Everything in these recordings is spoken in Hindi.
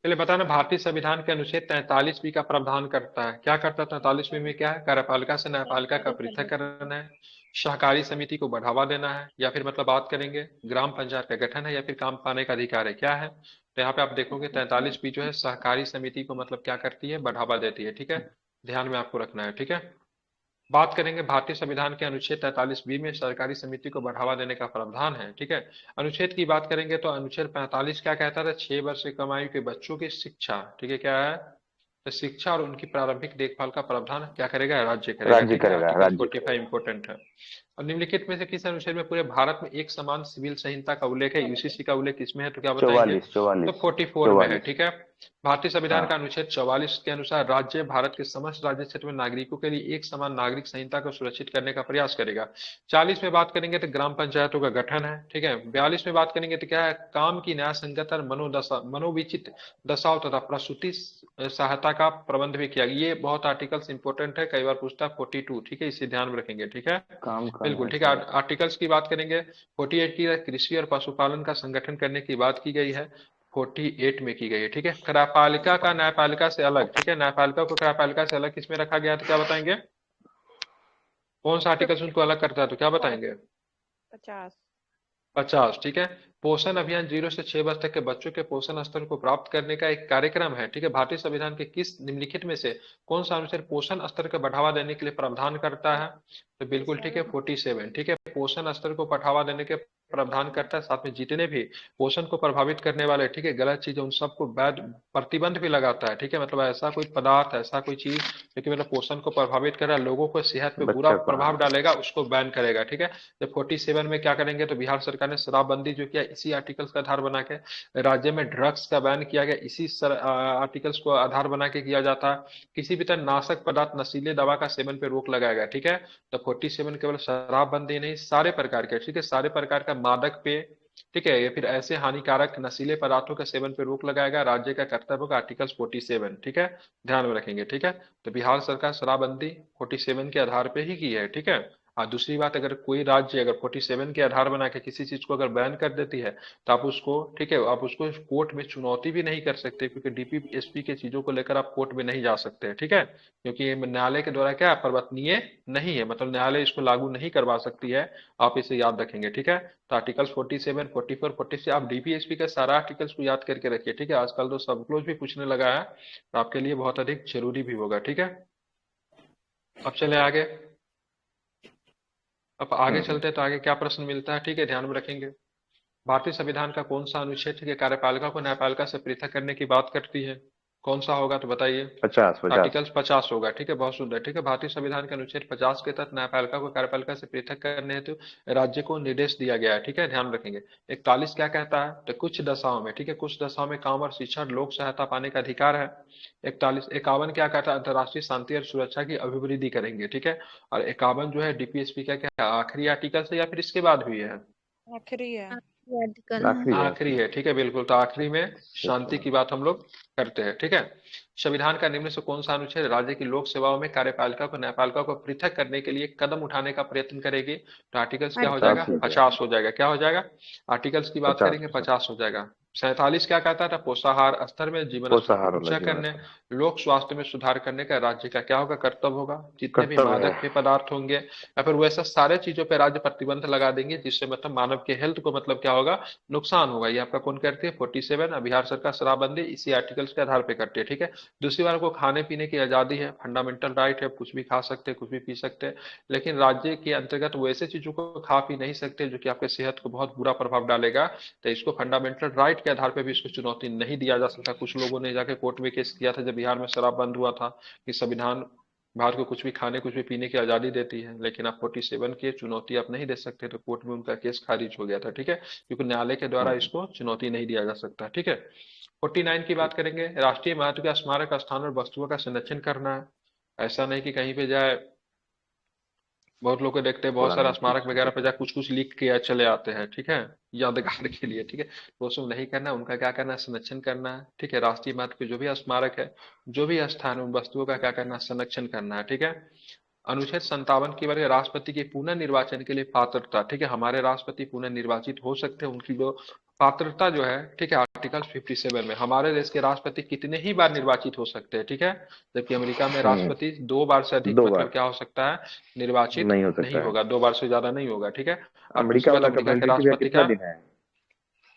पहले बताना, भारतीय संविधान के अनुच्छेद 43 का प्रावधान करता है, क्या करता है 43 में क्या है? कार्यपालिका से न्यायपालिका का सरकारी समिति। पृथक्करण है, सहकारी समिति को बढ़ावा देना है, या फिर मतलब बात करेंगे ग्राम पंचायत का गठन है, या फिर काम पाने का अधिकार है, क्या है? तो यहाँ पे आप देखोगे 43 जो है सहकारी समिति को मतलब क्या करती है? बढ़ावा देती है, ठीक है। ध्यान में आपको रखना है, ठीक है। बात करेंगे भारतीय संविधान के अनुच्छेद 43 में सरकारी समिति को बढ़ावा देने का प्रावधान है, ठीक है। अनुच्छेद की बात करेंगे तो अनुच्छेद 45 क्या कहता था? 6 वर्ष से कम आयु के बच्चों की शिक्षा, ठीक है, क्या है? तो शिक्षा और उनकी प्रारंभिक देखभाल का प्रावधान क्या करेगा? राज्य करेगा, राज्य ठीक है। करेगा, आर्टिकल राज्य 45 करेगा। इंपोर्टेंट है। और निम्नलिखित में से किस अनुच्छेद में पूरे भारत में एक समान सिविल संहिता का उल्लेख है? यूसीसी का उल्लेख किसमें है, तो क्या बताएंगे? 44, तो 44, 44 में है, 44। ठीक है। भारतीय संविधान का हाँ। अनुच्छेद 44 के अनुसार राज्य भारत के समस्त राज्य क्षेत्र में नागरिकों के लिए एक समान नागरिक संहिता को सुरक्षित करने का प्रयास करेगा। 40 में बात करेंगे तो ग्राम पंचायतों का गठन है, ठीक है। 42 में बात करेंगे तो क्या है? काम की न्याय संगत और मनोविचित दशाओं तथा प्रसूति सहायता का प्रबंध भी किया गया। ये बहुत आर्टिकल्स इंपॉर्टेंट है, कई बार पूछता है 42, ठीक है, इसे ध्यान में रखेंगे, ठीक है। काम का बिल्कुल न्याय ठीक है। संगठन। आर्टिकल्स की बात करेंगे, 48 की कृषि और पशुपालन का संगठन करने की बात की गई है, 48 में की गई है, ठीक है। कार्यपालिका का न्यायपालिका से अलग, ठीक है, न्यायपालिका को कार्यपालिका से अलग किसमें रखा गया है, तो क्या बताएंगे? कौन सा तो आर्टिकल उनको अलग करता है, तो क्या बताएंगे? 50। 50, ठीक है। पोषण अभियान 0 से 6 वर्ष तक के बच्चों के पोषण स्तर को प्राप्त करने का एक कार्यक्रम है, ठीक है। भारतीय संविधान के किस निम्नलिखित में से कौन सा अनुच्छेद पोषण स्तर को बढ़ावा देने के लिए प्रावधान करता है? तो बिल्कुल ठीक है, 47। 47, ठीक है। पोषण स्तर को बढ़ावा देने के प्रावधान करता है, साथ में जितने भी पोषण को प्रभावित करने वाले, ठीक है, गलत चीज उन सबको वैध प्रतिबंध भी लगाता है, ठीक है। मतलब ऐसा कोई पदार्थ, ऐसा कोई चीज जो कि मतलब पोषण को प्रभावित कर रहा है, लोगों को सेहत पे बुरा बच्चा को, प्रभाव हाँ। डालेगा, उसको बैन करेगा, ठीक है। जब 47 में क्या करेंगे तो बिहार सरकार ने शराबबंदी जो किया इसी आर्टिकल्स का आधार बना के, राज्य में ड्रग्स का बैन किया गया इसी आर्टिकल्स को आधार बना के किया जाता है। किसी भी तरह नाशक पदार्थ, नशीले दवा का सेवन पे रोक लगाया गया, ठीक है। तो 47 केवल शराबबंदी नहीं, सारे प्रकार के, ठीक है, सारे प्रकार का मादक पे, ठीक है, या फिर ऐसे हानिकारक नशीले पदार्थों के सेवन पे रोक लगाएगा, राज्य का कर्तव्य होगा, आर्टिकल 47, ठीक है। ध्यान में रखेंगे, ठीक है। तो बिहार सरकार शराबबंदी 47 के आधार पे ही की है, ठीक है। और दूसरी बात, अगर कोई राज्य अगर 47 के आधार बना के किसी चीज को अगर बैन कर देती है, तो आप उसको, ठीक है, आप उसको कोर्ट में चुनौती भी नहीं कर सकते, क्योंकि डीपीएसपी के चीजों को लेकर आप कोर्ट में नहीं जा सकते, ठीक है। क्योंकि ये न्यायालय के द्वारा क्या है? परिवर्तनीय नहीं है, मतलब न्यायालय इसको लागू नहीं करवा सकती है। आप इसे याद रखेंगे, ठीक है। तो आर्टिकल 47, 44, 46 आप डीपीएसपी का सारा आर्टिकल्स को याद करके रखिए, ठीक है। आजकल तो सब क्लोज भी पूछने लगा है, तो आपके लिए बहुत अधिक जरूरी भी होगा, ठीक है। अब चले आगे। अब आगे हम्म। चलते हैं तो आगे क्या प्रश्न मिलता है, ठीक है, ध्यान में रखेंगे। भारतीय संविधान का कौन सा अनुच्छेद, ठीक है, कार्यपालिका को न्यायपालिका से पृथक करने की बात करती है? कौन सा होगा तो बताइए। 50, 50। आर्टिकल 50 होगा, ठीक है, बहुत सुंदर, ठीक है। भारतीय संविधान के अनुच्छेद 50 के तहत न्यायपालिका को कार्यपालिका से पृथक करने हेतु राज्य को निर्देश दिया गया है, ठीक है, ध्यान रखेंगे। 41 क्या कहता है? तो कुछ दशाओं में, ठीक है, कुछ दशाओं में काम और शिक्षा और लोक सहायता पाने का अधिकार है। 41, 51 क्या कहता है? अंतर्राष्ट्रीय शांति और सुरक्षा की अभिवृद्धि करेंगे, ठीक है। और 51 जो है डीपीएसपी का क्या है? आखिरी आर्टिकल से या फिर इसके बाद भी है? आखिरी है। आर्टिकल है। आखिरी है, आखिरी आखिरी। है, ठीक है, बिल्कुल। तो आखिरी में शांति अच्छा। की बात हम लोग करते हैं, ठीक है। संविधान का निम्न से कौन सा अनुच्छेद राज्य की लोक सेवाओं में कार्यपालिका को न्यायपालिका को पृथक करने के लिए कदम उठाने का प्रयत्न करेगी? तो आर्टिकल्स क्या हो आर्टिकल जाएगा? 50 हो गया। 50 हो जाएगा, क्या हो जाएगा? आर्टिकल्स की बात 50, करेंगे 50। 50 हो जाएगा। 47 क्या कहता था? पोषाहार स्तर में जीवन स्तर को पोषाहार वाला ऊंचा जीवन करने, स्तर। लोक स्वास्थ्य में सुधार करने का राज्य का क्या होगा? कर्तव्य होगा। जितने भी कर्तव्य है। मादक पेय पदार्थ होंगे या फिर वैसा सारे चीजों पे राज्य प्रतिबंध लगा देंगे जिससे मतलब मानव के हेल्थ को मतलब क्या होगा? नुकसान होगा। ये आपका कौन करती है? 47, बिहार सरकार शराबबंदी इसी आर्टिकल्स के आधार पे करती है, ठीक है। दूसरी बार को खाने पीने की आजादी है, फंडामेंटल राइट है, कुछ भी खा सकते हैं, कुछ भी पी सकते हैं, लेकिन राज्य के अंतर्गत वो ऐसे चीजों को खा पी नहीं सकते जो कि आपके सेहत को बहुत बुरा प्रभाव डालेगा। तो इसको फंडामेंटल राइट के आधार पर भी इसको चुनौती नहीं दिया जा सकता। कुछ लोगों ने जाके कोर्ट में केस किया था जब बिहार में शराब बंद हुआ था, कि संविधान भारत को कुछ भी खाने कुछ भी पीने की आजादी देती है, लेकिन आप 47 की चुनौती आप नहीं दे सकते, तो कोर्ट में उनका केस खारिज हो गया था, ठीक है, क्योंकि न्यायालय के द्वारा हम्म। इसको चुनौती नहीं दिया जा सकता, ठीक है। 49 की बात ठीक। करेंगे, राष्ट्रीय महत्व के स्मारक स्थान और वस्तुओं का संरक्षण करना है। ऐसा नहीं कि कहीं पे जाए, बहुत लोग को देखते हैं बहुत सारा पुरानी स्मारक चीज वगैरह पे लेके। जा कुछ कुछ लिख के चले आते हैं, ठीक है, यादगार के लिए, ठीक है। तो वो सब नहीं करना, उनका क्या करना है? संरक्षण करना है, ठीक है। राष्ट्रीय महत्व के जो भी स्मारक है, जो भी स्थान है, उन वस्तुओं का क्या करना है? संरक्षण करना है, ठीक है। अनुच्छेद 57 की बात है, राष्ट्रपति के पुनः निर्वाचन के लिए पात्रता, ठीक है, हमारे राष्ट्रपति पुनः निर्वाचित हो सकते हैं, उनकी जो पात्रता जो है, ठीक है, आर्टिकल 57 में हमारे देश के राष्ट्रपति कितने ही बार निर्वाचित हो सकते हैं, ठीक है। जबकि अमेरिका में हम्म। राष्ट्रपति 2 बार से अधिक दो मतलब बार क्या हो सकता है, निर्वाचित नहीं हो नहीं सकता है। होगा, 2 बार से ज्यादा नहीं होगा, ठीक है। और दूसरी अमेरिका बात, वाला का अमेरिका के वैलिडिटी का राष्ट्रपति कितना का दिन है?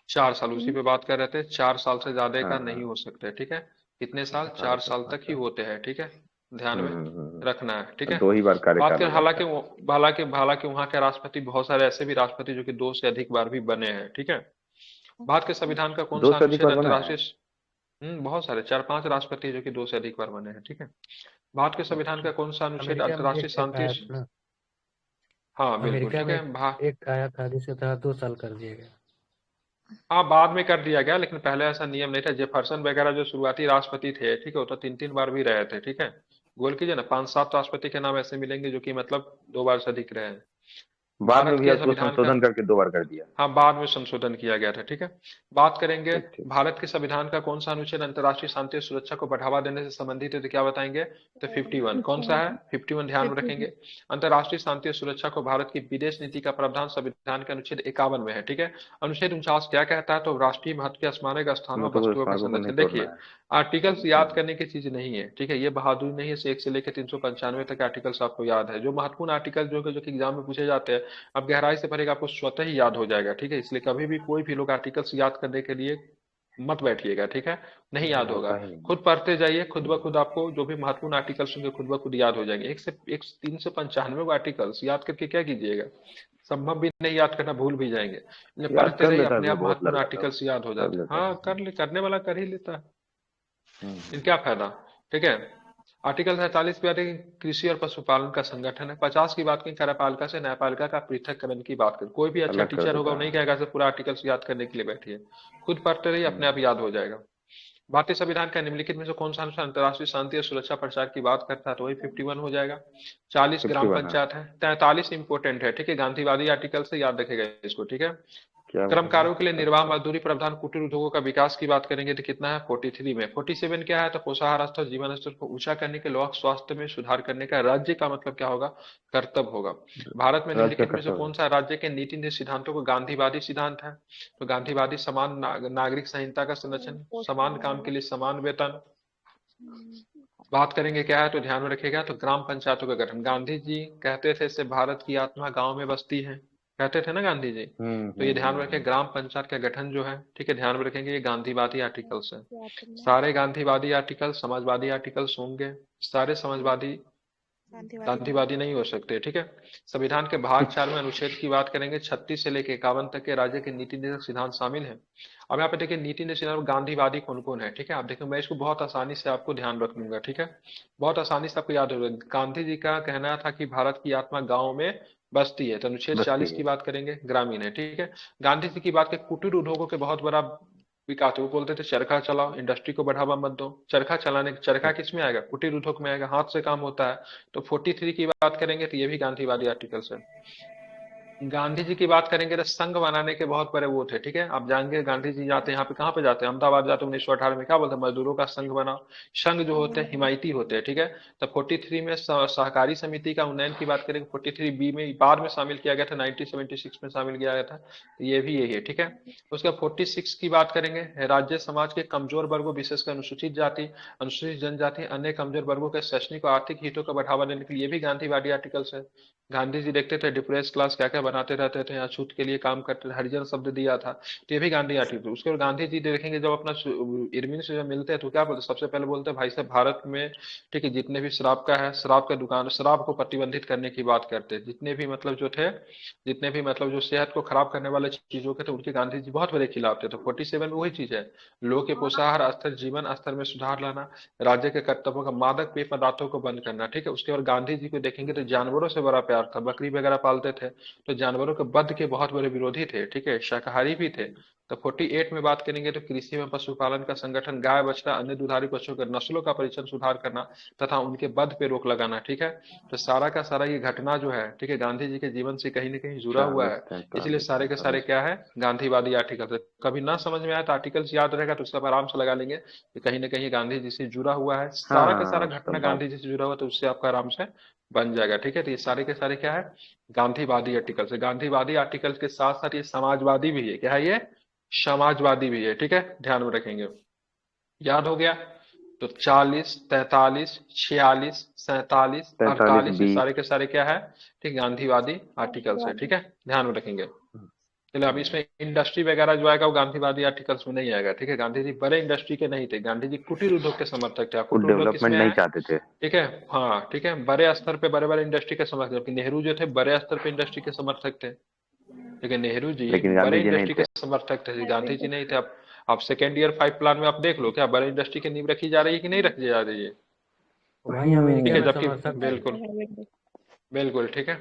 4 साल, उसी हम्म। पे बात कर रहे थे, 4 साल से ज्यादा का नहीं हाँ। हो सकते, ठीक है। कितने साल, अच्छा, 4 साल तक ही अच्छा। होते हैं, ठीक है। ध्यान में रखना है, ठीक है। दो ही बार बात कार्यकाल करें, हो जाता हालांकि है। हालांकि हालांकि वहाँ के राष्ट्रपति, बहुत सारे ऐसे भी राष्ट्रपति जो कि 2 से अधिक बार भी बने हैं, ठीक है। भारत के संविधान का कौन दो सा से अधिक अनुच्छेद बार बना है। अंतर्राष्ट्रीय, बहुत सारे, 4-5 राष्ट्रपति जो कि 2 से अधिक बार बने हैं, ठीक है। भारत के संविधान अच्छा। का कौन सा अनुच्छेद अमेरिका में अंतर्राष्ट्रीय एक शांति, आया था ना। हाँ बिल्कुल, अमेरिका ठीक में है। एक आया था जिसे था 2 साल कर दिया गया। हाँ, बाद में कर दिया गया, लेकिन पहले ऐसा नियम नहीं था। जेफरसन वगैरह जो शुरुआती राष्ट्रपति थे, ठीक है, वो तो 3-3 बार भी रहे थे, ठीक है। गौर कीजिए ना, 5-7 राष्ट्रपति के नाम ऐसे मिलेंगे जो कि मतलब 2 बार से अधिक रहे हैं। बाद में भारत भी के उसको संविधान का, संशोधन करके 2 बार कर दिया। हाँ बाद में संशोधन किया गया था, ठीक है। बात करेंगे, ठीक, ठीक। भारत के संविधान का कौन सा अनुच्छेद अंतर्राष्ट्रीय शांति और सुरक्षा को बढ़ावा देने से संबंधित है, तो क्या बताएंगे, तो 51। कौन सा है, 51, ध्यान में रखेंगे। अंतर्राष्ट्रीय शांति और सुरक्षा को भारत की विदेश नीति का प्रावधान संविधान के अनुच्छेद 51 में है, ठीक है। अनुच्छेद 49 क्या कहता है, तो राष्ट्रीय महत्व के स्मारक स्थानों मतलब उस वस्तुओं का मार्गों को नहीं संरक्षण। तोड़ना देखिए, है। आर्टिकल्स याद हम्म। करने की चीज नहीं है, ठीक है। ये बहादुरी नहीं है, से 1 से लेकर 395 तक आर्टिकल्स आपको याद है। जो महत्वपूर्ण आर्टिकल जो कि एग्जाम में पूछे जाते हैं, अब गहराई से पढ़ेगा आपको स्वतः ही याद हो जाएगा, ठीक है। इसलिए कभी भी कोई भी लोग आर्टिकल्स याद करने के लिए मत बैठिएगा, ठीक है। नहीं नहीं याद होगा, होता ही नहीं। खुद पढ़ते जाइए, खुद ब हम्म। खुद आपको जो भी महत्वपूर्ण आर्टिकल्स होंगे खुद ब खुद याद हो जाएंगे। 395 आर्टिकल्स याद करके क्या कीजिएगा, संभव भी नहीं याद करना, भूल भी जाएंगे। इसलिए याद पढ़ते कर रहिए, लेता अपने भी है आप बहुत महत्वपूर्ण लड़का लोग। आर्टिकल्स याद हो कर जाते हैं। लेता हाँ, है। करने वाला कर ही लेता है, हम्म। इन क्या फायदा, ठीक है। आर्टिकल 47 पे आते हैं, कृषि और पशुपालन का संगठन है। 50 की बात करें, कार्यपालिका से न्यायपालिका का पृथककरण की बात करें। कोई भी अच्छा अलग कर टीचर होगा देता वो नहीं है। कहेगा सिर्फ पूरा आर्टिकल्स याद करने के लिए बैठिए, खुद पढ़ते रहिए, अपने आप हम्म। याद हो जाएगा। भारतीय संविधान का निम्नलिखित में से कौन सा अनुच्छेद अंतर्राष्ट्रीय शांति और सुरक्षा प्रचार की बात करता है, तो वही 51 हो जाएगा। 40 ग्राम 51 है। पंचायत है, 43 इंपोर्टेंट है, ठीक है, गांधीवादी आर्टिकल से याद रखेगा इसको, ठीक है। क्या बताइए। कर्मकारों के लिए निर्वाह अच्छा। मजदूरी प्रावधान, कुटीर उद्योगों का विकास की बात करेंगे तो कितना है, 43 में। 47 क्या है, तो पोषाहार स्तर, जीवन स्तर को ऊंचा करने के, लोक स्वास्थ्य में सुधार करने का राज्य का मतलब क्या होगा, कर्तव्य होगा। भारत में राज्य का निम्नलिखित में से कर्तव्य। कौन सा राज्य के नीति निर्देश सिद्धांतों को गांधीवादी सिद्धांत है, तो गांधीवादी समान नागरिक संहिता का संरक्षण, समान काम के लिए समान वेतन। बात करेंगे क्या है, तो ध्यान में रखिएगा, तो ग्राम पंचायतों का गठन। गांधी जी कहते थे से भारत की आत्मा गांव में बसती है, कहते थे ना गांधी जी। तो ये ध्यान में रखें, ग्राम पंचायत का गठन जो है, ठीक है, ध्यान में रखेंगे, ये गांधीवादी आर्टिकल्स है। सारे गांधीवादी आर्टिकल समाजवादी आर्टिकल्स होंगे, सारे समाजवादी गांधीवादी नहीं। गांधीवादी नहीं हो सकते, ठीक है। संविधान के भाग 4 में अनुच्छेद की बात करेंगे, 36 से लेकर 51 तक के राज्य के नीति निर्देशक सिद्धांत शामिल है। अब यहाँ पे देखिए, नीति निर्देशक सिद्धांत गांधीवादी कौन कौन है, ठीक है। आप देखिए, मैं इसको बहुत आसानी से आपको ध्यान रख लूंगा, ठीक है। बहुत आसानी से आपको याद होगा। गांधी जी का कहना था कि भारत की आत्मा गाँव में बसती है, तो अनुच्छेद बस्ती 40 है। की बात करेंगे, ग्रामीण है, ठीक है। गांधी जी की बात करें, कुटीर उद्योगों के बहुत बड़ा विकास, वो बोलते थे चरखा चलाओ, इंडस्ट्री को बढ़ावा मत दो। चरखा चलाने, चरखा किस में आएगा, कुटीर उद्योग में आएगा, हाथ से काम होता है। तो 43 की बात करेंगे तो ये भी गांधीवादी आर्टिकल्स है। गांधी जी की बात करेंगे तो संघ बनाने के बहुत बड़े वो थे, ठीक है। आप जाएंगे गांधी जी जाते हैं यहाँ पे, कहाँ पे जाते हैं, अहमदाबाद जाते हैं, 1918 में क्या बोलते हैं, मजदूरों का संघ बनाओ। संघ जो होते हैं हिमायती होते हैं, ठीक है। तो 43 में सहकारी समिति का उन्नयन की बात करेंगे, 43 बी में बाद में शामिल किया गया था, 1976 में शामिल किया गया था, तो ये भी यही है, ठीक है। उसके बाद 46 की बात करेंगे, राज्य समाज के कमजोर वर्गों, विशेषकर अनुसूचित जाति, अनुसूचित जनजाति, अन्य कमजोर वर्गों के शैक्षणिक और आर्थिक हितों को बढ़ावा देने के लिए, ये भी गांधीवादी आर्टिकल्स है। गांधी जी देखते थे डिप्रेस क्लास क्या क्या बनाते रहते थे, अछूत के लिए काम करते थे, हरिजन शब्द दिया था, तो ये भी गांधी आर्टिकल। उसके बाद गांधी जी देखेंगे, जब अपना इरविन से जब मिलते हैं तो क्या बोलते, सबसे पहले बोलते हैं भाई साहब भारत में, ठीक है, जितने भी शराब का है, शराब का दुकान, शराब को प्रतिबंधित करने की बात करते हैं। जितने भी मतलब जो थे, जितने भी मतलब जो सेहत को खराब करने वाले चीजों के थे, उनके गांधी जी बहुत बड़े खिलाफ थे। तो 47 में वही चीज है, लोगों के पोषाहार स्तर, जीवन स्तर में सुधार लाना, राज्य के कर्तव्यों का, मादक पेय पदार्थों को बंद करना, ठीक है। उसके बाद गांधी जी को देखेंगे तो जानवरों से बड़ा प्यार था, बकरी वगैरह पालते थे, तो जानवरों के वध के बहुत बड़े विरोधी थे, ठीक है, शाकाहारी भी थे। तो 48 में बात करेंगे तो कृषि एवं पशुपालन का संगठन, गाय बछड़ा अन्य दुधारू पशुओं के नस्लों का परीक्षण सुधार करना तथा उनके वध पे रोक लगाना, ठीक है। तो सारा का सारा ये घटना जो है, ठीक है, गांधी जी के जीवन से कहीं ना कहीं जुड़ा हुआ है। 40 इसलिए सारे के सारे 45। क्या है, गांधीवादी आर्टिकल है। कभी ना समझ में आया तो आर्टिकल्स याद रहेगा तो उसका आराम से लगा लेंगे कि कहीं ना कहीं गांधी जी से जुड़ा हुआ है, सारा का सारा हाँ, घटना सब बात। गांधी जी से जुड़ा हुआ है, तो उससे आपका आराम से बन जाएगा, ठीक है। तो ये सारे के सारे क्या है, गांधीवादी आर्टिकल्स है। गांधीवादी आर्टिकल्स के साथ साथ ये समाजवादी भी है, क्या है ये, समाजवादी भी है, ठीक है, ध्यान में रखेंगे। याद हो गया? तो 40, 43, 46, 47, 43 48, ये बी। सारे के सारे क्या है? ठीक, गांधीवादी आर्टिकल्स है, गांधीवादी। ठीक है, ध्यान में रखेंगे। चलो अब इसमें इंडस्ट्री वगैरह जो आएगा वो गांधीवादी आर्टिकल्स में नहीं आएगा, ठीक है। गांधी जी बड़े इंडस्ट्री के नहीं थे, गांधी जी कुटीर उद्योग के समर्थक थे। कुछ कुटीर उद्योग डेवलपमेंट किसमें नहीं है? चाहते थे। ठीक है, हाँ ठीक है, बड़े स्तर पे बड़े बड़े इंडस्ट्री के समर्थक, जबकि नेहरू जो थे बड़े स्तर पे इंडस्ट्री के समर्थक थे। लेकिन नेहरू जी लेकिन गांधी बड़े जी नहीं इंडस्ट्री के थे। समर्थक थे, गांधी जी नहीं थे। आप सेकेंड ईयर 5 प्लान में आप देख लो, क्या बड़े इंडस्ट्री की नींव रखी जा रही है कि नहीं रखी जा रही है? वहीं ठीक अमेरिका है, में जबकि समर्थक थे। बिल्कुल बिल्कुल ठीक है।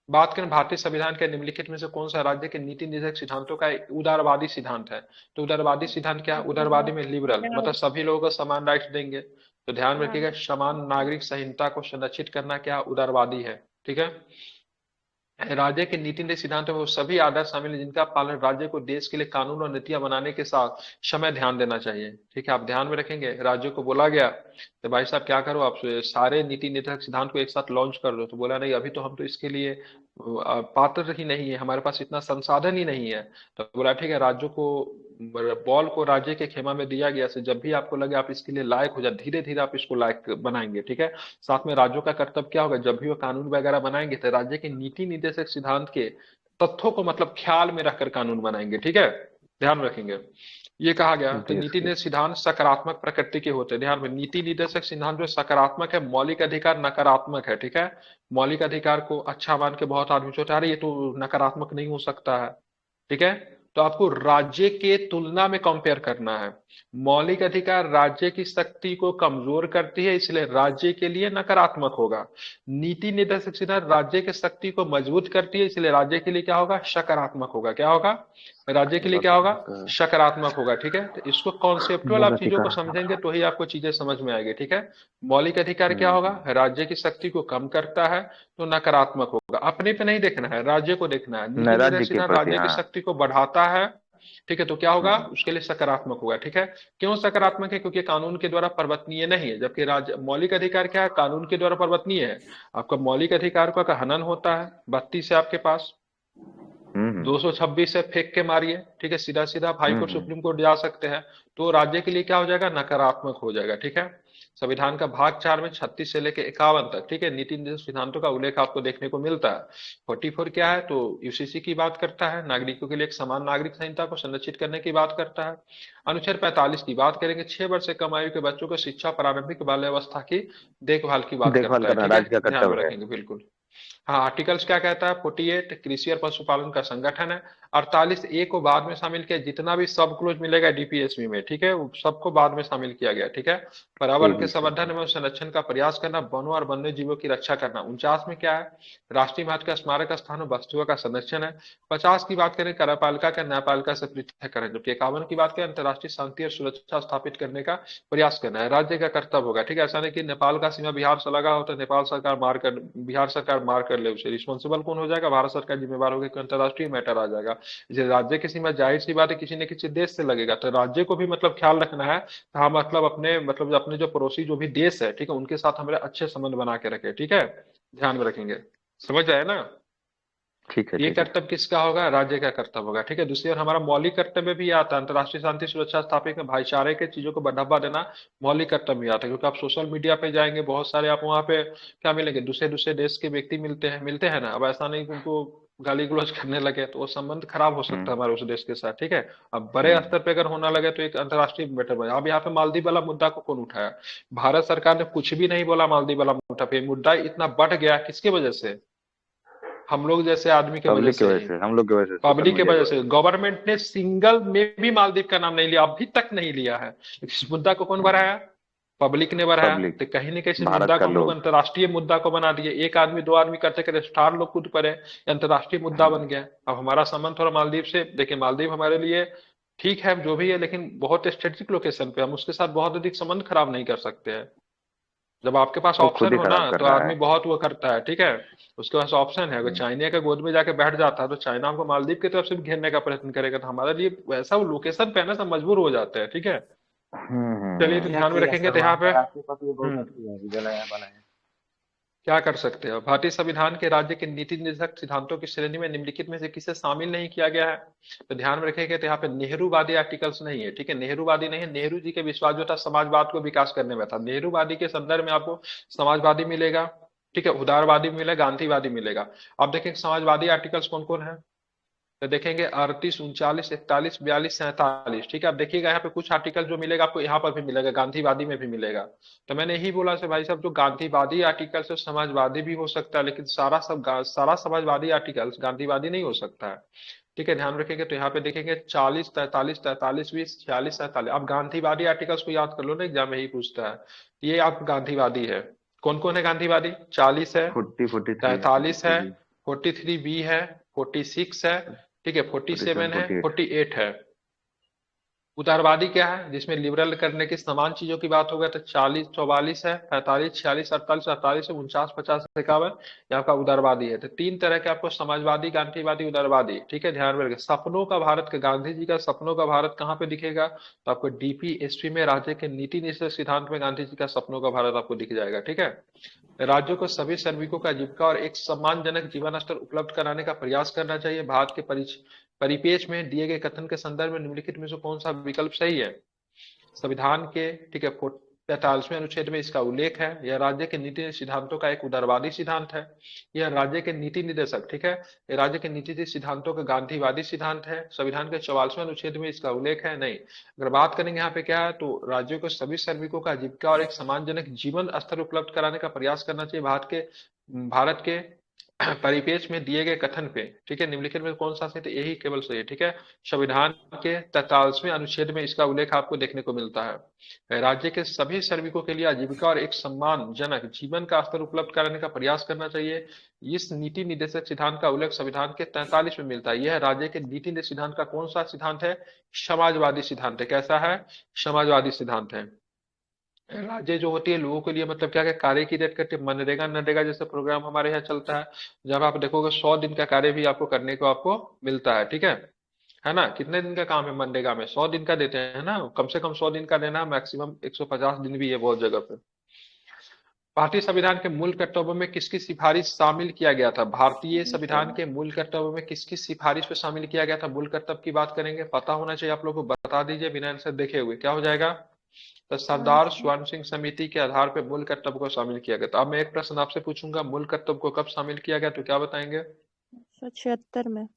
बात करें भारतीय संविधान के निम्नलिखित में से कौन सा राज्य के नीति निर्देशक सिद्धांतों का एक उदारवादी सिद्धांत है? तो उदारवादी सिद्धांत क्या है? उदारवादी में लिबरल मतलब सभी लोगों को समान राइट्स देंगे। तो ध्यान में रखिएगा, समान नागरिक संहिता को संरक्षित करना क्या उदारवादी है, ठीक है। राज्य के नीति निर्देशक सिद्धांतों में वो सभी आदर्श शामिल हैं जिनका पालन राज्य को देश के लिए कानून और नीतियां बनाने के साथ समय ध्यान देना चाहिए, ठीक है। आप ध्यान में रखेंगे, राज्यों को बोला गया तो भाई साहब क्या करो, आप सारे नीति निर्देशक सिद्धांत को एक साथ लॉन्च कर दो। तो बोला नहीं, अभी तो हम तो इसके लिए पात्र ही नहीं है, हमारे पास इतना संसाधन ही नहीं है। तो बोला ठीक है, राज्यों को बॉल को राज्य के खेमा में दिया गया से जब भी आपको लगे आप इसके लिए लायक हो जाए, धीरे धीरे आप इसको लायक बनाएंगे, ठीक है। साथ में राज्यों का कर्तव्य क्या होगा, जब भी वो कानून वगैरह बनाएंगे तो राज्य के नीति निर्देशक सिद्धांत के तथ्यों को मतलब ख्याल में रखकर कानून बनाएंगे, ठीक है, ध्यान रखेंगे। ये कहा गया तो देश नीति के। निर्देशक सिद्धांत सकारात्मक प्रकृति के होते हैं, ध्यान में, नीति निर्देशक सिद्धांत जो सकारात्मक है, मौलिक अधिकार नकारात्मक है, ठीक है। मौलिक अधिकार को अच्छा मान के बहुत आदमी सोचते हैं अरे ये तो नकारात्मक नहीं हो सकता है, ठीक है। तो आपको राज्य के तुलना में कंपेयर करना है। मौलिक अधिकार राज्य की शक्ति को कमजोर करती है, इसलिए राज्य के लिए नकारात्मक होगा। नीति निर्देशक सिद्धांत राज्य की शक्ति को मजबूत करती है, इसलिए राज्य के लिए क्या होगा, सकारात्मक होगा। क्या होगा? राज्य के लिए क्या होगा? सकारात्मक होगा, ठीक है। तो इसको कॉन्सेप्टुअल मूल आप चीजों को अधिकार। समझेंगे तो ही आपको चीजें समझ में आएगी, ठीक है। मौलिक अधिकार क्या होगा? राज्य की शक्ति को कम करता है, तो नकारात्मक होगा। अपने पे नहीं देखना है, राज्य को देखना है। नीति राज्य निर्देशक के सिद्धांत प्रति, राज्य की हाँ। शक्ति को बढ़ाता है, ठीक है, तो क्या होगा, उसके लिए सकारात्मक होगा, ठीक है। क्यों सकारात्मक है? क्योंकि कानून के द्वारा परिवर्तनीय नहीं है, जबकि राज्य मौलिक अधिकार क्या है, कानून के द्वारा परिवर्तनीय है। आपका मौलिक अधिकार का हनन होता है, 32 है आपके पास, 226 से फेंक के मारिए, ठीक है, सीधा सीधा आप हाई कोर्ट सुप्रीम कोर्ट जा सकते हैं। तो राज्य के लिए क्या हो जाएगा, नकारात्मक हो जाएगा, ठीक है। संविधान का भाग 4 में 36 से लेकर 51 तक, ठीक है, नीति निर्देशक सिद्धांतों का उल्लेख आपको देखने को मिलता है। 44 क्या है, तो यूसीसी की बात करता है, नागरिकों के लिए एक समान नागरिक संहिता को संरक्षित करने की बात करता है। अनुच्छेद 45 की बात करेंगे, 6 वर्ष से कम आयु के बच्चों को शिक्षा प्रारंभिक बाल्यावस्था की देखभाल की बात देखभाल करता है, करना ठीक है, राज्य का ध्यान में कर्तव्य है। रखेंगे बिल्कुल। हाँ, आर्टिकल्स क्या कहता है? 48 कृषि और पशुपालन का संगठन है। 48 ए को बाद में शामिल किया, जितना भी सब क्लोज मिलेगा डीपीएसबी में, ठीक है, वो सबको बाद में शामिल किया गया, ठीक है। पर्यावरण के संवर्धन एवं संरक्षण का प्रयास करना, वनों और वन्य जीवों की रक्षा करना। 49 में क्या है? राष्ट्रीय महत्व का स्मारक स्थान और वस्तुओं का संरक्षण है। 50 की बात करें, कार्यपालिका का न्यायपालिका से पृथक्करण। जबकि 51 की बात करें, अंतर्राष्ट्रीय शांति और सुरक्षा स्थापित करने का प्रयास करना है, राज्य का कर्तव्य होगा, ठीक है। ऐसा नहीं कि नेपाल का सीमा बिहार से लगा हो तो नेपाल सरकार मार कर, बिहार सरकार मार कर ले उसे, रिस्पॉन्सिबल कौन हो जाएगा? भारत सरकार जिम्मेवार होगी, कि अंतर्राष्ट्रीय मैटर आ जाएगा। इसे राज्य की सीमा जाहिर सी बात है किसी न किसी देश से लगेगा, तो राज्य को भी मतलब ख्याल रखना है। तो हम मतलब अपने जो पड़ोसी जो भी देश है, ठीक है, उनके साथ हमें अच्छे संबंध बना के रखे, ठीक है, ध्यान में रखेंगे। समझ आए ना? ठीक है, ये ठीक है। कर्तव्य किसका होगा? राज्य का कर्तव्य होगा, ठीक है। दूसरी ओर हमारा मौलिक कर्तव्य भी आता है, अंतर्राष्ट्रीय शांति सुरक्षा स्थापित में भाईचारे के चीजों को बढ़ावा देना मौलिक कर्तव्य भी आता है। क्योंकि आप सोशल मीडिया पे जाएंगे, बहुत सारे आप वहाँ पे क्या मिलेंगे, दूसरे दूसरे देश के व्यक्ति मिलते हैं ना। अब ऐसा नहीं कि उनको गाली गलौज करने लगे तो वो संबंध खराब हो सकता है हमारे उस देश के साथ, ठीक है। अब बड़े स्तर पे अगर होना लगे तो एक अंतर्राष्ट्रीय मैटर बने। अब यहाँ पे मालदीव वाला मुद्दा को कौन उठाया? भारत सरकार ने कुछ भी नहीं बोला मालदीव वाला मुद्दा पे। मुद्दा इतना बढ़ गया किसकी वजह से? हम लोग जैसे आदमी की वजह पब्लिक की से वजह ही, से, हम लोग की वजह से, सोशल पब्लिक की मीडिया की वजह वजह से। गवर्नमेंट ने सिंगल में भी मालदीव का नाम नहीं लिया, अभी तक नहीं लिया है। इस मुद्दा को कौन बढ़ाया? पब्लिक ने से। बढ़ाया। पब्लिक, तो कहीं ना कहीं इस भारत मुद्दा का को हम लोग लोग। अंतर्राष्ट्रीय मुद्दा को बना दिए। एक आदमी दो आदमी करते करते स्टार लोग कूद पड़े, ये अंतर्राष्ट्रीय मुद्दा बन गया। अब हमारा संबंध थोड़ा मालदीव से, देखिए मालदीव हमारे लिए ठीक है जो भी है, लेकिन बहुत स्ट्रेटेजिक लोकेशन पे, हम उसके साथ बहुत अधिक संबंध खराब नहीं कर सकते हैं। जब आपके पास वो खुद ऑप्शन ही हो ना खराब कर तो रहा आदमी है। बहुत वो करता है, ठीक है। उसके पास ऑप्शन है, अगर चाइना के गोद में जाके बैठ जाता है तो चाइना हमको मालदीव की तरफ से भी घेरने का प्रयत्न करेगा, तो हमारे लिए वैसा वो लोकेशन पे है ना, सब मजबूर हो जाते हैं, ठीक है। चलिए तो क्या ध्यान में किया रखेंगे सर, तो यहाँ वहाँ पे का राष्ट्रीय पति भी बहुत अच्छी है, विद्यालय बनाए। क्या कर सकते हो? भारतीय संविधान के राज्य के नीति निर्देशक सिद्धांतों की श्रेणी में निम्नलिखित में से किसे शामिल नहीं किया गया है? तो ध्यान में रखेंगे तो यहाँ पे नेहरूवादी आर्टिकल्स नहीं है, ठीक है, नेहरूवादी नहीं है। नेहरू जी के विश्वास जो था समाजवाद को विकास करने में था। नेहरूवादी के संदर्भ में आपको समाजवादी मिलेगा, ठीक है, उदारवादी मिलेगा, गांधीवादी मिलेगा। आप देखेंगे समाजवादी आर्टिकल्स कौन कौन है, तो देखेंगे 38, 39, 41, 42, 47, ठीक है। अब देखिएगा यहाँ पे कुछ आर्टिकल जो मिलेगा आपको यहाँ पर भी मिलेगा, गांधीवादी में भी मिलेगा। तो मैंने यही बोला से भाई साहब, जो गांधीवादी आर्टिकल से समाजवादी भी हो सकता है, लेकिन सारा समाजवादी आर्टिकल्स गांधीवादी नहीं हो सकता है, ठीक है, ध्यान रखेंगे। तो यहाँ पे देखेंगे 40, 43, 43, 20, 46, 47। आप गांधीवादी आर्टिकल्स को याद कर लो ना, एग्जाम में ही पूछता है। ये आप गांधीवादी है, कौन कौन है गांधीवादी? 40 है, 43, 43 है, जी, 43 बी है, 46 है, ठीक है, 47, 47 है, 48। 48 है। उदारवादी क्या है? जिसमें लिबरल करने की समान चीजों की बात होगा, तो 40, 44 है, 45, 46, 48, 48 है, 49, 50, 51, ये आपका उदारवादी है। तो तीन तरह के आपको समाजवादी, गांधीवादी, उदारवादी, ठीक है, ध्यान में रखें। सपनों का भारत का, गांधी जी का सपनों का भारत कहाँ पे दिखेगा? तो आपको डीपीएसपी में, राज्य के नीति निश्चय सिद्धांत में गांधी जी का सपनों का भारत आपको दिख जाएगा, ठीक है। राज्यों को सभी श्रमिकों का आजीविका और एक सम्मानजनक जीवन स्तर उपलब्ध कराने का प्रयास करना चाहिए। भारत के परिपेक्ष में दिए गए कथन के संदर्भ में निम्नलिखित में से कौन सा विकल्प सही है? संविधान के, ठीक है, 45वें अनुच्छेद में इसका उल्लेख है। यह राज्य के नीति सिद्धांतों का एक उदारवादी सिद्धांत है। यह राज्य के नीति निर्देशक, ठीक है, यह राज्य के नीति सिद्धांतों का गांधीवादी सिद्धांत है। संविधान के 44वें अनुच्छेद में इसका उल्लेख है, नहीं। अगर बात करेंगे यहाँ पे क्या है, तो राज्यों को सभी श्रमिकों का आजीविका और एक सम्मानजनक जीवन स्तर उपलब्ध कराने का प्रयास करना चाहिए। भारत के परिपेक्ष में दिए गए कथन पे, ठीक है, निम्नलिखित में कौन सा सही? तो यही केवल सही है, ठीक है। संविधान के 43वें अनुच्छेद में इसका उल्लेख आपको देखने को मिलता है। राज्य के सभी श्रमिकों के लिए आजीविका और एक सम्मानजनक जीवन का स्तर उपलब्ध कराने का प्रयास करना चाहिए। इस नीति निर्देशक सिद्धांत का उल्लेख संविधान के 43 में मिलता है। यह राज्य के नीति निर्देशक सिद्धांत का कौन सा सिद्धांत है? समाजवादी सिद्धांत है। कैसा है? समाजवादी सिद्धांत है। राज्य जो होती है लोगों के लिए, मतलब क्या क्या कार्य की रेट करती है। मनरेगा नरेगा जैसे प्रोग्राम हमारे यहाँ चलता है, जब आप देखोगे 100 दिन का कार्य भी आपको करने को आपको मिलता है ना। कितने दिन का काम है मनरेगा में? 100 दिन का देते हैं ना, कम से कम 100 दिन का देना, मैक्सिमम 150 दिन भी है बहुत जगह पे। भारतीय संविधान के मूल कर्तव्यों में किसकी सिफारिश शामिल किया गया था? भारतीय संविधान के मूल कर्तव्यों में किसकी सिफारिश पे शामिल किया गया था? मूल कर्तव्य की बात करेंगे, पता होना चाहिए आप लोगों को, बता दीजिए बिना आंसर देखे हुए। क्या हो जाएगा? तो सरदार स्वर्ण सिंह समिति के आधार पर मूल कर्तव्य को शामिल किया गया। तो अब मैं एक प्रश्न आपसे पूछूंगा, मूल कर्तव्य को कब शामिल किया गया, तो क्या बताएंगे? 1976 में।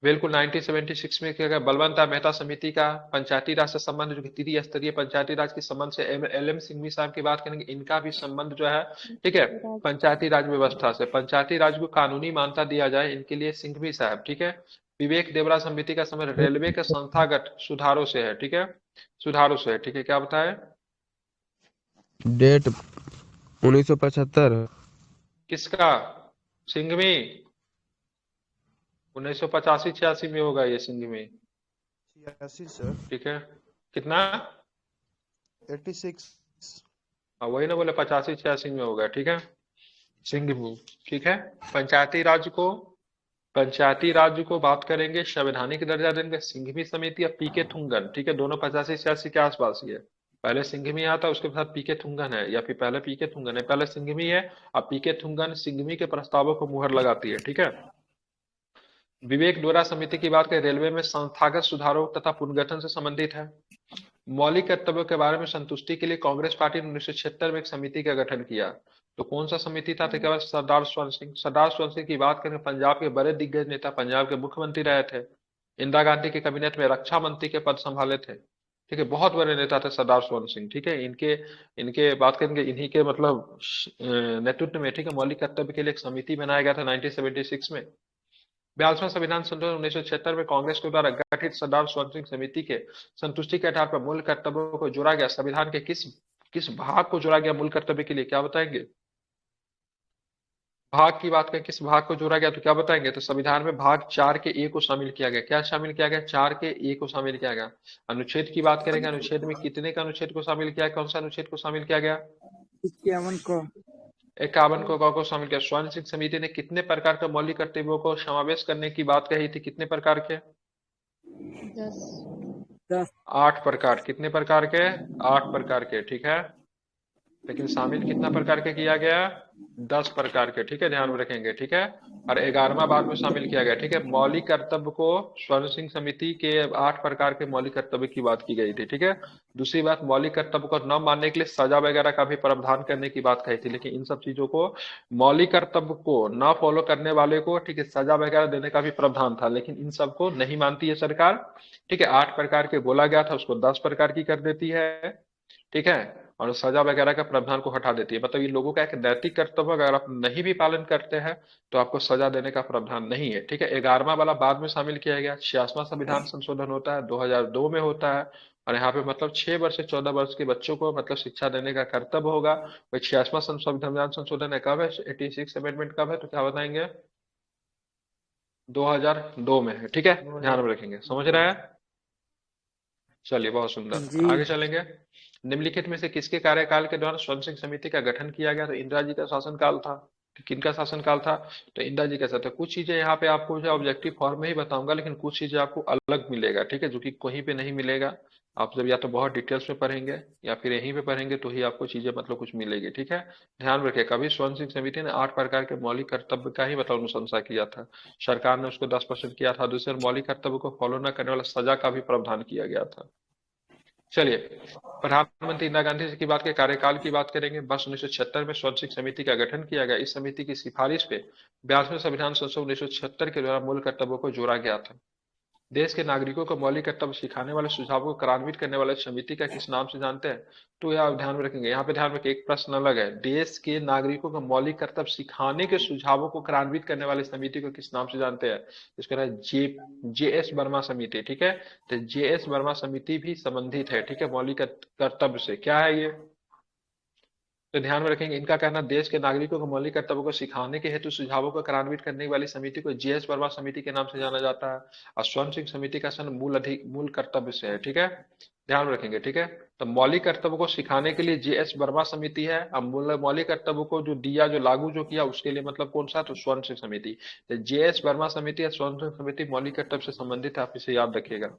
बिल्कुल 1976 में किया गया। बलवंत मेहता समिति का पंचायती राज से संबंध, जो कि त्रिस्तरीय पंचायती राज के संबंध से LM सिंघवी साहब की बात करेंगे, इनका भी संबंध जो है, ठीक है, पंचायती राज व्यवस्था से, पंचायती राज को कानूनी मान्यता दिया जाए, इनके लिए सिंघवी साहब, ठीक है। विवेक देवरा समिति का संबंध रेलवे के संस्थागत सुधारों से है, ठीक है, सुधारों से है, ठीक है। क्या बताए? डेट 1975। किसका? सिंघवी। 1985-86 में होगा ये सिंघवी, 86 सर। ठीक है। कितना? 86। हाँ वही ना बोले, 85-86 में होगा, ठीक है, सिंघवी, ठीक है। पंचायती राज्य को बात करेंगे, संवैधानिक दर्जा देंगे सिंघवी समिति या पीके थुंगन, ठीक है, दोनों 85-86 के आसपास ही है। पहले सिंघवी आता, उसके बाद पीके थुंगन है, या फिर पहले पीके थुंगन है, पहले सिंघवी है, अब पीके थुंगन सिंघवी के प्रस्तावों को मुहर लगाती है, ठीक है। विवेक द्वारा समिति की बात करें, रेलवे में संस्थागत सुधारों तथा पुनर्गठन से संबंधित है। मौलिक कर्तव्यों के बारे में संतुष्टि के लिए कांग्रेस पार्टी ने 1976 में एक समिति का गठन किया। तो कौन सा समिति था? तो क्या? सरदार स्वर्ण सिंह। सरदार स्वर्ण सिंह की बात करें, पंजाब के बड़े दिग्गज नेता, पंजाब के मुख्यमंत्री रहे थे, इंदिरा गांधी के कैबिनेट में रक्षा मंत्री के पद संभाले थे, ठीक है, बहुत बड़े नेता थे सरदार स्वर्ण सिंह, ठीक है। इनके इनके बात करेंगे, इन्हीं के मतलब नेतृत्व में, ठीक है, मौलिक कर्तव्य के लिए एक समिति बनाया गया था 1976 में। 42वां संविधान संशोधन 1976 में कांग्रेस के द्वारा गठित सरदार स्वर्ण सिंह समिति के संतुष्टि के आधार पर मूल कर्तव्यों को जोड़ा गया। संविधान के किस किस भाग को जोड़ा गया मूल कर्तव्य के लिए? क्या बताएंगे? भाग की बात करें, किस भाग को जोड़ा गया, तो क्या बताएंगे? तो संविधान में भाग 4 के A को शामिल किया गया। क्या शामिल किया गया? 4 के A को शामिल किया गया। अनुच्छेद की बात करेंगे, अनुच्छेद में कितने का अनुच्छेद को शामिल किया? कौन सा अनुच्छेद को शामिल किया गया? 51 को। 51 को शामिल किया। स्वर्ण सिंह समिति ने कितने प्रकार के मौलिक कर्तव्यों को समावेश करने की बात कही थी? कितने प्रकार के? 10। 8 प्रकार। कितने प्रकार के? 8 प्रकार के, ठीक है। लेकिन शामिल कितना प्रकार के किया गया? 10 प्रकार के, ठीक है, ध्यान में रखेंगे, ठीक है। और 11वां बाद में शामिल किया गया, ठीक है। मौलिक कर्तव्य को स्वर्ण सिंह समिति के 8 प्रकार के मौलिक कर्तव्य की बात की गई थी, ठीक है। दूसरी बात, मौलिक कर्तव्य को न मानने के लिए सजा वगैरह का भी प्रावधान करने की बात कही थी, लेकिन इन सब चीजों को, मौलिक कर्तव्य को न फॉलो करने वाले को, ठीक है, सजा वगैरह देने का भी प्रावधान था, लेकिन इन सबको नहीं मानती है सरकार, ठीक है। 8 प्रकार के बोला गया था, उसको 10 प्रकार की कर देती है, ठीक है। और सजा वगैरह का प्रावधान को हटा देती है। मतलब ये लोगों का एक नैतिक कर्तव्य, अगर आप नहीं भी पालन करते हैं तो आपको सजा देने का प्रावधान नहीं है, ठीक है। 11वां वाला बाद में शामिल किया गया। 86वां संविधान संशोधन होता है 2002 में होता है। और यहाँ पे मतलब 6 वर्ष से 14 वर्ष के बच्चों को मतलब शिक्षा देने का कर्तव्य होगा। भाई 86वां संविधान संशोधन है कब है? 86 अमेंडमेंट कब है? तो क्या बताएंगे? 2002 में है, ठीक है, ध्यान में रखेंगे, समझ रहे हैं? चलिए, बहुत सुंदर, जी। आगे चलेंगे। निम्नलिखित में से किसके कार्यकाल के दौरान स्वर्ण सिंह समिति का गठन किया गया? तो इंदिरा जी का शासनकाल था। तो किनका शासनकाल था? तो इंदिरा जी का। तो कुछ चीजें यहाँ पे आपको जो ऑब्जेक्टिव फॉर्म में ही बताऊंगा, लेकिन कुछ चीजें आपको अलग मिलेगा, ठीक है, जो कि कहीं पे नहीं मिलेगा। आप जब या तो बहुत डिटेल्स में पढ़ेंगे या फिर यहीं पे पढ़ेंगे तो ही आपको चीजें मतलब कुछ मिलेगी, ठीक है। ध्यान रखिए, कभी स्वर्ण सिंह समिति ने 8 प्रकार के मौलिक कर्तव्य का ही मतलब अनुशंसा किया था। सरकार ने उसको 10% किया था। दूसरे, मौलिक कर्तव्य को फॉलो न करने वाला सजा का भी प्रावधान किया गया था। चलिए, प्रधानमंत्री इंदिरा गांधी जी की बात के कार्यकाल की बात करेंगे। वर्ष 1976 में स्वर्ण सिंह समिति का गठन किया गया। इस समिति की सिफारिश पे 82वें संविधान संशोधन 1976 के द्वारा मूल कर्तव्यों को जोड़ा गया था। देश के नागरिकों को मौलिक कर्तव्य सिखाने वाले सुझावों को क्रियान्वित करने वाले समिति का किस नाम से जानते हैं? तो यह आप ध्यान में रखेंगे। यहाँ पे ध्यान रखें, एक प्रश्न अलग है। देश के नागरिकों को मौलिक कर्तव्य सिखाने के सुझावों को क्रियान्वित करने वाली समिति को किस नाम से जानते हैं? इसका नाम जे एस वर्मा समिति, ठीक है। तो जे एस वर्मा समिति भी संबंधित है, ठीक है, मौलिक कर्तव्य से। क्या है ये? तो ध्यान में रखेंगे, इनका कहना, देश के नागरिकों को मौलिक कर्तव्यों को सिखाने के हेतु सुझावों को क्रियान्वित करने वाली समिति को जे.एस. वर्मा समिति के नाम से जाना जाता है। और स्वर्ण सिंह समिति का सन मूल कर्तव्य से है, ठीक है, ध्यान में रखेंगे, ठीक है। तो मौलिक कर्तव्य को सिखाने के लिए जे.एस. वर्मा समिति है। अब मौलिक कर्तव्य को जो दिया, जो लागू जो किया, उसके लिए मतलब कौन सा? तो स्वर्ण सिंह समिति। तो जे.एस. वर्मा समिति या स्वर्ण सिंह समिति मौलिक कर्तव्य से संबंधित है, आप इसे याद रखिएगा।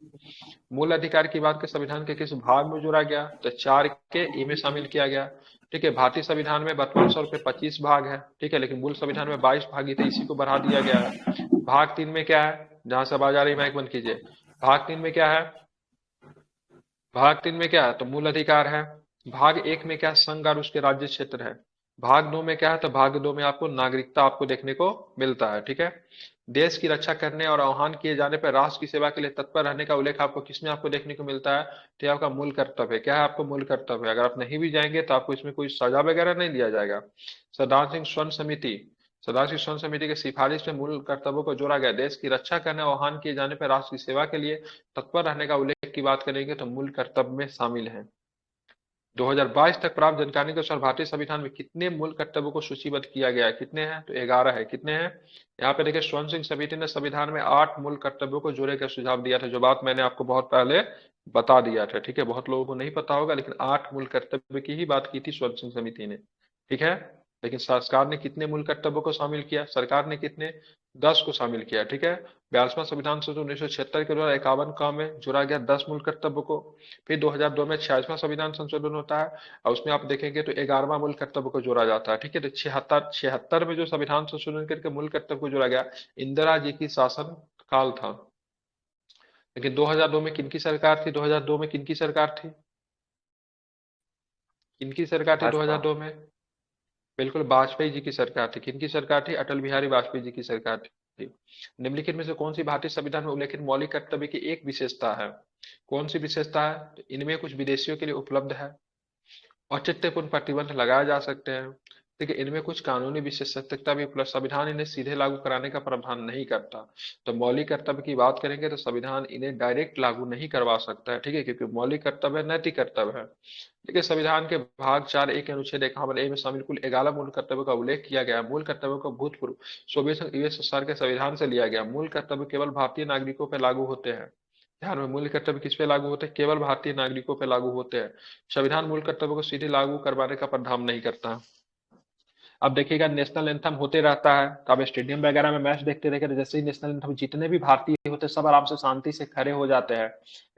मूल अधिकार की बात के संविधान के किस भाग में जोड़ा गया? तो 4 के ए में शामिल किया गया, ठीक है। भारतीय संविधान में वर्तमान स्वरूप पे 25 भाग है, ठीक है, लेकिन मूल संविधान में 22 भाग ही थे, इसी को बढ़ा दिया गया है। भाग 3 में क्या है? जहां से आवाज आ रही माइक बंद कीजिए। भाग 3 में क्या है? भाग 3 में क्या है? तो मूल अधिकार है। भाग 1 में क्या? संघ और उसके राज्य क्षेत्र है। भाग 2 में क्या है? तो भाग 2 में आपको नागरिकता आपको देखने को मिलता है, ठीक है। देश की रक्षा करने और आह्वान किए जाने पर राष्ट्र की सेवा के लिए तत्पर रहने का उल्लेख आपको किसमें आपको देखने को मिलता है? तो ये आपका मूल कर्तव्य है। क्या है आपको मूल कर्तव्य है? अगर आप नहीं भी जाएंगे तो आपको इसमें कोई सजा वगैरह नहीं दिया जाएगा। सरदार सिंह स्वर्ण समिति, सरदार सिंह स्वर्ण समिति के सिफारिश में मूल कर्तव्यों को जोड़ा गया। देश की रक्षा करने और आह्वान किए जाने पर राष्ट्र की सेवा के लिए तत्पर रहने का उल्लेख की बात करेंगे तो मूल कर्तव्य में शामिल है। 2022 तक प्राप्त जानकारी के अनुसार भारतीय संविधान में कितने मूल कर्तव्यों को सूचीबद्ध किया गया है? कितने हैं? तो 11 है। कितने हैं? यहाँ पे देखिए, स्वर्ण सिंह समिति ने संविधान में 8 मूल कर्तव्यों को जोड़े का सुझाव दिया था, जो बात मैंने आपको बहुत पहले बता दिया था, ठीक है। बहुत लोगों को नहीं पता होगा, लेकिन 8 मूल कर्तव्य की ही बात की थी स्वर्ण सिंह समिति ने, ठीक है। लेकिन सरकार ने कितने मूल कर्तव्यों को शामिल किया? सरकार ने कितने? 10 को शामिल किया, ठीक है। 42वां संविधान संशोधन 1976 के द्वारा 51 का में जोड़ा गया 10 मूल कर्तव्य को। फिर 2002 में 46वां संविधान संशोधन होता है और उसमें आप देखेंगे तो 11वां मूल कर्तव्य को जोड़ा जाता है, ठीक है। तो 76 में जो संविधान संशोधन करके मूल कर्तव्य को जोड़ा गया, इंदिरा जी की शासन काल था। लेकिन 2002 में किनकी सरकार थी? 2002 में किनकी सरकार थी? किनकी सरकार थी 2002 में? बिल्कुल, वाजपेयी जी की सरकार थी। किनकी सरकार थी? अटल बिहारी वाजपेयी जी की सरकार थी। निम्नलिखित में से कौन सी भारतीय संविधान में उल्लेखित मौलिक कर्तव्य की एक विशेषता है? कौन सी विशेषता है? तो इनमें कुछ विदेशियों के लिए उपलब्ध है, औचित्यपूर्ण प्रतिबंध लगाए जा सकते हैं, देखिए इनमें कुछ कानूनी विशेषज्ञता भी उपलब्ध। संविधान इन्हें सीधे लागू कराने का प्रावधान नहीं करता। तो मौलिक कर्तव्य की बात करेंगे तो संविधान इन्हें डायरेक्ट लागू नहीं करवा सकता है, ठीक है, क्योंकि मौलिक कर्तव्य नैतिक कर्तव्य है। देखिए, संविधान के भाग 4 एक अनुच्छेद 51 में शामिल कुल 11 मूल कर्तव्यों का उल्लेख किया गया। मूल कर्तव्यों को भूतपूर्व सोवियत संघ यूएसएसआर के संविधान से लिया गया। मूल कर्तव्य केवल भारतीय नागरिकों पर लागू होते हैं। ध्यान में, मूल कर्तव्य किस पे लागू होते हैं? केवल भारतीय नागरिकों पर लागू होते हैं। संविधान मूल कर्तव्य को सीधे लागू करवाने का प्रावधान नहीं करता। अब देखिएगा नेशनल एंथम होते रहता है, तो अब स्टेडियम वगैरह में मैच देखते रहेंगे तो जैसे ही नेशनल एंथम, जितने भी भारतीय होते हैं सब आराम से शांति से खड़े हो जाते हैं।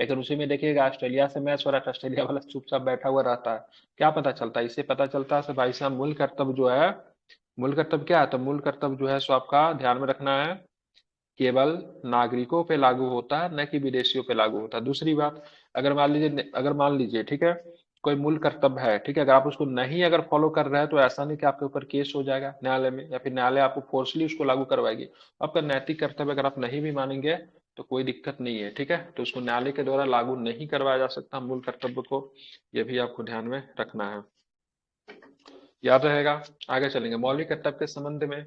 लेकिन उसी में देखिएगा ऑस्ट्रेलिया से मैच हो रहा है, ऑस्ट्रेलिया वाला चुपचाप बैठा हुआ रहता है। क्या पता चलता है? इससे पता चलता है भाई साहब मूल कर्तव्य जो है, मूल कर्तव्य क्या है? तो मूल कर्तव्य जो है सो आपका ध्यान में रखना है, केवल नागरिकों पे लागू होता है, न कि विदेशियों पे लागू होता है। दूसरी बात, अगर मान लीजिए ठीक है, कोई मूल कर्तव्य है, ठीक है, अगर आप उसको नहीं अगर फॉलो कर रहे हैं तो ऐसा नहीं कि आपके ऊपर केस हो जाएगा न्यायालय में, या फिर न्यायालय आपको फोर्सली उसको लागू करवाएगी। आपका नैतिक कर्तव्य अगर आप नहीं भी मानेंगे तो कोई दिक्कत नहीं है, ठीक है, तो उसको न्यायालय के द्वारा लागू नहीं करवाया जा सकता मूल कर्तव्य को, ये भी आपको ध्यान में रखना है, याद रहेगा। आगे चलेंगे, मौलिक कर्तव्य के संबंध में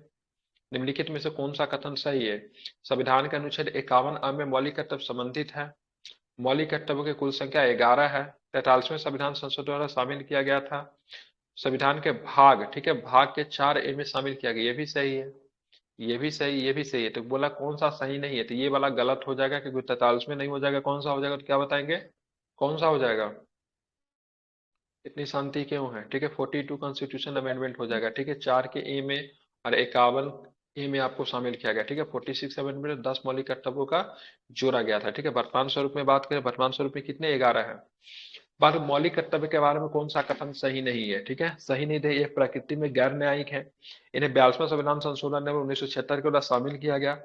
निम्नलिखित में से कौन सा कथन सही है? संविधान के अनुच्छेद 51 अ में मौलिक कर्तव्य संबंधित है। मौलिक कर्तव्यों की कुल संख्या 11 है। 43वें संविधान संसद द्वारा शामिल किया गया था। संविधान के भाग, ठीक है, भाग के 4 ए में शामिल किया गया, ये भी सही है, ये भी सही, ये भी सही है। तो बोला कौन सा सही नहीं है, तो ये वाला गलत हो जाएगा, क्योंकि 43 में नहीं हो जाएगा, कौन सा हो जाएगा? तो क्या बताएंगे, कौन सा हो जाएगा? इतनी शांति क्यों है? ठीक है, 42 कॉन्स्टिट्यूशन अमेंडमेंट हो जाएगा, ठीक है, 4 के ए में और 51 ए में आपको शामिल किया गया, ठीक है। 46 अमेंडमेंट 10 मौलिक कर्तव्यों का जोड़ा गया था, ठीक है। वर्तमान स्वरूप में बात करें, वर्तमान स्वरूप में कितने? 11 है। बात मौलिक कर्तव्य के बारे में कौन सा कथन सही नहीं है? ठीक है, सही नहीं थे, ये प्रकृति में गैर न्यायिक है। इन्हें 42वां संविधान संशोधन में 1976 के द्वारा शामिल किया गया।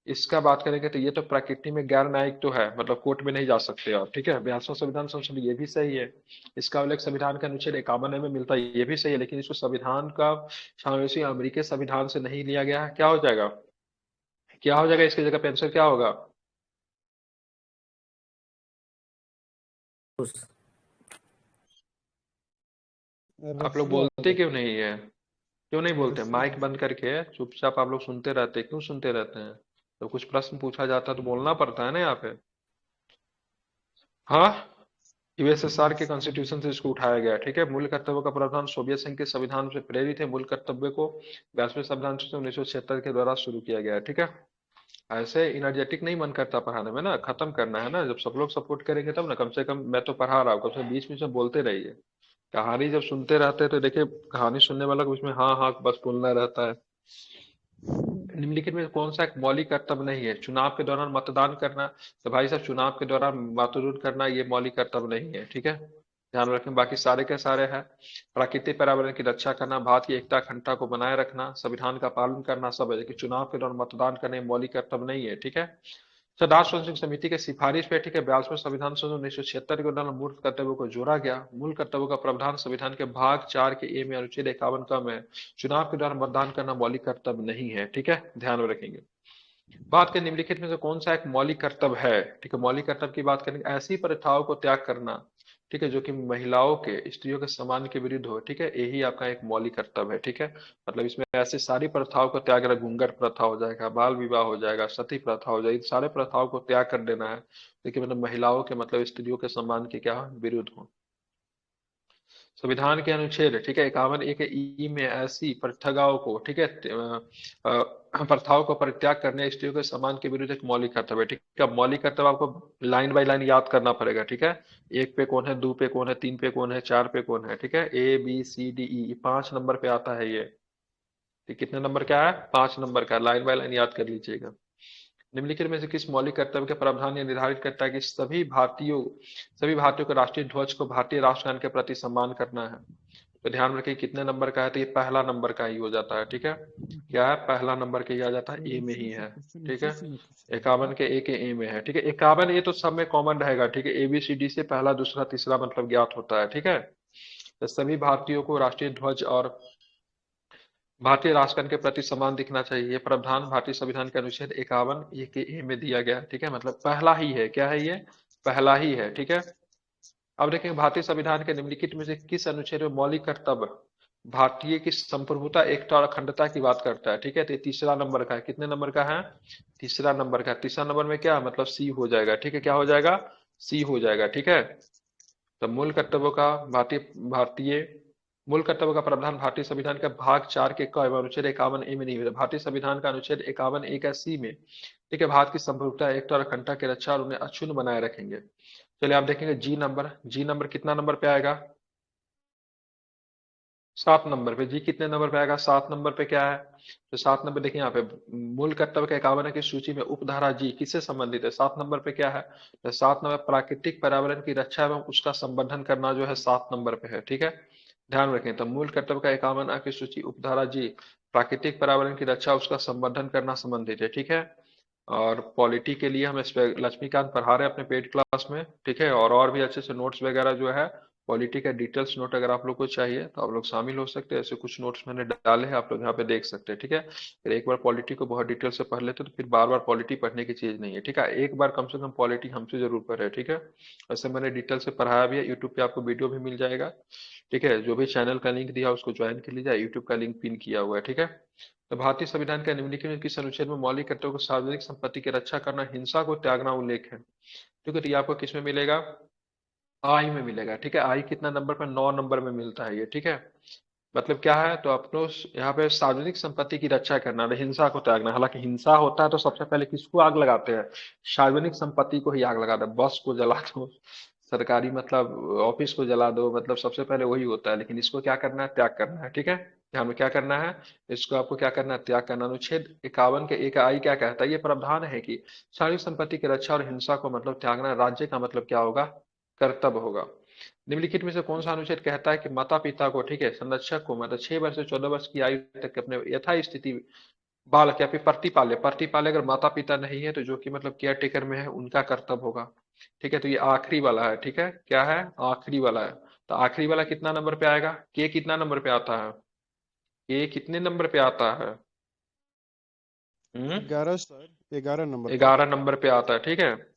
इसका बात करेंगे तो ये तो प्रकृति में गैर न्यायिक तो है, मतलब कोर्ट में नहीं जा सकते आप, ठीक है। 42वां संविधान संशोधन, ये भी सही है। इसका उल्लेख संविधान के अनुच्छेद 51 में मिलता है, ये भी सही है, लेकिन इसको संविधान का समावेशी अमेरिकी संविधान से नहीं लिया गया है। क्या हो जाएगा, क्या हो जाएगा? इसकी जगह पे आंसर क्या होगा? आप लोग रसिया बोलते होगा। क्यों नहीं है? क्यों नहीं बोलते? रसिया माइक बंद करके चुपचाप आप लोग सुनते रहते हैं, क्यों सुनते रहते हैं? तो कुछ प्रश्न पूछा जाता है तो बोलना पड़ता है ना यहाँ पे। हाँ, यूएसएसआर के कॉन्स्टिट्यूशन से इसको उठाया गया है, ठीक है। मूल कर्तव्यों का प्रावधान सोवियत संघ के संविधान से प्रेरित है। मूल कर्तव्य को 42वें संविधान से 1976 के द्वारा शुरू किया गया है, ठीक है। ऐसे इनर्जेटिक नहीं मन करता पढ़ाने में ना, खत्म करना है ना, जब सब लोग सपोर्ट करेंगे तब ना। कम से कम मैं तो पढ़ा रहा हूँ, कम से कम बीच बीच में बोलते रहिए। कहानी जब सुनते रहते हैं तो देखिए, कहानी सुनने वाला को उसमें हाँ हाँ बस बोलना रहता है। निम्नलिखित में कौन सा एक मौलिक कर्तव्य नहीं है? चुनाव के दौरान मतदान करना। तो भाई साहब चुनाव के दौरान मतदान करना ये मौलिक कर्तव्य नहीं है, ठीक है, ध्यान रखें। बाकी सारे के सारे हैं। प्राकृतिक पर्यावरण की रक्षा करना, भारत की एकता अखंडता को बनाए रखना, संविधान का पालन करना, सब है, लेकिन चुनाव के दौरान मतदान करने मौलिक कर्तव्य नहीं है, ठीक है। तो राष्ट्र स्वयं समिति के सिफारिश पे, ठीक है, 42वें संविधान संशोधन 1976 के दौरान मूल कर्तव्यों को जोड़ा गया। मूल कर्तव्यों का प्रावधान संविधान के भाग 4 के ए में अनुच्छेद 51 का में चुनाव के दौरान मतदान करना मौलिक कर्तव्य नहीं है, ठीक है, ध्यान में रखेंगे। बात के निम्नलिखित में से कौन सा एक मौलिक कर्तव्य है? ठीक है, मौलिक कर्तव्य की बात करेंगे, ऐसी प्रथाओं को त्याग करना, ठीक है, जो कि महिलाओं के, स्त्रियों के सम्मान के विरुद्ध हो, ठीक है, यही आपका एक मौलिक कर्तव्य है, ठीक है। मतलब इसमें ऐसे सारी प्रथाओं को त्याग, घूंघट प्रथा हो जाएगा, बाल विवाह हो जाएगा, सती प्रथा हो जाएगी, सारे प्रथाओं को त्याग कर देना है, लेकिन मतलब महिलाओं के, मतलब स्त्रियों के सम्मान के क्या विरुद्ध हो। संविधान के अनुच्छेद, ठीक है, 51 ए के ई में ऐसी प्रथाओं को, ठीक है, प्रथाओं को परित्याग करने, स्त्रियों के सम्मान के विरुद्ध एक मौलिक कर्तव्य है, ठीक है। मौलिक कर्तव्य आपको लाइन बाय लाइन याद करना पड़ेगा, ठीक है। 1 पे कौन है, 2 पे कौन है, 3 पे कौन है, 4 पे कौन है, ठीक है। ABCDE 5 नंबर पे आता है ये, ठीक, कितने नंबर का है? 5 नंबर का। लाइन बाय लाइन याद कर लीजिएगा। निम्नलिखित में से किस मौलिक कर्तव्य के प्रावधान ये निर्धारित करता है कि सभी भारतीयों को राष्ट्रीय ध्वज को भारतीय राष्ट्रगान के प्रति सम्मान करना है? तो ध्यान रखिए कितने नंबर का है, तो ये पहला नंबर का ही हो जाता है, ठीक है। क्या है? पहला नंबर के ही आ जाता है, ए में ही है, ठीक है। 51 के ए के ए में है, ठीक है। 51 ए तो सब में कॉमन रहेगा, ठीक है। ABCD से पहला दूसरा तीसरा मतलब ज्ञात होता है, ठीक है। तो सभी भारतीयों को राष्ट्रीय ध्वज और भारतीय राष्ट्रगान के प्रति सम्मान दिखना चाहिए। ये प्रावधान भारतीय संविधान के अनुच्छेद 51 ए के ए में दिया गया, ठीक है। मतलब पहला ही है, क्या है ये? पहला ही है, ठीक है। अब देखेंगे भारतीय संविधान के निम्नलिखित में से किस अनुच्छेद में मौलिक कर्तव्य भारतीय की संप्रभुता, एकता और अखंडता की बात करता है, ठीक है। तो ये तीसरा नंबर का है, कितने नंबर का है? तीसरा नंबर का। तीसरा नंबर में क्या मतलब सी हो जाएगा, ठीक है। क्या हो जाएगा? सी हो जाएगा, ठीक है। तो मूल कर्तव्यों का भारतीय मूल कर्तव्य का प्रावधान भारतीय संविधान के भाग 4 के क एवं अनुच्छेद 51 ए में नहीं होता। भारतीय संविधान का अनुच्छेद 51 ए का सी में, ठीक है, भारत की संप्रभुता, एकता और अखंडता की रक्षा और उन्हें अक्षुण्ण बनाए रखेंगे। चलिए आप देखेंगे जी नंबर कितना नंबर पे आएगा? 7 नंबर पे जी, कितने नंबर पे आएगा? 7 नंबर पे क्या है? तो 7 नंबर देखिए यहाँ पे, मूल कर्तव्य का 51 की सूची में उपधारा जी किससे संबंधित है? 7 नंबर पे क्या है? तो 7 नंबर प्राकृतिक पर्यावरण की रक्षा एवं उसका संवर्धन करना जो है 7 नंबर पे है, ठीक है। ध्यान रखें, तो मूल कर्तव्य का 51 की सूची उपधारा जी प्राकृतिक पर्यावरण की रक्षा उसका संवर्धन करना संबंधित है, ठीक है। और पॉलिटी के लिए हम लक्ष्मीकांत पढ़ा रहे हैं अपने पेड क्लास में, ठीक है। और भी अच्छे से नोट्स वगैरह जो है, पॉलिटी का डिटेल्स नोट अगर आप लोग को चाहिए तो आप लोग शामिल हो सकते हैं। ऐसे कुछ नोट्स मैंने डाले हैं, आप लोग यहाँ पे देख सकते हैं, ठीक है। फिर एक बार पॉलिटी को बहुत डिटेल से पढ़ लेते तो फिर बार बार पॉलिटी पढ़ने की चीज नहीं है, ठीक है। एक बार कम से कम पॉलिटी हमसे जरूर पढ़े, ठीक है। वैसे मैंने डिटेल से पढ़ाया भी है, यूट्यूब पे आपको वीडियो भी मिल जाएगा, ठीक है। जो भी चैनल का लिंक दिया उसको ज्वाइन कर लीजिए, यूट्यूब का लिंक पिन किया हुआ है, ठीक है। तो भारतीय संविधान के निम्नलिखित में किस अनुच्छेद में मौलिक कर्तव्यों को सार्वजनिक संपत्ति की रक्षा करना, हिंसा को त्यागना उल्लेख है? ठीक है, तो ये आपको किस में मिलेगा? आई में मिलेगा, ठीक है। आई कितना नंबर पर? 9 नंबर में मिलता है ये, ठीक है। मतलब क्या है, तो अपनो यहाँ पे सार्वजनिक संपत्ति की रक्षा करना और हिंसा को त्यागना। हालांकि हिंसा होता है तो सबसे पहले किसको आग लगाते हैं? सार्वजनिक संपत्ति को ही आग लगाते हैं। बस को जला दो, सरकारी मतलब ऑफिस को जला दो, मतलब सबसे पहले वही होता है। लेकिन इसको क्या करना है? त्याग करना है, ठीक है। ध्यान में क्या करना है? इसको आपको क्या करना है? त्याग करना। अनुच्छेद 51 के एक आई क्या कहता है? ये प्रावधान है कि सार्वजनिक संपत्ति की रक्षा और हिंसा को मतलब त्यागना राज्य का मतलब क्या होगा? कर्तव्य होगा। निम्नलिखित में से कौन सा अनुच्छेद कहता है कि माता पिता को, ठीक है, संरक्षक को मतलब 6 वर्ष से 14 वर्ष की आयु तक अपने यथा स्थिति बालक या फिर प्रतिपाले अगर माता पिता नहीं है तो जो कि मतलब केयर टेकर में है उनका कर्तव्य होगा, ठीक है। तो ये आखिरी वाला है, ठीक है। क्या है? आखिरी वाला है। तो आखिरी वाला कितना नंबर पे आएगा? के कितना नंबर पे आता है? के कितने नंबर पे आता है? 11 सर, 11 नंबर पर। 11 नंबर पे आता है, ठीक है।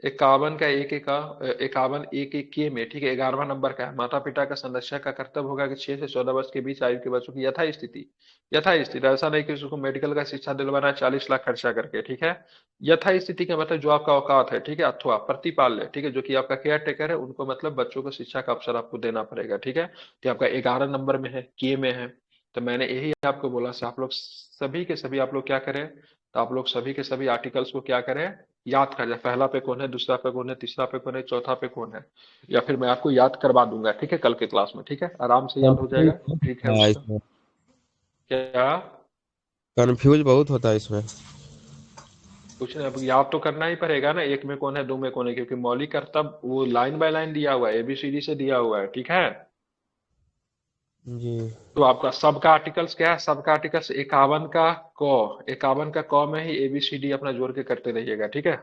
51 का एक एक का 51 एक एक के में, ठीक है, 11वां नंबर का है। माता पिता का संरक्षक का कर्तव्य होगा कि 6 से 14 वर्ष के बीच आयु के बच्चों की यथा स्थिति ऐसा नहीं कि उसको मेडिकल का शिक्षा दिलवाना है 40 लाख खर्चा करके, ठीक है। यथा स्थिति का मतलब जो आपका औकात है, ठीक है, अथवा प्रतिपाल्य, ठीक है, जो कि आपका केयर टेकर है, उनको मतलब बच्चों को शिक्षा का अवसर आपको देना पड़ेगा, ठीक है। तो आपका 11 नंबर में है, के में है। तो मैंने यही आपको बोला से आप लोग सभी के सभी आप लोग क्या करें, तो आप लोग सभी के सभी आर्टिकल्स को क्या करें? याद कर जाए। पहला पे कौन है, दूसरा पे कौन है, तीसरा पे कौन है, चौथा पे कौन है, या फिर मैं आपको याद करवा दूंगा, ठीक है, कल के क्लास में, ठीक है, आराम से याद हो जाएगा, ठीक है उसका। इसमें क्या? कंफ्यूज बहुत होता है इसमें। कुछ नहीं, अब याद तो करना ही पड़ेगा ना, एक में कौन है, दो में कौन है, क्योंकि मौलिक कर्तव्य वो लाइन बाय लाइन दिया हुआ है, एबीसीडी से दिया हुआ है, ठीक है। जी। तो आपका सबका आर्टिकल्स क्या है? सबका आर्टिकल्स 51 का क में ही एबीसीडी अपना जोड़ के करते रहिएगा, ठीक है।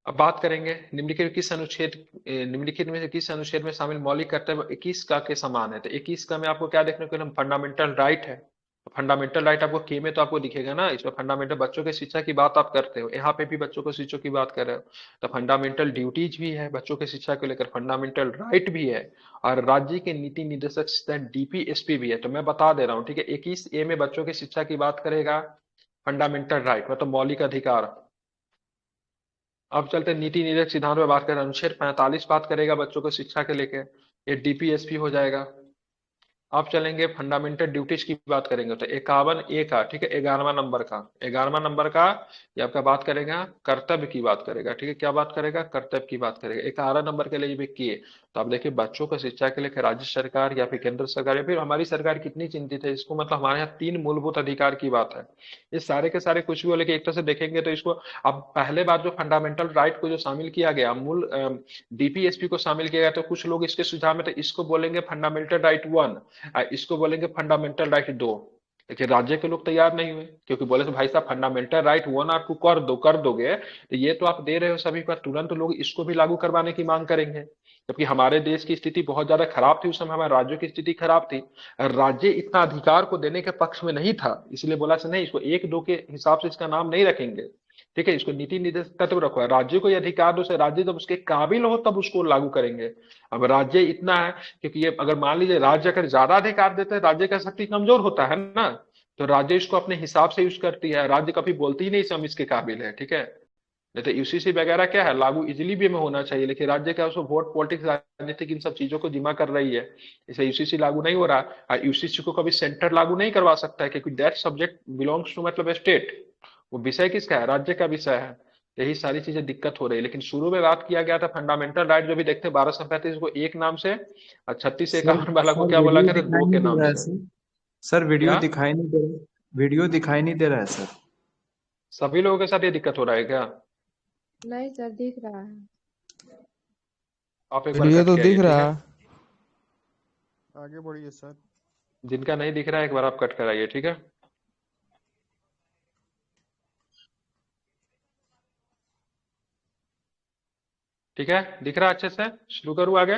अब बात करेंगे निम्नलिखित में से किस अनुच्छेद में शामिल मौलिक कर्तव्य 21 का के समान है? तो 21 का में आपको क्या देखने को फंडामेंटल राइट है। फंडामेंटल राइट आपको के में तो आपको दिखेगा ना, इसमें फंडामेंटल बच्चों की शिक्षा की बात आप करते हो, यहाँ पे भी बच्चों को शिक्षा की बात कर रहे हो। तो फंडामेंटल ड्यूटीज भी है बच्चों की शिक्षा को लेकर, फंडामेंटल राइट भी है, और राज्य के नीति निर्देशक डीपीएसपी भी है। तो मैं बता दे रहा हूँ, ठीक है, 21A में बच्चों की शिक्षा की बात करेगा, फंडामेंटल राइट मतलब मौलिक अधिकार। अब चलते हैं नीति निर्देशक सिद्धांत में बात करें, अनुच्छेद 45 बात करेगा बच्चों को शिक्षा के लेके, ये डीपीएसपी हो जाएगा। अब चलेंगे फंडामेंटल ड्यूटीज की बात करेंगे, तो 51A का, ठीक है, 11वां नंबर का ये आपका बात करेगा कर्तव्य की बात करेगा, ठीक है, क्या बात करेगा? कर्तव्य की बात करेगा। 11 नंबर के लिए भी किए, तो आप देखिए बच्चों को शिक्षा के लिए राज्य सरकार या फिर केंद्र सरकार या फिर हमारी सरकार कितनी चिंतित है इसको, मतलब हमारे यहाँ 3 मूलभूत अधिकार की बात है। ये सारे के सारे कुछ भी हो, लेकिन एक तरह से देखेंगे तो इसको अब पहले बार जो फंडामेंटल राइट को जो शामिल किया गया, मूल डीपीएसपी को शामिल किया गया, तो कुछ लोग इसके सुझाव में तो इसको बोलेंगे फंडामेंटल राइट 1, इसको बोलेंगे फंडामेंटल राइट 2। लेकिन राज्य के लोग तैयार नहीं हुए, क्योंकि बोले तो भाई साहब फंडामेंटल राइट 1 और 2 कर दोगे तो ये तो आप दे रहे हो सभी पर, तुरंत लोग इसको भी लागू करवाने की मांग करेंगे। जबकि हमारे देश की स्थिति बहुत ज्यादा खराब थी उस समय, हमारे राज्यों की स्थिति खराब थी, राज्य इतना अधिकार को देने के पक्ष में नहीं था, इसलिए बोला से नहीं, इसको 1-2 के हिसाब से इसका नाम नहीं रखेंगे, ठीक है। इसको नीति निर्देशक तत्व रखो है, राज्य को ये अधिकार दो से राज्य जब उसके काबिल हो तब उसको लागू करेंगे। अब राज्य इतना है, क्योंकि ये अगर मान लीजिए राज्य अगर ज्यादा अधिकार देते हैं, राज्य का शक्ति कमजोर होता है ना, तो राज्य इसको अपने हिसाब से यूज करती है, राज्य कभी बोलती ही नहीं हम इसके काबिल है, ठीक है। नहीं तो यूसीसी वगैरह क्या है, लागू इजिली भी में होना चाहिए, लेकिन राज्य क्या उसको वोट पॉलिटिक्स राजनीतिक इन सब चीजों को जिम्मा कर रही है, इसे यूसीसी लागू नहीं हो रहा। और यूसीसी को कभी सेंटर लागू नहीं करवा सकता है, क्योंकि दैट सब्जेक्ट बिलोंग्स टू मतलब स्टेट, वो विषय किसका है? राज्य का विषय है। यही सारी चीजें दिक्कत हो रही है। लेकिन शुरू में बात किया गया था फंडामेंटल राइट जो भी देखते हैं 1235 को एक नाम से, और 3651 वाला को सर क्या बोला वीडियो गया था, दो दिखाई के नहीं दे नाम रहा है से। सर। सर वीडियो क्या दिखाई नहीं दे रहा, वीडियो दिखाई नहीं दे रहा है सर। सभी लोगों के साथ ये दिक्कत हो रहा है क्या? नहीं सर, दिख रहा है। आप एक बार वीडियो कट तो के आइए, दिख ठीक रहा है। है। आगे बढ़िए सर। जिनका नहीं दिख रहा है एक बार आप कट कर आइए, ठीक है। ठीक है, दिख रहा है अच्छे से, शुरू करूँ आगे?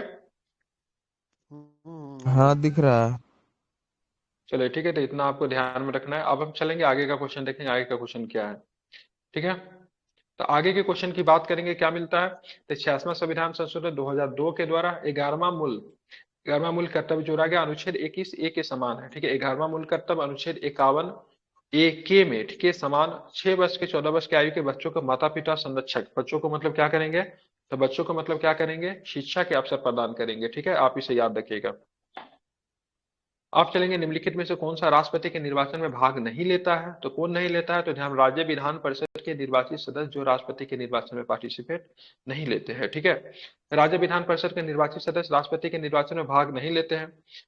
हाँ दिख रहा है। चलिए ठीक है, तो इतना आपको ध्यान में रखना है। अब हम चलेंगे आगे का क्वेश्चन देखेंगे, आगे का क्वेश्चन क्या है, ठीक है। तो आगे के क्वेश्चन की बात करेंगे, क्या मिलता है। तो 66वां संविधान संशोधन 2002 के द्वारा 11वां मूल कर्तव्य जोड़ा गया, अनुच्छेद 21 ए के समान है, ठीक है। 11वां मूल कर्तव्य अनुच्छेद 51 ए के में, ठीक है, समान 6 वर्ष के 14 वर्ष की आयु के बच्चों को माता पिता संरक्षक, बच्चों को मतलब क्या करेंगे, तो बच्चों को मतलब क्या करेंगे, शिक्षा के अवसर प्रदान करेंगे, ठीक है। आप इसे याद रखिएगा। आप चलेंगे, निम्नलिखित में से कौन सा राष्ट्रपति के निर्वाचन में भाग नहीं लेता है, तो कौन नहीं लेता है, तो ध्यान, राज्य विधान परिषद के निर्वाचित सदस्य जो राष्ट्रपति के निर्वाचन में पार्टिसिपेट नहीं लेते हैं, ठीक है। राज्य विधान परिषद के निर्वाचित सदस्य राष्ट्रपति के निर्वाचन में भाग नहीं लेते हैं।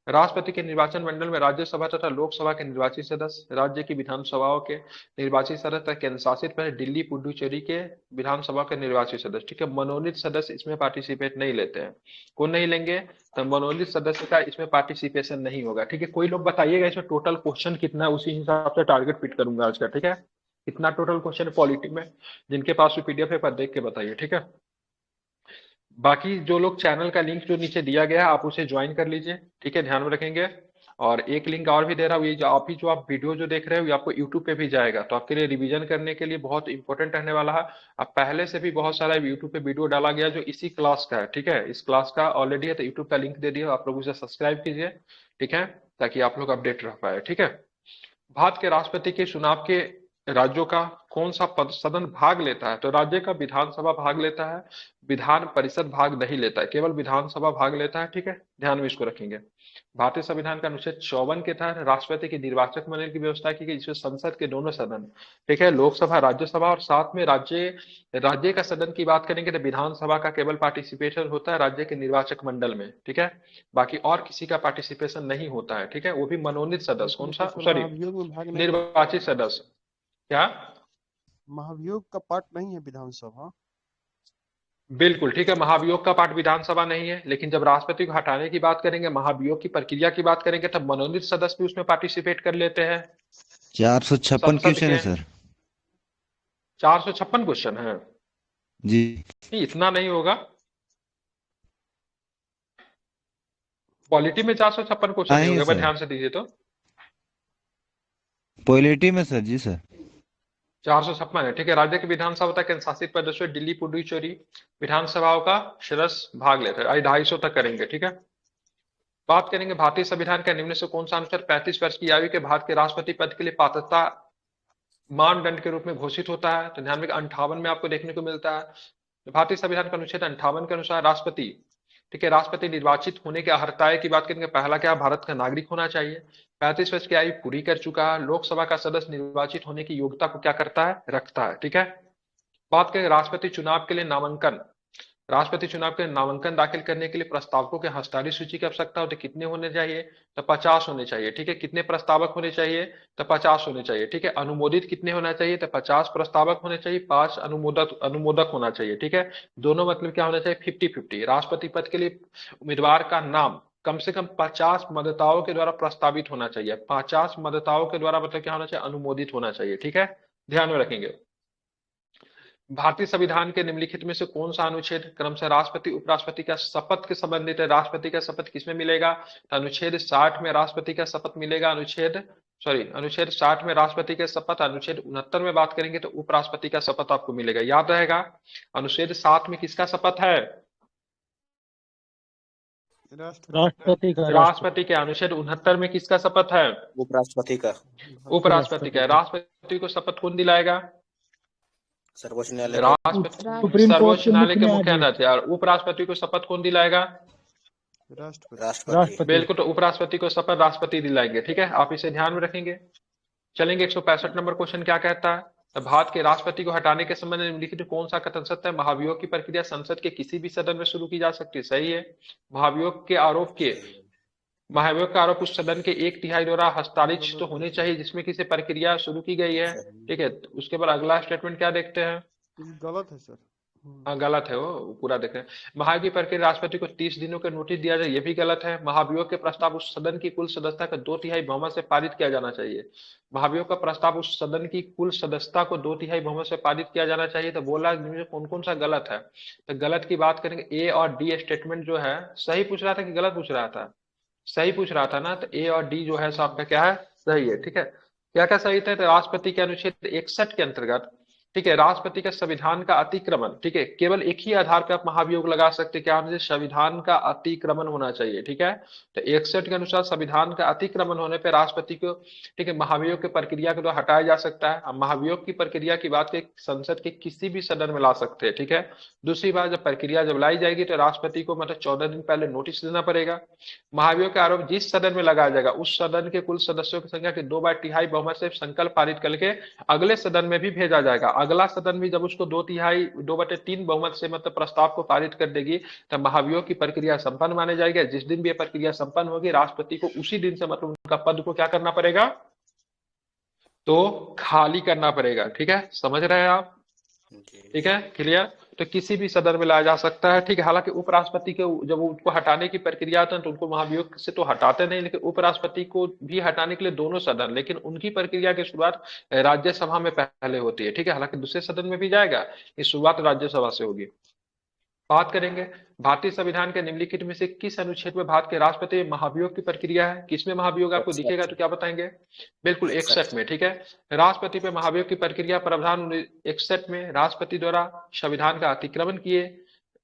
राष्ट्रपति के निर्वाचन मंडल में राज्यसभा तथा लोकसभा के निर्वाचित सदस्य, राज्य की विधानसभाओं के निर्वाचित सदस्य तथा केंद्र शासित प्रदेश दिल्ली पुडुचेरी के विधानसभा के निर्वाचित सदस्य, ठीक है। मनोनीत सदस्य इसमें पार्टिसिपेट नहीं लेते हैं। कौन नहीं लेंगे, तो मनोनीत सदस्य का इसमें पार्टिसिपेशन नहीं होगा, ठीक है। कोई लोग बताइएगा इसमें टोटल क्वेश्चन कितना है, उसी हिसाब से टारगेट फिट करूंगा आज का, ठीक है। कितना टोटल क्वेश्चन है पॉलिटी में, जिनके पास पीडीएफ है पर देख के बताइए, ठीक है। बाकी जो लोग चैनल का लिंक जो नीचे दिया गया है आप उसे ज्वाइन कर लीजिए, ठीक है, ध्यान में रखेंगे। और एक लिंक और भी दे रहा हूँ, ये जो आप वीडियो जो देख रहे हो ये आपको यूट्यूब पे भी जाएगा, तो आपके लिए रिवीजन करने के लिए बहुत इंपॉर्टेंट रहने वाला है। अब पहले से भी बहुत सारा यूट्यूब पे वीडियो डाला गया जो इसी क्लास का है, ठीक है। इस क्लास का ऑलरेडी है, तो यूट्यूब का लिंक दे दिया, आप लोग उसे सब्सक्राइब कीजिए, ठीक है, ताकि आप लोग अपडेट रह पाए, ठीक है। भारत के राष्ट्रपति के चुनाव के राज्यों का कौन सा सदन भाग लेता है, तो राज्य का विधानसभा भाग लेता है, विधान परिषद भाग नहीं लेता है, केवल विधानसभा भाग लेता है, ठीक है। ध्यान में इसको रखेंगे। भारतीय संविधान का अनुच्छेद 54 के तहत राष्ट्रपति के निर्वाचक मंडल की व्यवस्था की गई, जिसमें संसद के दोनों सदन, ठीक है, लोकसभा राज्यसभा, और साथ में राज्य का सदन की बात करेंगे तो विधानसभा का केवल पार्टिसिपेशन होता है राज्य के निर्वाचक मंडल में, ठीक है। बाकी और किसी का पार्टिसिपेशन नहीं होता है, ठीक है, वो भी मनोनीत सदस्य, कौन सा, सॉरी, महाभियोग में भाग नहीं, निर्वाचित सदस्य। क्या, महाभियोग का पार्ट नहीं है विधानसभा। बिल्कुल ठीक है, महाभियोग का पार्ट विधानसभा नहीं है, लेकिन जब राष्ट्रपति को हटाने की बात करेंगे, महाभियोग की प्रक्रिया की बात करेंगे, तब मनोनीत सदस्य भी उसमें पार्टिसिपेट कर लेते हैं। 456 क्वेश्चन है सर 456 क्वेश्चन है जी। नहीं, इतना नहीं होगा। पॉलिटी में 456 क्वेश्चन नहीं नहीं होगा, सर, ध्यान से दीजिए तो। पॉलिटी में सर, जी सर। 456 है, ठीक है। राज्य की विधानसभा तक केंद्र शासित प्रदेशों दिल्ली पुडुचेरी विधानसभाओं का सदस्य भाग लेते हैं, 250 तक करेंगे, ठीक है। बात करेंगे भारतीय संविधान का निम्न से कौन सा अनुच्छेद 35 वर्ष की आयु के भारत के राष्ट्रपति पद के लिए पात्रता मानदंड के रूप में घोषित होता है, तो ध्यान में 58 में आपको देखने को मिलता है। भारतीय संविधान का अनुच्छेद 58 के अनुसार राष्ट्रपति, ठीक है, राष्ट्रपति निर्वाचित होने के अहर्ताएं की बात करेंगे, पहला क्या, भारत का नागरिक होना चाहिए, 35 वर्ष की आयु पूरी कर चुका है, लोकसभा का सदस्य निर्वाचित होने की योग्यता को क्या करता है, रखता है, ठीक है। बात करें राष्ट्रपति चुनाव के लिए नामांकन, राष्ट्रपति चुनाव के नामांकन दाखिल करने के लिए प्रस्तावकों के हस्ताक्षर सूची की आवश्यकता होती है, कितने होने चाहिए, तो 50 होने चाहिए, ठीक है। कितने प्रस्तावक होने चाहिए, तो 50 होने चाहिए, ठीक है। अनुमोदित कितने होना चाहिए, तो 50 प्रस्तावक होने चाहिए, 5 अनुमोदक होना चाहिए, ठीक है। दोनों मतलब क्या होना चाहिए, 50-50। राष्ट्रपति पद के लिए उम्मीदवार का नाम कम से कम 50 मतदाताओं के द्वारा प्रस्तावित होना चाहिए, 50 मतदाताओं के द्वारा मतलब क्या होना चाहिए, अनुमोदित होना चाहिए, ठीक है, ध्यान में रखेंगे। भारतीय संविधान के निम्नलिखित में से कौन सा अनुच्छेद क्रमशः राष्ट्रपति उपराष्ट्रपति का शपथ के संबंधित है, राष्ट्रपति का शपथ किसमें मिलेगा, तो अनुच्छेद 60 में राष्ट्रपति का शपथ मिलेगा, अनुच्छेद 60 में राष्ट्रपति के शपथ, अनुच्छेद 69 में बात करेंगे तो उपराष्ट्रपति का शपथ आपको मिलेगा, याद रहेगा। अनुच्छेद 7 में किसका शपथ है, राष्ट्रपति के। अनुच्छेद 69 में किसका शपथ है, उपराष्ट्रपति का। उपराष्ट्रपति का। राष्ट्रपति को शपथ कौन दिलाएगा, सर्वोच्च न्यायालय, सर्वोच्च न्यायालय के मुख्य न्यायाधीश। उपराष्ट्रपति को शपथ कौन दिलाएगा, राष्ट्रपति। बिल्कुल, तो उपराष्ट्रपति को शपथ राष्ट्रपति दिलाएंगे, ठीक है, आप इसे ध्यान में रखेंगे। चलेंगे 165 नंबर क्वेश्चन क्या कहता है, भारत के राष्ट्रपति को हटाने के संबंध में निम्नलिखित में कौन सा कथन सत्य है? महाभियोग की प्रक्रिया संसद के किसी भी सदन में शुरू की जा सकती है, सही है। महाभियोग का आरोप उस सदन के 1/3 द्वारा हस्ताक्षरित तो होनी चाहिए जिसमें किसी प्रक्रिया शुरू की गई है, ठीक है। उसके बाद अगला स्टेटमेंट क्या देखते हैं? गलत है सर। हाँ गलत है, वो पूरा देखें। महाभियोग की प्रक्रिया राष्ट्रपति को 30 दिनों के नोटिस दिया जाए, ये भी गलत है। महाभियोग के प्रस्ताव उस सदन की कुल सदस्यता का 2/3 बहुमत से पारित किया जाना चाहिए। महाभियोग का प्रस्ताव उस सदन की कुल सदस्यता को 2/3 बहुमत से पारित किया जाना चाहिए। तो बोला कौन कौन सा गलत है? तो गलत की बात करेंगे, ए और डी स्टेटमेंट जो है सही पूछ रहा था कि गलत पूछ रहा था? सही पूछ रहा था ना, तो ए और डी जो है सो आपका क्या है? सही है, ठीक है। क्या क्या सही था? तो राष्ट्रपति के अनुच्छेद 61 के अंतर्गत, ठीक है, राष्ट्रपति का संविधान का अतिक्रमण, ठीक है, केवल एक ही आधार पर आप महाभियोग लगा सकते, क्या होना चाहिए? संविधान का अतिक्रमण होना चाहिए, ठीक है। तो 61 के अनुसार संविधान का अतिक्रमण होने पर राष्ट्रपति को, ठीक है, महाभियोग की प्रक्रिया के द्वारा हटाया जा सकता है। अब महाभियोग की प्रक्रिया की बात के संसद के किसी भी सदन में ला सकते हैं, ठीक है। दूसरी बात, जब प्रक्रिया जब लाई जाएगी तो राष्ट्रपति को मतलब 14 दिन पहले नोटिस देना पड़ेगा। महाभियोग का आरोप जिस सदन में लगाया जाएगा उस सदन के कुल सदस्यों की संख्या के 2/3 बहुमत से संकल्प पारित करके अगले सदन में भी भेजा जाएगा। अगला सदन भी जब उसको 2/3 बहुमत से मतलब प्रस्ताव को पारित कर देगी तब महाभियोग की प्रक्रिया संपन्न माने जाएगी। जिस दिन भी यह प्रक्रिया संपन्न होगी राष्ट्रपति को उसी दिन से मतलब उनका पद को क्या करना पड़ेगा? तो खाली करना पड़ेगा, ठीक है। समझ रहे हैं आप? ठीक है, क्लियर। तो किसी भी सदन में लाया जा सकता है, ठीक है। हालांकि उपराष्ट्रपति के जब उनको हटाने की प्रक्रिया आती है तो उनको महाभियोग से तो हटाते नहीं, लेकिन उपराष्ट्रपति को भी हटाने के लिए दोनों सदन, लेकिन उनकी प्रक्रिया की शुरुआत राज्यसभा में पहले होती है, ठीक है। हालांकि दूसरे सदन में भी जाएगा, इस शुरुआत राज्यसभा से होगी। बात करेंगे भारतीय संविधान के निम्नलिखित में से किस अनुच्छेद में भारत के राष्ट्रपति में महाभियोग की प्रक्रिया है? किसमें महाभियोग आपको दिखेगा तो क्या बताएंगे? बिल्कुल 61 में, ठीक है। राष्ट्रपति पे महाभियोग की प्रक्रिया प्रावधान 61 में राष्ट्रपति द्वारा संविधान का अतिक्रमण किए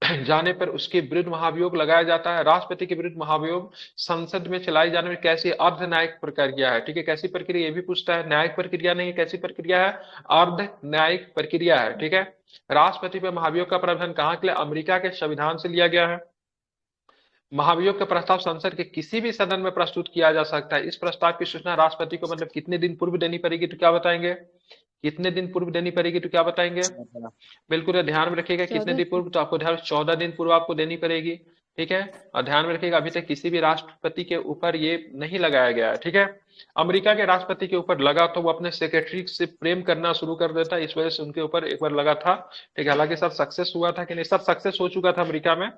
जाने पर उसके विरुद्ध महाभियोग लगाया जाता है। राष्ट्रपति के विरुद्ध महाभियोग संसद में चलाई जाने में कैसी अर्ध न्यायिक प्रक्रिया है, ठीक है। कैसी प्रक्रिया ये भी पूछता है, न्यायिक प्रक्रिया नहीं, कैसी प्रक्रिया है? अर्ध न्यायिक प्रक्रिया है, ठीक है। राष्ट्रपति पर महाभियोग का प्रावधान कहाँ के लिए? अमेरिका के संविधान से लिया गया है। महाभियोग का प्रस्ताव संसद के किसी भी सदन में प्रस्तुत किया जा सकता है। इस प्रस्ताव की सूचना राष्ट्रपति को मतलब कितने दिन पूर्व देनी पड़ेगी तो क्या बताएंगे? कितने दिन पूर्व देनी पड़ेगी तो क्या बताएंगे? बिल्कुल ध्यान में रखिएगा, कितने दिन पूर्व? तो आपको ध्यान 14 दिन पूर्व आपको देनी पड़ेगी, ठीक है। और ध्यान में रखिएगा अभी तक किसी भी राष्ट्रपति के ऊपर ये नहीं लगाया गया है, ठीक है। अमेरिका के राष्ट्रपति के ऊपर लगा तो वो अपने सेक्रेटरी से प्रेम करना शुरू कर देता, इस वजह से उनके ऊपर एक बार लगा था, ठीक है। हालांकि सब सक्सेस हुआ था कि नहीं? सब सक्सेस हो चुका था अमेरिका में,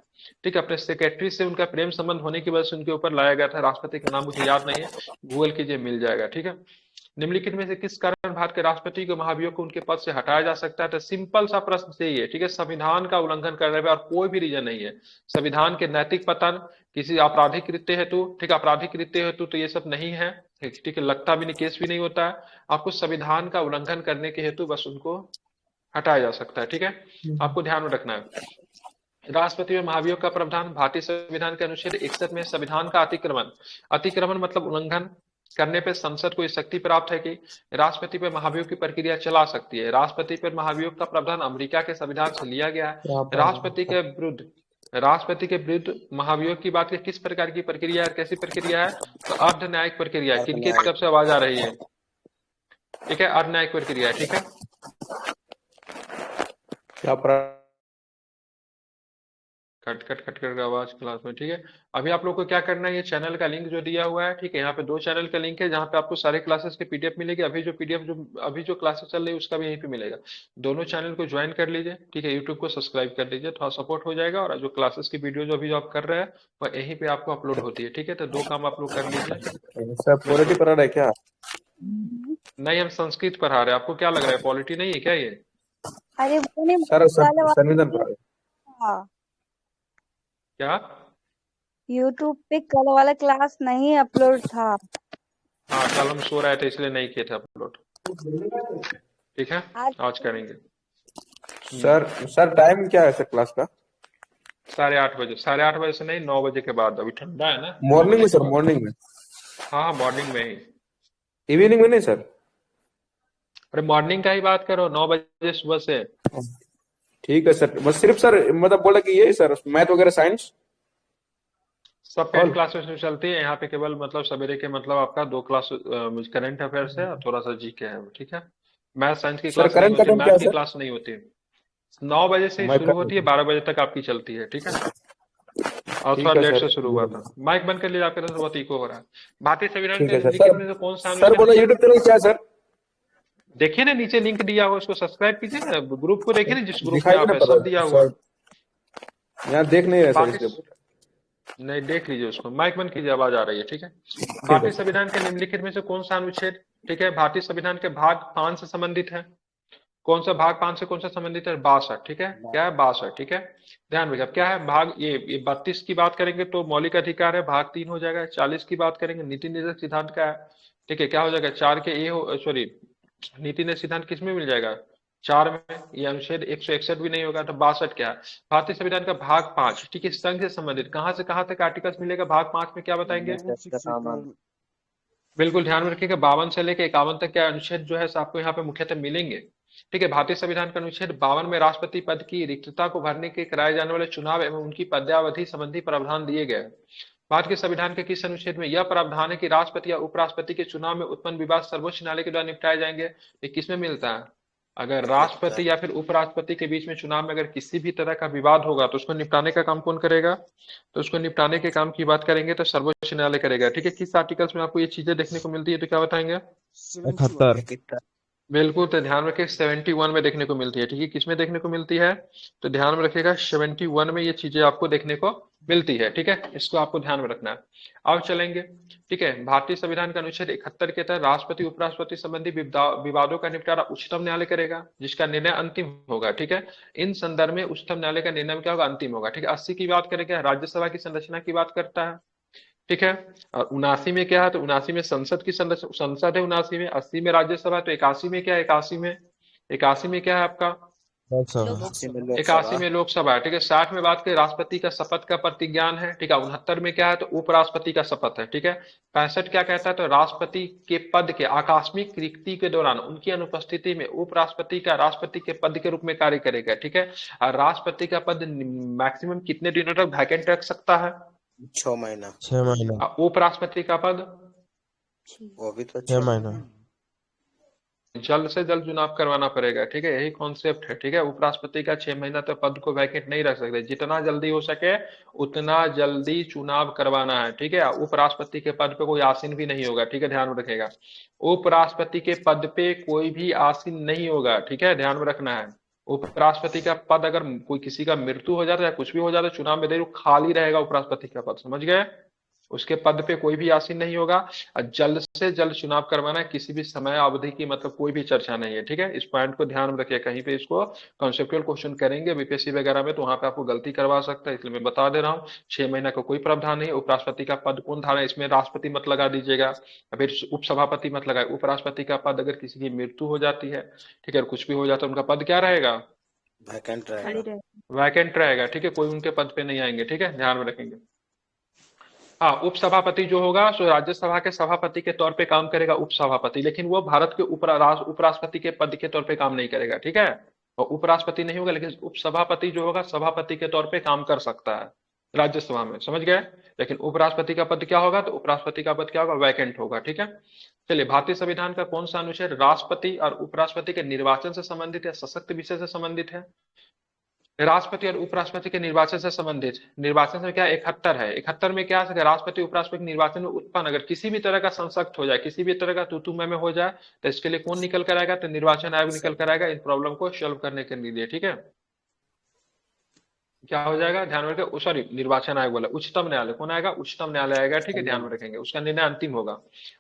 ठीक है। अपने सेक्रेटरी से उनका प्रेम संबंध होने की वजह से उनके ऊपर लाया गया था। राष्ट्रपति का नाम मुझे याद नहीं है, गूगल कीजिए मिल जाएगा, ठीक है। निम्नलिखित में से किस कारण भारत के राष्ट्रपति को महाभियोग को उनके पद से हटाया जा सकता है? तो सिंपल सा प्रश्न यही है, ठीक है। संविधान का उल्लंघन करने पर और कोई भी रीजन नहीं है। संविधान के नैतिक पतन, किसी आपराधिक कृत्य हेतु, ठीक है, आपराधिक कृत्य हेतु तो ये सब नहीं है, ठीक है। लगता भी नहीं, केस भी नहीं होता है। आपको संविधान का उल्लंघन करने के हेतु बस उनको हटाया जा सकता है, ठीक है। आपको ध्यान में रखना है। राष्ट्रपति में महाभियोग का प्रावधान भारतीय संविधान के अनुच्छेद 61 में संविधान का अतिक्रमण मतलब उल्लंघन करने पर संसद को शक्ति प्राप्त है कि राष्ट्रपति पर महाभियोग की प्रक्रिया चला सकती है। राष्ट्रपति पर महाभियोग का प्रावधान अमेरिका के संविधान से लिया गया है। राष्ट्रपति के विरुद्ध महाभियोग की बात किस प्रकार की प्रक्रिया है, कैसी प्रक्रिया है? तो अर्ध न्यायिक प्रक्रिया है। किनकी तरफ से आवाज आ रही है? ठीक है, अर्ध न्यायिक प्रक्रिया है, ठीक है। कट कट कट कर आवाज क्लास में, ठीक है। अभी आप लोग को क्या करना है, ये चैनल का लिंक जो दिया हुआ है, ठीक है, यहाँ पे 2 चैनल का लिंक है जहाँ पे आपको सारे क्लासेस के पीडीएफ मिलेगी। अभी जो क्लासेस चल रही है उसका भी यहीं पे मिलेगा। दोनों चैनल को ज्वाइन कर लीजिए, ठीक है। यूट्यूब को सब्सक्राइब कर लीजिए, थोड़ा सपोर्ट हो जाएगा। और जो क्लासेस की वीडियो जो अभी आप कर रहे हैं वह यहीं पे आपको अपलोड होती है, ठीक है। तो 2 काम आप लोग कर लीजिए। सर पॉलिटी पढ़ा रहे क्या? नहीं, हम संस्कृत पढ़ा रहे हैं। आपको क्या लग रहा है पॉलिटी नहीं है क्या ये? अरे वो नहीं, सर संविधान पढ़ा रहे। क्या यूट्यूब पे कल वाला क्लास नहीं अपलोड था। हाँ, कल हम सो रहे थे इसलिए नहीं किए थे अपलोड, ठीक है। आज करेंगे। सर टाइम क्या है सर क्लास का? 8:30 बजे। 8:30 बजे से नहीं, 9 बजे के बाद। अभी ठंडा है ना। मॉर्निंग में सर? मॉर्निंग में? हाँ, मॉर्निंग में ही। इवनिंग में नहीं सर? अरे मॉर्निंग का ही बात करो, 9 बजे सुबह से। ठीक है सर। बस सिर्फ सर मतलब बोला कि ये सर मैथ वगैरह साइंस सब 10 क्लासेस में चलती है। यहाँ पे केवल मतलब सवेरे के मतलब आपका 2 क्लास करंट अफेयर्स है और थोड़ा सा जीके है, ठीक है। मैथ साइंस की सर क्लास नहीं करंट का होती, टाइम क्या मैथ है की सर? क्लास नहीं होती। 9 बजे से माइक शुरू होती है, 12 बजे तक आपकी चलती है, ठीक है। और थोड़ा ठीक है लेट सर। से शुरू हुआ था। माइक बंद कर लीजिए, आपके तरफ से बहुत इको हो रहा है। भारतीय संविधान ठीक के है सर। निम्नलिखित सर में से कौन सा सर बोला अनुच्छेद, यूट्यूब चैनल क्या है सर? देखिए ना नीचे लिंक दिया हुआ, उसको सब्सक्राइब कीजिए ना, ग्रुप को देखिए ना, जिस ग्रुप में दिखाई भी आप ना है पड़ सब रहा दिया है हुआ है। सर, यहाँ देख नहीं रहे सर भारतीय इसलिए। नहीं, देख लीजिए उसको, माइक बंद कीजिए, आवाज आ रही है, ठीक है। ठीक है भारतीय सर। संविधान के निम्नलिखित में से कौन सा अनुच्छेद, ठीक है, भारतीय संविधान के भाग 5 से संबंधित है? कौन सा भाग 5 से कौन सा संबंधित है? 62, ठीक है, क्या है? 62, ठीक है। ध्यान रखिए, अब क्या है भाग, ये 32 की बात करेंगे तो मौलिक अधिकार है, भाग 3 हो जाएगा। 40 की बात करेंगे नीति निर्देशक सिद्धांत का है, ठीक है, क्या हो जाएगा? 4 के ए हो, सॉरी, नीति निर्देशक सिद्धांत किस में मिल जाएगा? 4 में। ये अनुच्छेद 161 भी नहीं होगा, तो 62 क्या है? भारतीय संविधान का भाग 5, ठीक है, संघ से संबंधित कहां से कहां तक आर्टिकल्स मिलेगा भाग 5 में, क्या बताएंगे? बिल्कुल ध्यान में रखिएगा, 52 से लेकर 51 तक क्या अनुच्छेद जो है आपको यहाँ पे मुख्यतः मिलेंगे, ठीक है। भारतीय संविधान का अनुच्छेद 52 में राष्ट्रपति पद की रिक्तता को भरने के कराए जाने वाले चुनाव एवं उनकी पदावधि संबंधी प्रावधान दिए गए हैं। भारत के संविधान के किस अनुच्छेद में यह प्रावधान है कि राष्ट्रपति या उपराष्ट्रपति के चुनाव में उत्पन्न विवाद सर्वोच्च न्यायालय के द्वारा निपटाए जाएंगे? ये किसमें मिलता है? अगर राष्ट्रपति या फिर उपराष्ट्रपति के बीच में चुनाव में अगर किसी भी तरह का विवाद होगा तो उसको निपटाने का काम कौन करेगा? तो उसको निपटाने के काम की बात करेंगे तो सर्वोच्च न्यायालय करेगा, ठीक है। किस आर्टिकल्स में आपको ये चीजें देखने को मिलती है, तो क्या बताएंगे? 71। बिल्कुल, तो ध्यान रखिए 71 में देखने को मिलती है, ठीक है। किसमें देखने को मिलती है? तो ध्यान में रखिएगा 71 में ये चीजें आपको देखने को मिलती है, ठीक है, इसको आपको ध्यान में रखना है। अब चलेंगे, ठीक है, भारतीय संविधान का अनुच्छेद 71 के तहत राष्ट्रपति उपराष्ट्रपति संबंधी विवादों का निपटारा उच्चतम न्यायालय करेगा, जिसका निर्णय अंतिम होगा, ठीक है। इन संदर्भ में उच्चतम न्यायालय का निर्णय क्या होगा? अंतिम होगा, ठीक है। 80 की बात करेंगे, राज्यसभा की संरचना की बात करता है, ठीक है। और 79 में क्या है? तो 79 में संसद की संसद है 79 में। 80 में राज्यसभा, तो 81 में क्या है? 81 में क्या है आपका? लोकसभा। 81 में लोकसभा है, ठीक है। 60 में बात करें राष्ट्रपति का शपथ का प्रतिज्ञान है, ठीक है। 69 में क्या है? तो उपराष्ट्रपति का शपथ है, ठीक है। 65 क्या कहता है? तो राष्ट्रपति के पद के आकस्मिक रिक्ति के दौरान उनकी अनुपस्थिति में उपराष्ट्रपति का राष्ट्रपति के पद के रूप में कार्य करेगा, ठीक है। और राष्ट्रपति का पद मैक्सिमम कितने दिनों तक वैकेंट रख सकता है? 6 महीना। 6 महीना। उपराष्ट्रपति का पद वो भी तो 6 महीना। जल्द से जल्द चुनाव करवाना पड़ेगा, ठीक है, यही कॉन्सेप्ट है, ठीक है। उपराष्ट्रपति का 6 महीना तो पद को वैकेंट नहीं रख सकते, जितना जल्दी हो सके उतना जल्दी चुनाव करवाना है, ठीक है। उपराष्ट्रपति के पद पे कोई आसीन भी नहीं होगा, ठीक है, ध्यान में रखेगा। उपराष्ट्रपति के पद पे कोई भी आसीन नहीं होगा, ठीक है, ध्यान में रखना है। उपराष्ट्रपति का पद अगर कोई किसी का मृत्यु हो जाता है या कुछ भी हो जाता है चुनाव में, देर खाली रहेगा उपराष्ट्रपति का पद, समझ गए। उसके पद पे कोई भी आसीन नहीं होगा और जल्द से जल्द चुनाव करवाना है, किसी भी समय अवधि की मतलब कोई भी चर्चा नहीं है, ठीक है। इस पॉइंट को ध्यान में रखिए, कहीं पे इसको कॉन्सेप्चुअल क्वेश्चन करेंगे बीपीएससी वगैरह में तो वहां पे आपको गलती करवा सकता है, इसलिए मैं बता दे रहा हूँ 6 महीना का कोई प्रावधान नहीं। उपराष्ट्रपति का पद कौन धारा है? इसमें राष्ट्रपति मत लगा दीजिएगा, फिर उपसभापति मत लगाए। उपराष्ट्रपति का पद अगर किसी की मृत्यु हो जाती है, ठीक है, कुछ भी हो जाता है, उनका पद क्या रहेगा? वैकेंट खाली रहेगा। रहे। वैकेंट रहेगा, ठीक है, कोई उनके पद पे नहीं आएंगे, ठीक है, ध्यान में रखेंगे। हाँ, उपसभापति जो होगा सो राज्यसभा के सभापति के तौर पे काम करेगा उपसभापति, लेकिन वो भारत के उपराष्ट्रपति के पद के तौर पे काम नहीं करेगा, ठीक है। और उपराष्ट्रपति नहीं होगा, लेकिन उपसभापति जो होगा सभापति के तौर पे काम कर सकता है राज्यसभा में, समझ गए। लेकिन उपराष्ट्रपति का पद क्या होगा? तो उपराष्ट्रपति का पद क्या होगा? वैकेंट होगा, ठीक है। चलिए, भारतीय संविधान का कौन सा अनुच्छेद राष्ट्रपति और उपराष्ट्रपति के निर्वाचन से संबंधित है, सशक्त विषय से संबंधित है? राष्ट्रपति और उपराष्ट्रपति के निर्वाचन से संबंधित। निर्वाचन से क्या 71 है। 71 में क्या है? राष्ट्रपति उपराष्ट्रपति के निर्वाचन में उत्पन्न अगर किसी भी तरह का संसक्त हो जाए, किसी भी तरह का तूतू में हो जाए, तो इसके लिए कौन निकल कर आएगा? तो निर्वाचन आयोग निकल कर आएगा इन प्रॉब्लम को सॉल्व करने के लिए, ठीक है। क्या हो जाएगा? ध्यान में रखें, सॉरी निर्वाचन आयोग बोला, उच्चतम न्यायालय कौन आएगा? उच्चतम न्यायालय आएगा, ठीक है, ध्यान में रखेंगे, उसका निर्णय अंतिम होगा।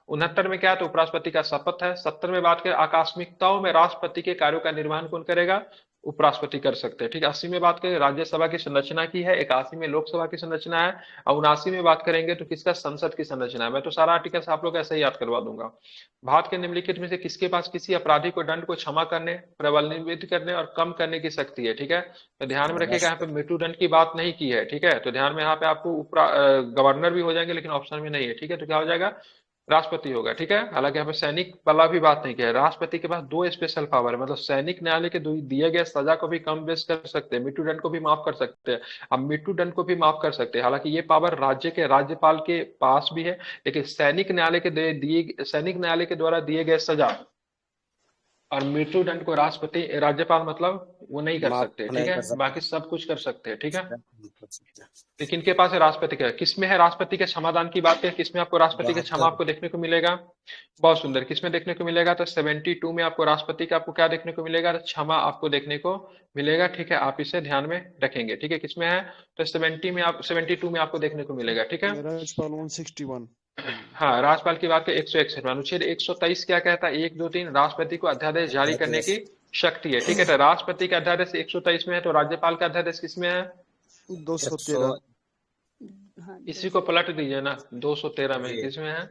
69 में क्या है? तो उपराष्ट्रपति का शपथ है। 70 में बात करें आकस्मिकताओं में राष्ट्रपति के कार्यों का निर्वहन कौन करेगा? उपराष्ट्रपति कर सकते हैं, ठीक है। 80 में बात करें राज्यसभा की संरचना की है। 81 में लोकसभा की संरचना है और 79 में बात करेंगे तो किसका? संसद की संरचना है। मैं तो सारा आर्टिकल आप लोग ऐसे ही याद करवा दूंगा। भारत के निम्नलिखित में से किसके पास किसी अपराधी को दंड को क्षमा करने, प्रबलित करने और कम करने की शक्ति है, ठीक है। तो ध्यान में रखिएगा, यहाँ पे मृत्यु दंड की बात नहीं की है, ठीक है। तो ध्यान में यहाँ पे आपको गवर्नर भी हो जाएंगे, लेकिन ऑप्शन में नहीं है, ठीक है। तो क्या हो जाएगा? राष्ट्रपति होगा, ठीक है। हालांकि यहाँ पे सैनिक वाला भी बात नहीं किया है। राष्ट्रपति के पास 2 स्पेशल पावर है, मतलब सैनिक न्यायालय के दिए गए सजा को भी कम बेस कर सकते हैं, मृत्यु दंड को भी माफ कर सकते हैं। अब मृत्यु दंड को भी माफ कर सकते हैं, हालांकि ये पावर राज्य के राज्यपाल के पास भी है, लेकिन सैनिक न्यायालय के द्वारा दिए गए सजा और मृत्युदंड को राष्ट्रपति राज्यपाल मतलब वो नहीं कर माफ सकते, ठीक नहीं है, कर सकते। बाकी सब कुछ कर सकते हैं, ठीक है। कर सकते हैं। लेकिन इनके पास है राष्ट्रपति का, किसमें है राष्ट्रपति के क्षमादान की बात है, किसमें आपको राष्ट्रपति का क्षमा 72 आपको देखने को मिलेगा। बहुत सुंदर, किसमें देखने को मिलेगा, तो 72 में आपको राष्ट्रपति का आपको क्या देखने को मिलेगा, तो क्षमा आपको देखने को मिलेगा, ठीक है। आप इसे ध्यान में रखेंगे, ठीक है, किसमें है, तो 72 में आपको देखने को मिलेगा, ठीक है। राज्यपाल 161। हाँ, राज्यपाल की बात करें 161 में, अनुच्छेद 123 क्या कहता है, 1, 2, 3 राष्ट्रपति को अध्यादेश जारी करने की शक्ति है, ठीक है। तो राष्ट्रपति का अध्यादेश 123 में है, तो राज्यपाल का अध्यादेश किसमें है, 213। इसी को पलट दीजिए ना, 213 में, किसमें है,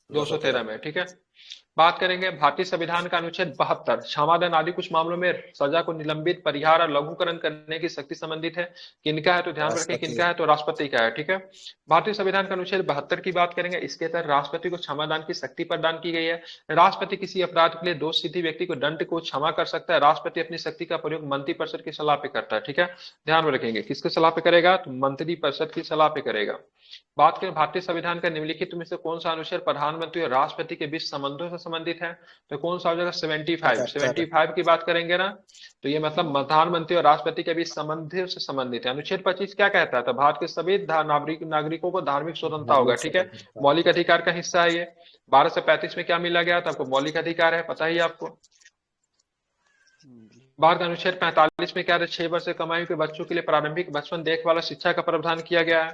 213 में, ठीक है। बात करेंगे भारतीय संविधान का अनुच्छेद 72 क्षमादान आदि कुछ मामलों में सजा को निलंबित, परिहार और लघुकरण करने की शक्ति संबंधित है, किनका है, तो ध्यान रखें किनका है, तो राष्ट्रपति का है, ठीक है। भारतीय संविधान का अनुच्छेद 72 की बात करेंगे, इसके तहत राष्ट्रपति को क्षमादान की शक्ति प्रदान की गई है। राष्ट्रपति किसी अपराध के लिए दोष सिद्धि व्यक्ति को दंड को क्षमा कर सकता है। राष्ट्रपति अपनी शक्ति का प्रयोग मंत्रिपरिषद की सलाह पे करता है, ठीक है, ध्यान में रखेंगे, किसकी सलाह पे करेगा, तो मंत्रिपरिषद की सलाह पे करेगा। बात करें भारतीय संविधान का निम्नलिखित में से कौन सा अनुच्छेद प्रधानमंत्री और राष्ट्रपति के बीच संबंधों से संबंधित है, तो कौन सा हो जाएगा, 75 की बात करेंगे ना, तो ये मतलब प्रधानमंत्री और राष्ट्रपति के बीच संबंधों से संबंधित है। अनुच्छेद 25 क्या कहता है, तो भारत के सभी नागरिकों को धार्मिक स्वतंत्रता होगा, ठीक है, मौलिक अधिकार का हिस्सा है ये। 12 से 35 में क्या मिला गया, तो आपको मौलिक अधिकार है, पता ही है आपको। भारत का अनुच्छेद 45 में क्या है, 6 वर्ष से कम आयु के बच्चों के लिए प्रारंभिक बचपन देखभाल और शिक्षा का प्रावधान किया गया है।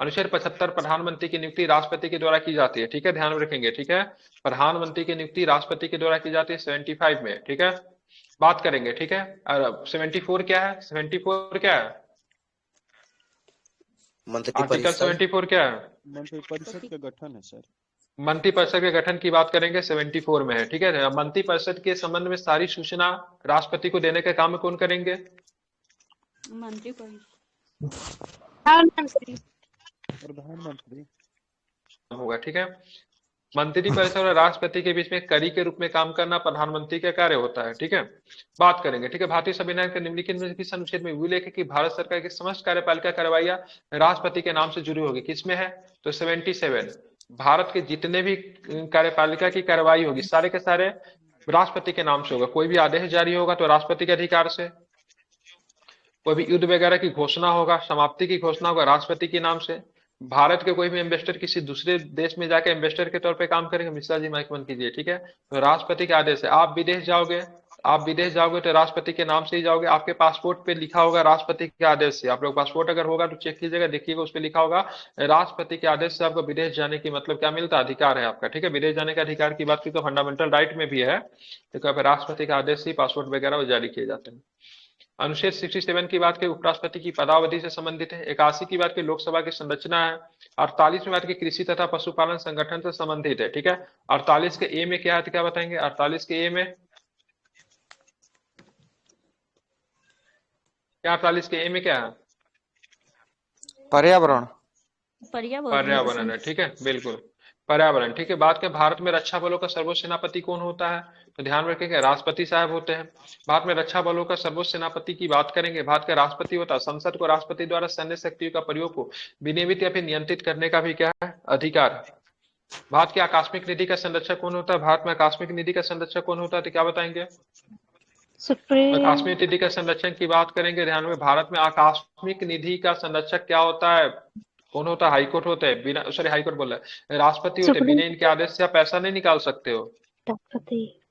अनुच्छेद 75 प्रधानमंत्री की नियुक्ति राष्ट्रपति के द्वारा की जाती है, ठीक है, ध्यान में रखेंगे, ठीक है, प्रधानमंत्री की नियुक्ति राष्ट्रपति के द्वारा की जाती है 75 में, ठीक है। बात करेंगे, ठीक है, और 74 क्या है, 74 क्या है, आर्टिकल 74 क्या है, मंत्रिपरिषद का गठन है सर। मंत्रिपरिषद के गठन की बात करेंगे 74 में है, ठीक है। मंत्रिपरिषद के संबंध में सारी सूचना राष्ट्रपति को देने का काम कौन करेंगे, प्रधानमंत्री होगा, ठीक है। मंत्रिपरिषद और राष्ट्रपति के बीच में कड़ी के रूप में काम करना प्रधानमंत्री का कार्य होता है, ठीक है। बात करेंगे, ठीक है, भारतीय संविधान के निम्नलिखित में किस अनुच्छेद में उल्लेख है कि भारत सरकार की समस्त कार्यपालिका कार्रवाइयां राष्ट्रपति के नाम से जुड़ी होगी, किसमें है, तो 77। भारत के जितने भी कार्यपालिका की कार्रवाई होगी सारे के सारे राष्ट्रपति के नाम से होगा। कोई भी आदेश जारी होगा तो राष्ट्रपति के अधिकार से, कोई भी युद्ध वगैरह की घोषणा होगा, समाप्ति की घोषणा होगा राष्ट्रपति के नाम से। भारत के कोई भी इन्वेस्टर किसी दूसरे देश में जाकर इन्वेस्टर के तौर पे काम करेंगे, मिश्रा जी माइक बंद कीजिए, ठीक है, तो राष्ट्रपति के आदेश है। आप विदेश जाओगे तो राष्ट्रपति के नाम से ही जाओगे। आपके पासपोर्ट पे लिखा होगा राष्ट्रपति के आदेश से, आप लोग पासपोर्ट अगर होगा तो चेक कीजिएगा, देखिएगा उस पर लिखा होगा राष्ट्रपति के आदेश से आपको विदेश जाने की मतलब क्या मिलता है, अधिकार है आपका, ठीक है। विदेश जाने के अधिकार की बात की तो फंडामेंटल राइट में भी है, तो राष्ट्रपति के आदेश से पासपोर्ट वगैरह जारी किए जाते हैं। अनुच्छेद 67 की बात की उपराष्ट्रपति की पदावधि से संबंधित है। 81 की बात की लोकसभा की संरचना है। 48 में बात की कृषि तथा पशुपालन संगठन से संबंधित है, ठीक है। 48 के ए में क्या है, क्या बताएंगे, 48 के ए में क्या, 48 के ए में क्या है, पर्यावरण पर्यावरण है, ठीक है, बिल्कुल पर्यावरण, ठीक है। बात करें भारत में रक्षा बलों का सर्वोच्च सेनापति कौन होता है, तो ध्यान रखेंगे राष्ट्रपति साहब होते हैं। भारत में रक्षा बलों का सर्वोच्च सेनापति की बात करेंगे, भारत का राष्ट्रपति होता है। संसद को राष्ट्रपति द्वारा सैन्य शक्तियों का प्रयोग को विनियमित या फिर नियंत्रित करने का भी क्या है, अधिकार है। भारत की आकस्मिक निधि का संरक्षक कौन होता है, भारत में आकस्मिक निधि का संरक्षक कौन होता है, तो क्या बताएंगे, आकस्मिक निधि का संरक्षण की बात करेंगे, ध्यान में, भारत में आकस्मिक निधि का संरक्षक क्या होता है, कौन होता है, हाईकोर्ट होता है, बिना सॉरी हाईकोर्ट बोल रहा है, राष्ट्रपति होते हैं। बिना इनके आदेश से आप पैसा नहीं निकाल सकते हो,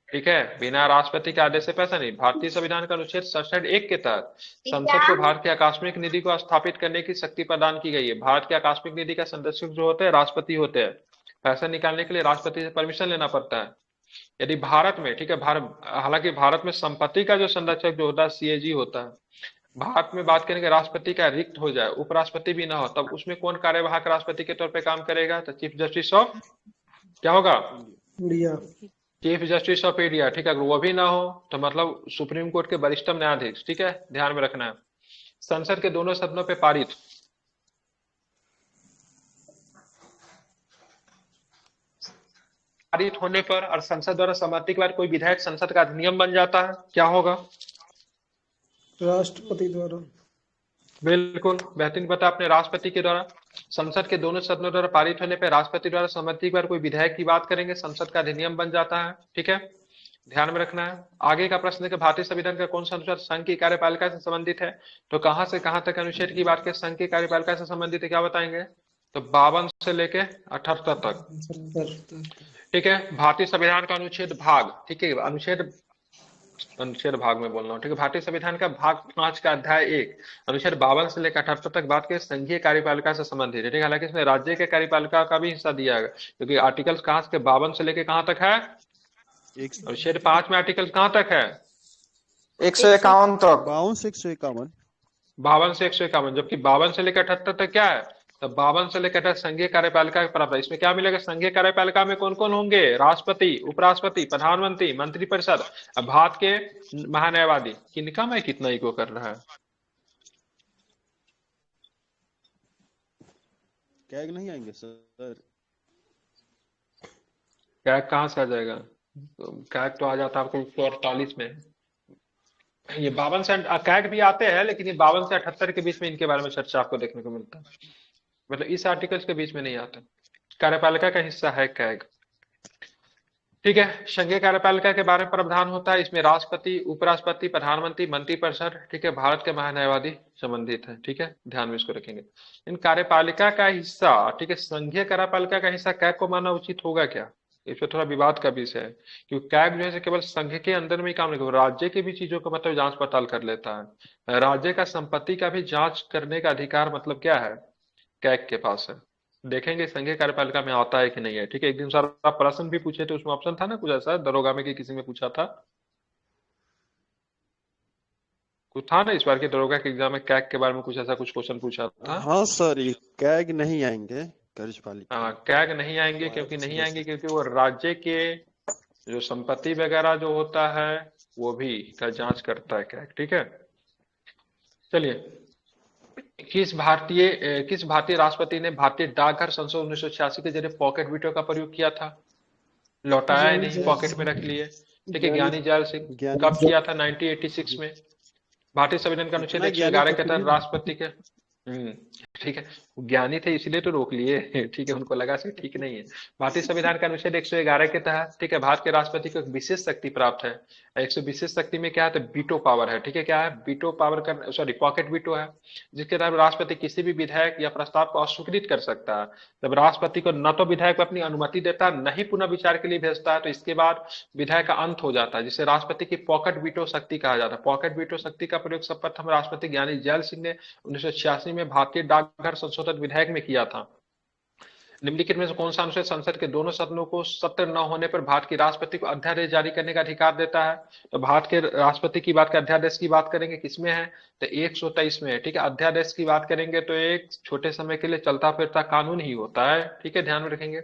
ठीक है, बिना राष्ट्रपति के आदेश से पैसा नहीं। भारतीय संविधान का अनुच्छेद 67(1) के तहत संसद को भारत की आकस्मिक निधि को स्थापित करने की शक्ति प्रदान की गई है। भारत की आकस्मिक निधि का संरक्षक जो होते हैं राष्ट्रपति होते हैं। पैसा निकालने के लिए राष्ट्रपति से परमिशन लेना पड़ता है। यदि भारत में, ठीक है, हालांकि भारत में संपत्ति का जो संरक्षक जो होता है सीएजी होता है। भारत में बात करेंगे राष्ट्रपति का रिक्त हो जाए, उपराष्ट्रपति भी ना हो, तब उसमें कौन कार्यवाहक राष्ट्रपति के तौर पे काम करेगा, तो चीफ जस्टिस ऑफ क्या होगा, India, chief justice of India, ठीक है। अगर वो भी ना हो तो मतलब सुप्रीम कोर्ट के वरिष्ठतम न्यायाधीश, ठीक है, ध्यान में रखना है। संसद के दोनों सदनों पे पारित होने पर और संसद द्वारा सहमति के बाद कोई विधेयक संसद का अधिनियम बन जाता है, क्या होगा, राष्ट्रपति द्वारा। बिल्कुल बेहतरीन बता आपने, राष्ट्रपति के द्वारा। संसद के दोनों सदनों द्वारा पारित होने पर राष्ट्रपति द्वारा सहमति पर कोई विधेयक की बात करेंगे, संसद का अधिनियम बन जाता है, ठीक है। ध्यान में रखना है। आगे का प्रश्न है कि भारतीय संविधान का कौन सा अनुच्छेद संघ की कार्यपालिका से संबंधित है? तो कहां से कहां तक अनुच्छेद की बात करें संघ की कार्यपालिका से संबंधित है, क्या बताएंगे? तो 52 से लेके 78 तक। ठीक है, भारतीय संविधान का अनुच्छेद भाग, ठीक है, अनुच्छेद भाग में बोल रहा हूँ, ठीक है, भारतीय संविधान का भाग 5 का अध्याय 1 अनुच्छेद 52 से लेकर 78 तक बात के संघीय कार्यपालिका से संबंधित है। ठीक है, हालांकि इसमें राज्य के कार्यपालिका का भी हिस्सा दिया है, क्योंकि आर्टिकल कहां से 52 से लेकर कहां तक है? अनुच्छेद 5 में आर्टिकल कहां तक है? 151 तक। 52 से 151। 52 से 151, जबकि 52 से लेकर 78 तक क्या है? तो 52 से लेकर संघीय कार्यपालिका के प्रावधान। इसमें क्या मिलेगा? संघीय कार्यपालिका में कौन कौन होंगे? राष्ट्रपति, उपराष्ट्रपति, प्रधानमंत्री, मंत्रिपरिषद, भारत के महान्यायवादी। किनका मैं कितना इको कर रहा है? कैग नहीं आएंगे सर? कैग कहां से आ जाएगा? कैग तो आ जाता है आपको 148 में। ये 52 से कैग भी आते हैं, लेकिन ये 52 से 78 के बीच में इनके बारे में चर्चा आपको देखने को मिलता है, मतलब इस आर्टिकल्स के बीच में नहीं आता। कार्यपालिका का हिस्सा है कैग। ठीक है, संघीय कार्यपालिका के बारे में प्रावधान होता है, इसमें राष्ट्रपति, उपराष्ट्रपति, प्रधानमंत्री, मंत्रिपरिषद, ठीक है, भारत के महान्यायवादी संबंधित है। ठीक है, ध्यान में इसको रखेंगे। इन कार्यपालिका का हिस्सा, ठीक है, संघीय कार्यपालिका का हिस्सा कैग को मानना उचित होगा क्या? इसमें थोड़ा विवाद का विषय है, क्योंकि कैग जो है केवल संघ के अंदर में ही काम नहीं करता, राज्य की भी चीजों को मतलब जांच पड़ताल कर लेता है। राज्य का संपत्ति का भी जांच करने का अधिकार मतलब क्या है? कैग के पास है। देखेंगे संघीय कार्यपालिका में आता है कि नहीं है। ठीक है, एक दिन सारा प्रश्न भी पूछे थे, उसमें ऑप्शन था ना कुछ ऐसा, दरोगा में कि किसी में पूछा था कुछ था ना, इस बार के दरोगा के एग्जाम में कैग के बारे में कुछ ऐसा कुछ क्वेश्चन पूछा था। हाँ सर, ये कैग नहीं आएंगे कार्यपालिका। हाँ, कैग नहीं आएंगे, क्योंकि नहीं आएंगे क्योंकि वो राज्य के जो संपत्ति वगैरह जो होता है वो भी का जांच करता है कैग। ठीक है, चलिए, किस भारतीय राष्ट्रपति ने भारतीय डाकघर संशोधन 1986 के जरिए पॉकेट वीटो का प्रयोग किया था? लौटाया ही नहीं, पॉकेट में रख लिए। ठीक है, ज्ञानी जैल सिंह। कब किया था? 1986 में। भारतीय संविधान का अनुच्छेद 111 के तहत राष्ट्रपति के ठीक है, ज्ञानी थे इसलिए तो रोक लिए। ठीक है, उनको लगा कि ठीक नहीं है। भारतीय संविधान का अनुच्छेद 111 के तहत, ठीक है, भारत के राष्ट्रपति को एक विशेष शक्ति प्राप्त है। एक विशेष शक्ति में क्या है? तो वीटो पावर है। ठीक है, क्या है? वीटो पावर का, सॉरी, पॉकेट वीटो है, जिसके तहत राष्ट्रपति किसी भी विधेयक या प्रस्ताव को अस्वीकृत कर सकता है। जब राष्ट्रपति को न तो विधेयक पर अपनी अनुमति देता है, न ही पुनः विचार के लिए भेजता है, तो इसके बाद विधेयक का अंत हो जाता है, जिसे राष्ट्रपति की पॉकेट वीटो शक्ति कहा जाता है। पॉकेट वीटो शक्ति का प्रयोग सर्वप्रथम राष्ट्रपति ज्ञानी जैल सिंह ने 1986 में भारतीय डाकघर संशोधन विधेयक में किया था। निम्नलिखित में से कौन सा अनुच्छेद संसद के दोनों सदनों को सत्र न होने पर भारत के राष्ट्रपति को अध्यादेश जारी करने का अधिकार देता है? तो भारत के राष्ट्रपति की बात, अध्यादेश की बात करेंगे, किसमें है? तो 123 में है। ठीक है, अध्यादेश की बात करेंगे तो एक छोटे समय के लिए चलता फिरता कानून ही होता है। ठीक है, ध्यान में रखेंगे।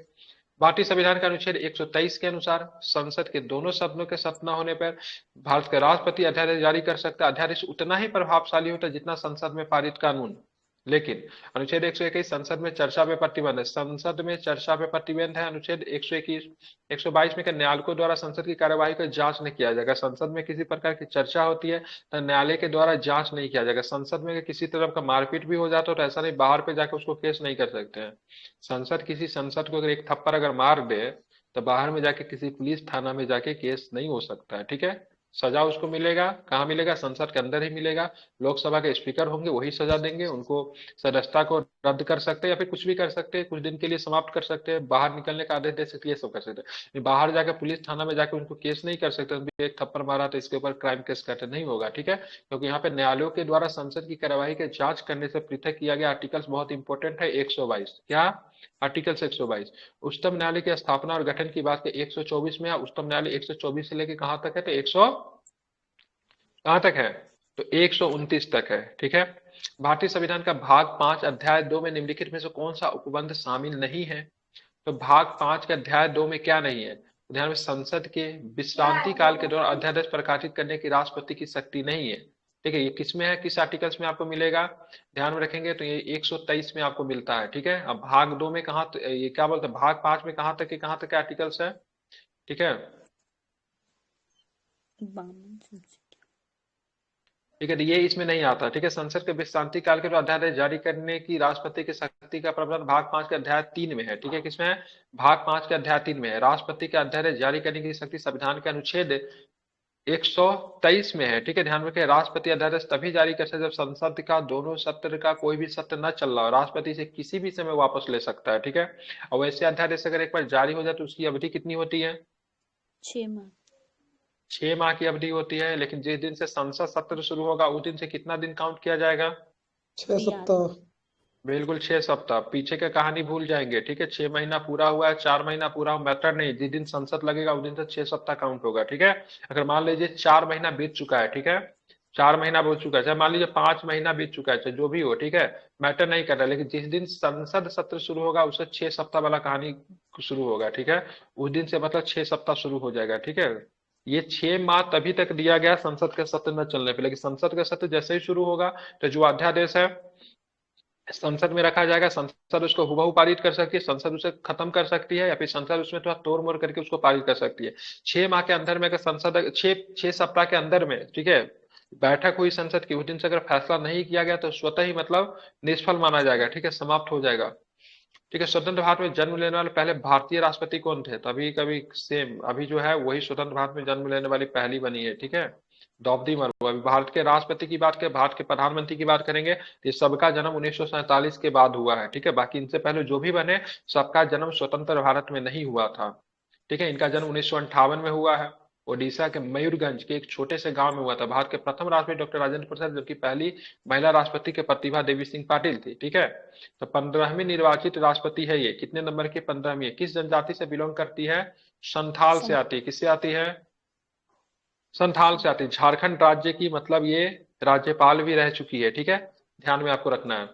भारतीय संविधान का अनुच्छेद 123 के अनुसार संसद के दोनों सदनों के सत्र न होने पर भारत के राष्ट्रपति अध्यादेश जारी कर सकता है। अध्यादेश उतना ही प्रभावशाली होता है जितना संसद में पारित कानून। लेकिन अनुच्छेद 121 संसद में चर्चा पे प्रतिबंध है। संसद में चर्चा पे प्रतिबंध है। अनुच्छेद 121, 122 में न्यायालयों द्वारा संसद की कार्यवाही का जांच नहीं किया जाएगा। संसद में किसी प्रकार की चर्चा होती है तो न्यायालय के द्वारा जांच नहीं किया जाएगा। संसद में किसी तरह का मारपीट भी हो जाता है तो ऐसा नहीं, बाहर पे जाकर उसको केस नहीं कर सकते हैं। किसी संसद को अगर एक थप्पड़ अगर मार दे तो बाहर में जाके किसी पुलिस थाना में जाके केस नहीं हो सकता है। ठीक है, सजा उसको मिलेगा, कहाँ मिलेगा? संसद के अंदर ही मिलेगा। लोकसभा के स्पीकर होंगे, वही सजा देंगे। उनको सदस्यता को रद्द कर सकते हैं या फिर कुछ भी कर सकते हैं, कुछ दिन के लिए समाप्त कर सकते हैं, बाहर निकलने का आदेश दे सकते हैं, ये सब कर सकते हैं। बाहर जाकर पुलिस थाना में जाकर उनको केस नहीं कर सकते। एक थप्पड़ मारा तो इसके ऊपर क्राइम केस करते नहीं होगा। ठीक है, क्योंकि यहाँ पे न्यायालयों के द्वारा संसद की कार्यवाही के जांच करने से पृथक किया गया आर्टिकल्स बहुत इंपॉर्टेंट है। 122 क्या? आर्टिकल 122। उच्चतम न्यायालय की स्थापना और गठन की बात 124 में है। उच्चतम न्यायालय 124 से लेके कहां तक है? तो 100 कहां तक है? तो 129 तक है। ठीक है, भारतीय संविधान का भाग 5 अध्याय 2 में निम्नलिखित में से कौन सा उपबंध शामिल नहीं है? तो भाग 5 के अध्याय 2 में क्या नहीं है? ध्यान में, संसद के विश्रांति काल के दौरान अध्यादेश प्रकाशित करने की राष्ट्रपति की शक्ति नहीं है। ठीक है, ये किस में है, किस आर्टिकल्स में आपको मिलेगा? ध्यान में रखेंगे तो ये 123 में आपको मिलता है। ठीक है, अब भाग 2 में कहा, ये क्या बोलते हैं, भाग 5 में कहां तक आर्टिकल्स है? ठीक है, ठीक है, तो ये इसमें नहीं आता। ठीक है, संसद के विश्रांति काल के जो अध्यादेश जारी करने की राष्ट्रपति की शक्ति का प्रावधान भाग 5 के अध्याय 3 में है। ठीक है, किसमें है? भाग 5 के अध्याय 3 में है। राष्ट्रपति के अध्यादेश जारी करने की शक्ति संविधान के अनुच्छेद 123 में है। ठीक है, ध्यान रखें, राष्ट्रपति अध्यादेश तभी जारी कर सकते जब संसद का दोनों सत्र का कोई भी सत्र न चल रहा हो। राष्ट्रपति से किसी भी समय वापस ले सकता है। ठीक है, और वैसे अध्यादेश अगर एक बार जारी हो जाए तो उसकी अवधि कितनी होती है? 6 माह। 6 माह की अवधि होती है। लेकिन जिस दिन से संसद सत्र शुरू होगा उस दिन से कितना दिन काउंट किया जाएगा? 6 सप्ताह। बिल्कुल 6 सप्ताह। पीछे का कहानी भूल जाएंगे। ठीक है, 6 महीना पूरा हुआ है, 4 महीना पूरा हुआ, मैटर नहीं, जिस दिन संसद लगेगा उस दिन से 6 सप्ताह काउंट होगा। ठीक है, अगर मान लीजिए 4 महीना बीत चुका है, ठीक है, 4 महीना बीत चुका है, चाहे मान लीजिए 5 महीना बीत चुका है, चाहे जो भी हो, ठीक है, मैटर नहीं कर रहा, लेकिन जिस दिन संसद सत्र शुरू होगा उससे 6 सप्ताह वाला कहानी शुरू होगा। ठीक है, उस दिन से मतलब 6 सप्ताह शुरू हो जाएगा। ठीक है, ये 6 माह तभी तक दिया गया संसद के सत्र न चलने पे, लेकिन संसद का सत्र जैसे ही शुरू होगा तो जो अध्यादेश है संसद में रखा जाएगा, संसद उसको हुबहू पारित कर सकती है, संसद उसे खत्म कर सकती है, या फिर संसद उसमें थोड़ा तोड़ मोड़ करके उसको पारित कर सकती है। 6 माह के अंदर में अगर संसद 6 सप्ताह के अंदर में, ठीक है, बैठक हुई संसद की, उस दिन से अगर फैसला नहीं किया गया तो स्वतः ही मतलब निष्फल माना जाएगा। ठीक है, समाप्त हो जाएगा। ठीक है, स्वतंत्र भारत में जन्म लेने वाले पहले भारतीय राष्ट्रपति कौन थे? तभी कभी सेम अभी जो है वही स्वतंत्र भारत में जन्म लेने वाली पहली बनी है। ठीक है, द्रौपदी मुर्मू। अभी भारत के राष्ट्रपति की बात करें, भारत के प्रधानमंत्री की बात करेंगे, ये सबका जन्म 1947 के बाद हुआ है। ठीक है, बाकी इनसे पहले जो भी बने सबका जन्म स्वतंत्र भारत में नहीं हुआ था। ठीक है, इनका जन्म 1958 में हुआ है, ओडिशा के मयूरगंज के एक छोटे से गांव में हुआ था। भारत के प्रथम राष्ट्रपति डॉक्टर राजेंद्र प्रसाद, जबकि पहली महिला राष्ट्रपति के प्रतिभा देवी सिंह पाटिल थी। ठीक है, तो 15वीं निर्वाचित राष्ट्रपति है ये। कितने नंबर की? 15वीं। किस जनजाति से बिलोंग करती है? संथाल से आती है। किससे आती है? संथाल से आती है। झारखंड राज्य की मतलब ये राज्यपाल भी रह चुकी है। ठीक है, ध्यान में आपको रखना है।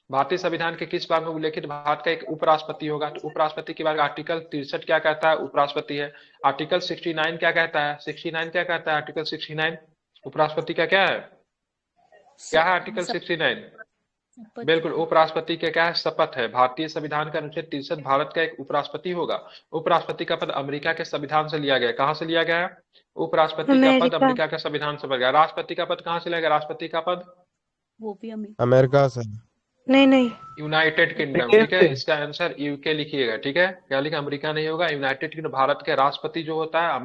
भारतीय संविधान के किस भाग में उल्लेखित भारत का एक उपराष्ट्रपति होगा? तो उपराष्ट्रपति के बाद आर्टिकल 63 क्या कहता है? उपराष्ट्रपति है। आर्टिकल 69 क्या कहता है? 69 क्या कहता है? आर्टिकल 69 उपराष्ट्रपति का क्या है? क्या है आर्टिकल 69? बिल्कुल, उपराष्ट्रपति का क्या है? शपथ है। भारतीय संविधान का अनुच्छेद 63 भारत का एक उपराष्ट्रपति होगा। उपराष्ट्रपति का पद अमेरिका के संविधान से लिया गया। कहां से लिया गया है? उपराष्ट्रपति का पद अमेरिका के संविधान से लिया गया। राष्ट्रपति का पद कहां से लिया गया? राष्ट्रपति का पद वो भी अमेरिका से। नहीं यूनाइटेड किंगडम। ठीक है, इसका आंसर यूके लिखिएगा। ठीक है, क्या लिखा? अमेरिका नहीं होगा, यूनाइटेड किंगडम। भारत के राष्ट्रपति जो होता है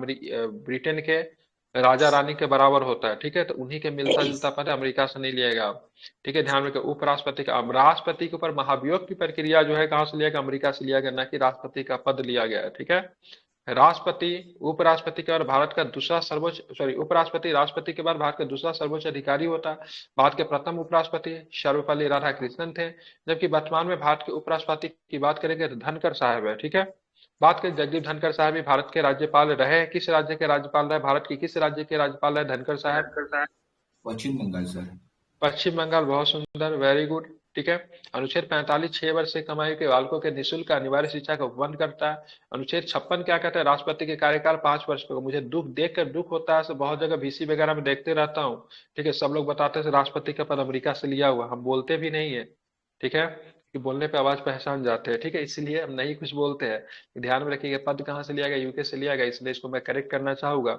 ब्रिटेन के राजा रानी के बराबर होता है। ठीक है, तो उन्हीं के मिलता जुलता पद है, अमेरिका से नहीं लिएगा आप। ठीक है, ध्यान रखिए। उपराष्ट्रपति का, राष्ट्रपति के ऊपर महाभियोग की प्रक्रिया जो है कहां से लिया गया? अमेरिका से लिया गया, ना कि राष्ट्रपति का पद लिया गया है। ठीक है, राष्ट्रपति उपराष्ट्रपति के बाद भारत का दूसरा सर्वोच्च उपराष्ट्रपति राष्ट्रपति के बाद भारत का दूसरा सर्वोच्च अधिकारी होता है। भारत के प्रथम उपराष्ट्रपति सर्वपल्ली राधाकृष्णन थे, जबकि वर्तमान में भारत के उपराष्ट्रपति की बात करेंगे तो धनखड़ साहब है। ठीक है, बात करें जगदीप धनखड़ साहब भी भारत के राज्यपाल रहे। किस राज्य के राज्यपाल रहे? भारत की किस राज्य के राज्यपाल रहे धनखड़ साहब? पश्चिम बंगाल सर। पश्चिम बंगाल। बहुत सुंदर, वेरी गुड। ठीक है, अनुच्छेद 45 6 वर्ष से कम आयु के बालकों के निःशुल्क अनिवार्य शिक्षा का उपबंध करता है। अनुच्छेद 56 क्या कहता है? राष्ट्रपति के कार्यकाल 5 वर्ष का। मुझे देख कर दुख होता है, बहुत जगह VC वगैरह में देखते रहता हूँ। ठीक है, सब लोग बताते हैं राष्ट्रपति का पद अमेरिका से लिया हुआ, हम बोलते भी नहीं है। ठीक है, कि बोलने पे आवाज पहचान जाते हैं। ठीक है, इसीलिए हम नहीं कुछ बोलते हैं। ध्यान में रखिएगा, पद कहाँ से लिया गया? यूके से लिया गया, इसलिए इसको मैं करेक्ट करना चाहूंगा।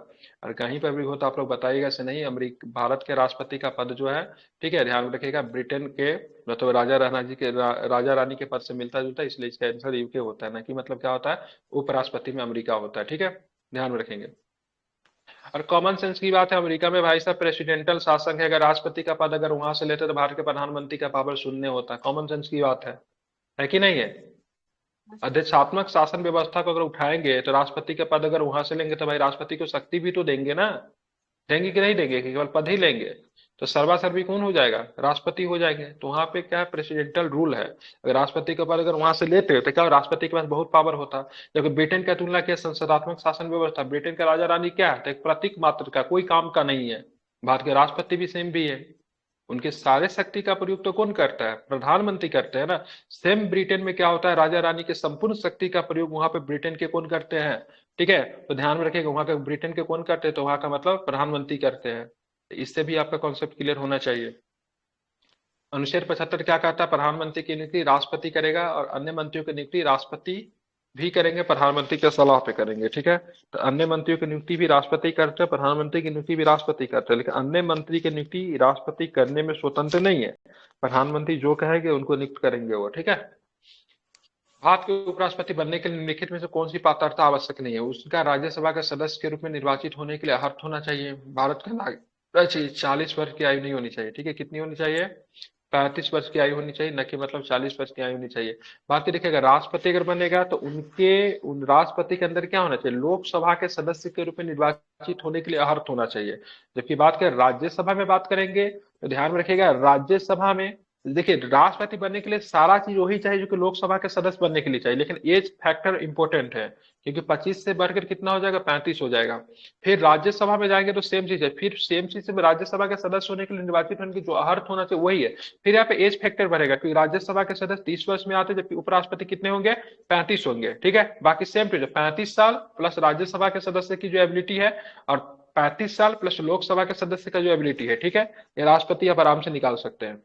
और कहीं पर भी हो तो आप लोग बताइएगा से नहीं। भारत के राष्ट्रपति का पद जो है, ठीक है, ध्यान में रखिएगा, ब्रिटेन के मतलब राजा रानी के पद से मिलता जुलता है, इसलिए इसका आंसर यूके होता है, ना कि मतलब क्या होता है उपराष्ट्रपति में अमेरिका होता है। ठीक है, ध्यान में रखेंगे। और कॉमन सेंस की बात है, अमेरिका में भाई साहब प्रेसिडेंटल शासन है। अगर राष्ट्रपति का पद अगर वहां से लेते तो भारत के प्रधानमंत्री का पावर शून्य होता। कॉमन सेंस की बात है कि नहीं है? अध्यक्षात्मक शासन व्यवस्था को अगर उठाएंगे तो राष्ट्रपति का पद अगर वहां से लेंगे तो भाई राष्ट्रपति को शक्ति भी तो देंगे ना, देंगे कि नहीं देंगे? कि केवल पद ही लेंगे? तो सर्वासर्वी कौन हो जाएगा? राष्ट्रपति हो जाएंगे। तो वहां पे क्या है? प्रेसिडेंटल रूल है। अगर राष्ट्रपति का पद अगर वहां से लेते तो क्या राष्ट्रपति के पास बहुत पावर होता। जबकि ब्रिटेन का तुलना किया संसदात्मक शासन व्यवस्था, ब्रिटेन का राजा रानी क्या है? तो एक प्रतीक मात्र का, कोई काम का नहीं है। भारत के राष्ट्रपति भी सेम भी है, उनके सारे शक्ति का प्रयोग तो कौन करता है? प्रधानमंत्री करते हैं ना। सेम ब्रिटेन में क्या होता है? राजा रानी के संपूर्ण शक्ति का प्रयोग वहां पे ब्रिटेन के कौन करते हैं? ठीक है, तो ध्यान में रखिएगा, वहां का ब्रिटेन के कौन करते हैं? तो वहां का मतलब प्रधानमंत्री करते हैं। इससे भी आपका कॉन्सेप्ट क्लियर होना चाहिए। अनुच्छेद 75 क्या कहता है? प्रधानमंत्री की नियुक्ति राष्ट्रपति करेगा और अन्य मंत्रियों की नियुक्ति राष्ट्रपति भी करेंगे, प्रधानमंत्री के सलाह पे करेंगे, ठीक है। तो अन्य मंत्रियों की नियुक्ति भी राष्ट्रपति करते हैं, प्रधानमंत्री की नियुक्ति भी राष्ट्रपति करते हैं, लेकिन अन्य मंत्री की नियुक्ति राष्ट्रपति करने में स्वतंत्र नहीं है। प्रधानमंत्री जो कहेंगे उनको नियुक्त करेंगे वो, ठीक है। भारत के उपराष्ट्रपति बनने के लिए निम्नलिखित में से कौन सी पात्रता आवश्यक नहीं है? उसका राज्यसभा के सदस्य के रूप में निर्वाचित होने के लिए अर्हता होना चाहिए, भारत का नागरिक 40 वर्ष की आयु नहीं होनी चाहिए, ठीक है। कितनी होनी चाहिए? 35 वर्ष की आयु होनी चाहिए, न कि मतलब 40 वर्ष की आयु होनी चाहिए। बाकी देखिएगा, राष्ट्रपति अगर बनेगा तो उन राष्ट्रपति के अंदर क्या होना चाहिए? लोकसभा के सदस्य के रूप में निर्वाचित होने के लिए अर्हता होना चाहिए। जबकि बात करें राज्यसभा में बात करेंगे तो ध्यान में रखिएगा, राज्यसभा में देखिए राष्ट्रपति बनने के लिए सारा चीज वही चाहिए जो कि लोकसभा के सदस्य बनने के लिए चाहिए, लेकिन एज फैक्टर इंपॉर्टेंट है, क्योंकि 25 से बढ़कर कितना हो जाएगा? 35 हो जाएगा। फिर राज्यसभा में जाएंगे तो सेम चीज है, फिर सेम चीज से राज्यसभा के सदस्य होने के लिए निर्वाचित होने की जो अर्हता होना चाहिए वही है। फिर यहाँ पे एज फैक्टर बढ़ेगा, क्योंकि राज्यसभा के सदस्य 30 वर्ष में आते हैं, जबकि उपराष्ट्रपति कितने होंगे? 35 होंगे, ठीक है। बाकी सेम चीज है, 35 साल प्लस राज्यसभा के सदस्य की जो एबिलिटी है और 35 साल प्लस लोकसभा के सदस्य का जो एबिलिटी है, ठीक है। ये राष्ट्रपति आप आराम से निकाल सकते हैं।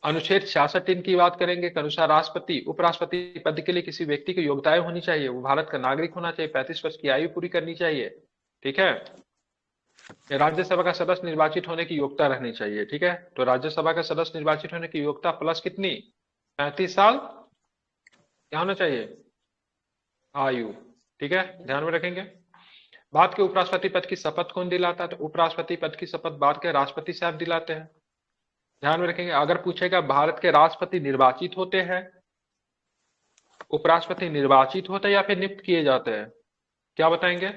अनुच्छेद 66 की बात करेंगे के अनुसार राष्ट्रपति उपराष्ट्रपति पद के लिए किसी व्यक्ति की योग्यताएं होनी चाहिए, वो भारत का नागरिक होना चाहिए, 35 वर्ष की आयु पूरी करनी चाहिए, ठीक है। राज्यसभा का सदस्य निर्वाचित होने की योग्यता रहनी चाहिए, ठीक है। तो राज्यसभा का सदस्य निर्वाचित होने की योग्यता प्लस कितनी? 35 साल क्या होना चाहिए? आयु, ठीक है, ध्यान में रखेंगे। भारत के उपराष्ट्रपति पद की शपथ कौन दिलाता है? तो उपराष्ट्रपति पद की शपथ भारत के राष्ट्रपति साहब दिलाते हैं, ध्यान में रखेंगे। अगर पूछेगा भारत के राष्ट्रपति निर्वाचित होते हैं, उपराष्ट्रपति निर्वाचित होते हैं या फिर नियुक्त किए जाते हैं, क्या बताएंगे?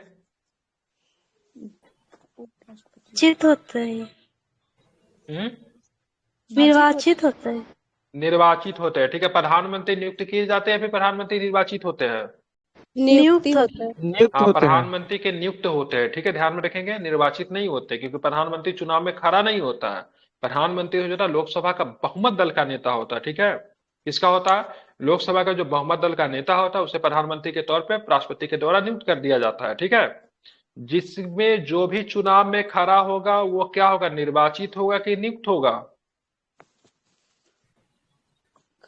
निर्वाचित होते हैं। निर्वाचित होते हैं। निर्वाचित होते हैं, ठीक है। प्रधानमंत्री नियुक्त किए जाते हैं फिर प्रधानमंत्री निर्वाचित होते हैं? नियुक्त होते हैं। हाँ, प्रधानमंत्री के नियुक्त होते हैं, ठीक है, ध्यान में रखेंगे। निर्वाचित नहीं होते, क्योंकि प्रधानमंत्री चुनाव में खड़ा नहीं होता है। प्रधानमंत्री हो जाता है लोकसभा का बहुमत दल का नेता होता है, ठीक है। किसका होता है? लोकसभा का जो बहुमत दल का नेता होता है उसे प्रधानमंत्री के तौर पे राष्ट्रपति के द्वारा नियुक्त कर दिया जाता है, ठीक है। जिसमें जो भी चुनाव में खड़ा होगा वो क्या होगा? निर्वाचित होगा कि नियुक्त होगा?